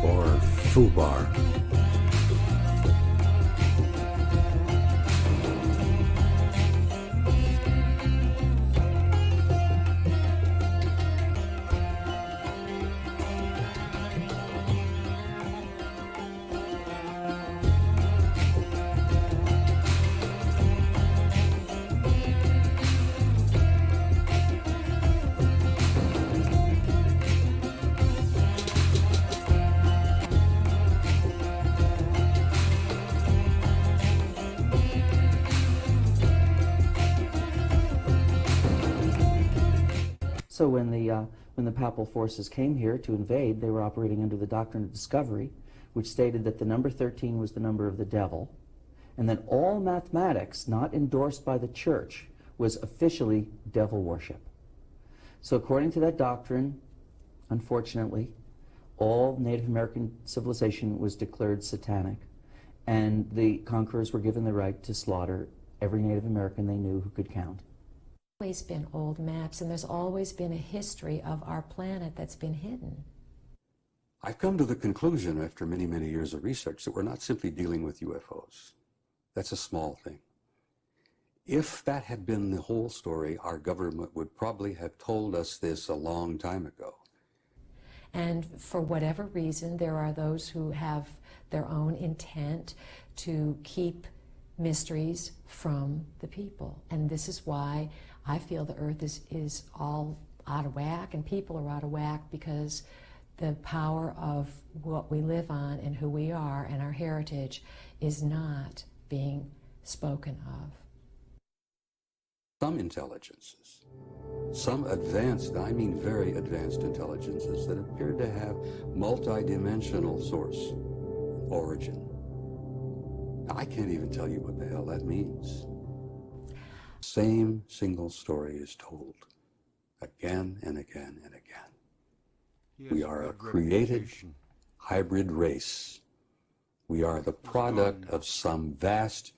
Or FUBAR. So when the papal forces came here to invade, they were operating under the doctrine of discovery, which stated that the number 13 was the number of the devil, and that all mathematics not endorsed by the church was officially devil worship. So according to that doctrine, unfortunately, all Native American civilization was declared satanic, and the conquerors were given the right to slaughter every Native American they knew who could count. Always been old maps, and there's always been a history of our planet that's been hidden. I've come to the conclusion after many, many years of research that we're not simply dealing with UFOs. That's a small thing. If that had been the whole story, our government would probably have told us this a long time ago. And for whatever reason, there are those who have their own intent to keep mysteries from the people. And this is why I feel the earth is all out of whack and people are out of whack, because the power of what we live on and who we are and our heritage is not being spoken of. Some intelligences, some advanced, I mean very advanced intelligences that appeared to have multi-dimensional source, origin. Now, I can't even tell you what the hell that means. Same single story is told again and again and again. We are a created hybrid race. We are the product of some vast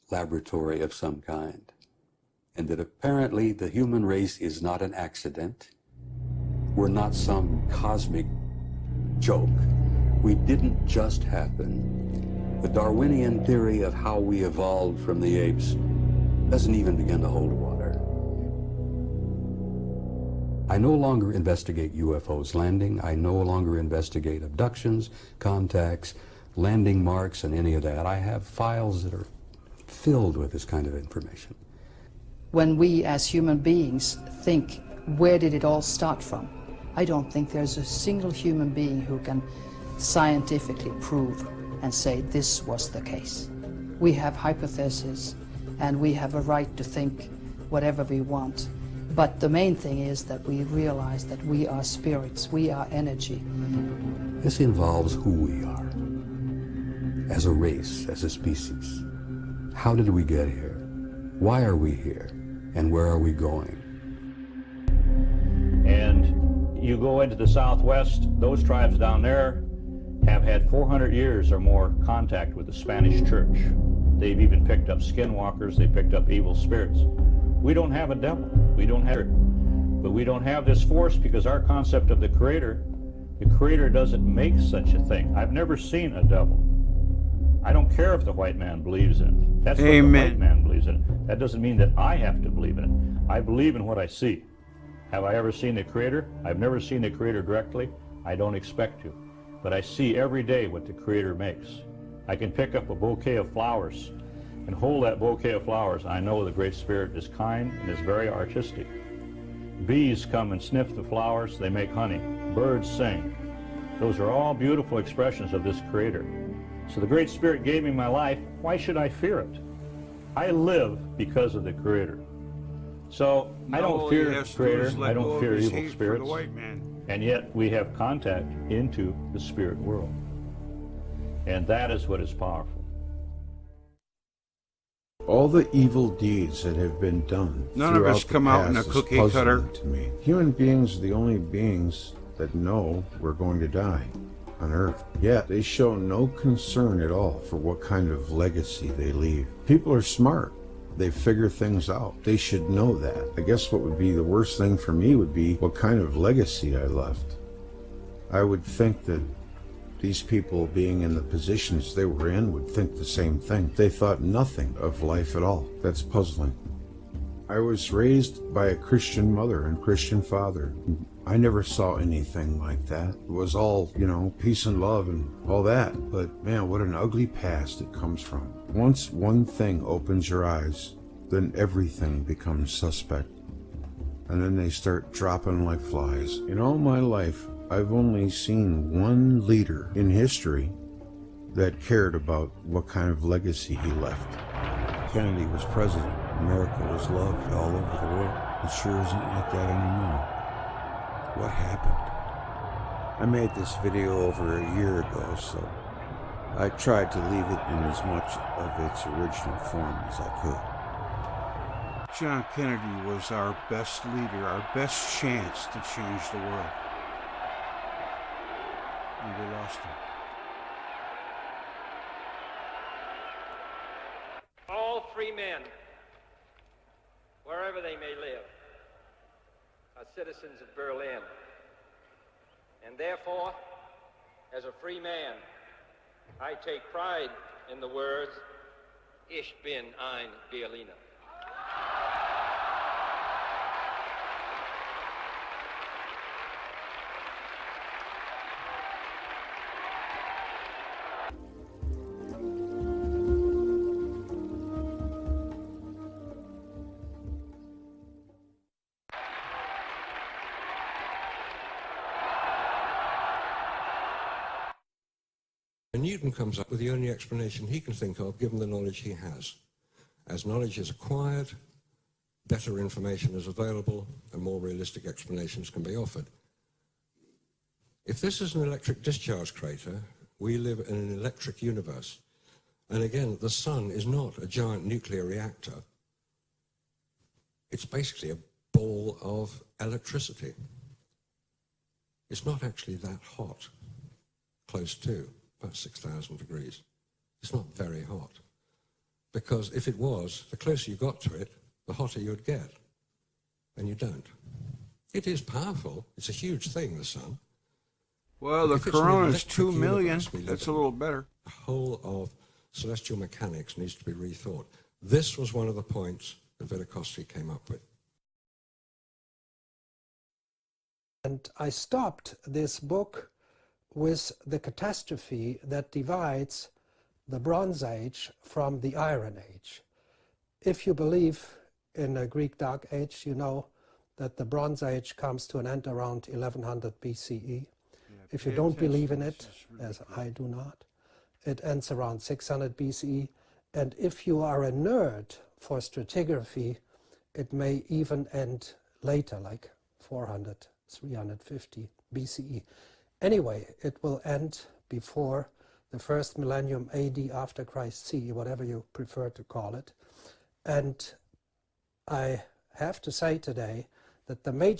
laboratory of some kind. And that apparently the human race is not an accident. We're not some cosmic joke. We didn't just happen. The Darwinian theory of how we evolved from the apes doesn't even begin to hold water. I no longer investigate UFOs landing. I no longer investigate abductions, contacts, landing marks, and any of that. I have files that are filled with this kind of information. When we as human beings think, where did it all start from? I don't think there's a single human being who can scientifically prove and say this was the case. We have hypotheses and we have a right to think whatever we want. But the main thing is that we realize that we are spirits, we are energy. This involves who we are as a race, as a species. How did we get here? Why are we here? And where are we going? And you go into the Southwest, those tribes down there have had 400 years or more contact with the Spanish church. They've even picked up skinwalkers, they picked up evil spirits. We don't have a devil, we don't have it. But we don't have this force because our concept of the Creator doesn't make such a thing. I've never seen a devil. I don't care if the white man believes in it. That's what the white man believes in. That doesn't mean that I have to believe in it. I believe in what I see. Have I ever seen the Creator? I've never seen the Creator directly. I don't expect to. But I see every day what the Creator makes. I can pick up a bouquet of flowers and hold that bouquet of flowers. I know the Great Spirit is kind and is very artistic. Bees come and sniff the flowers. They make honey. Birds sing. Those are all beautiful expressions of this Creator. So the Great Spirit gave me my life. Why should I fear it? I live because of the Creator. So I don't fear the Creator. I don't fear evil spirits. And yet we have contact into the spirit world. And that is what is powerful. All the evil deeds that have been done. None of us come out in a cookie cutter. To me, human beings are the only beings that know we're going to die on Earth. Yet they show no concern at all for what kind of legacy they leave. People are smart. They figure things out. They should know that. I guess what would be the worst thing for me would be what kind of legacy I left. I would think that these people being in the positions they were in would think the same thing. They thought nothing of life at all. That's puzzling. I was raised by a Christian mother and Christian father. I never saw anything like that. It was all, peace and love and all that. But man, what an ugly past it comes from. Once one thing opens your eyes, then everything becomes suspect. And then they start dropping like flies. In all my life, I've only seen one leader in history that cared about what kind of legacy he left. Kennedy was president. America was loved all over the world. It sure isn't like that anymore. What happened? I made this video over a year ago, so I tried to leave it in as much of its original form as I could. John Kennedy was our best leader, our best chance to change the world. And we lost him. All free men, wherever they may live, are citizens of Berlin. And therefore, as a free man, I take pride in the words, Ich bin ein Berliner. And Newton comes up with the only explanation he can think of, given the knowledge he has. As knowledge is acquired, better information is available, and more realistic explanations can be offered. If this is an electric discharge crater, we live in an electric universe. And again, the sun is not a giant nuclear reactor. It's basically a ball of electricity. It's not actually that hot, close to about 6,000 degrees. It's not very hot. Because if it was, the closer you got to it, the hotter you'd get. And you don't. It is powerful. It's a huge thing, the sun. Well, the corona is 2 million. That's a little better. The whole of celestial mechanics needs to be rethought. This was one of the points that Velikovsky came up with. And I stopped this book with the catastrophe that divides the Bronze Age from the Iron Age. If you believe in a Greek Dark Age, you know that the Bronze Age comes to an end around 1100 BCE. If you don't believe in it, as I do not, it ends around 600 BCE. And if you are a nerd for stratigraphy, it may even end later, like 400, 350 BCE. Anyway, it will end before the first millennium AD, after Christ CE, whatever you prefer to call it. And I have to say today that the major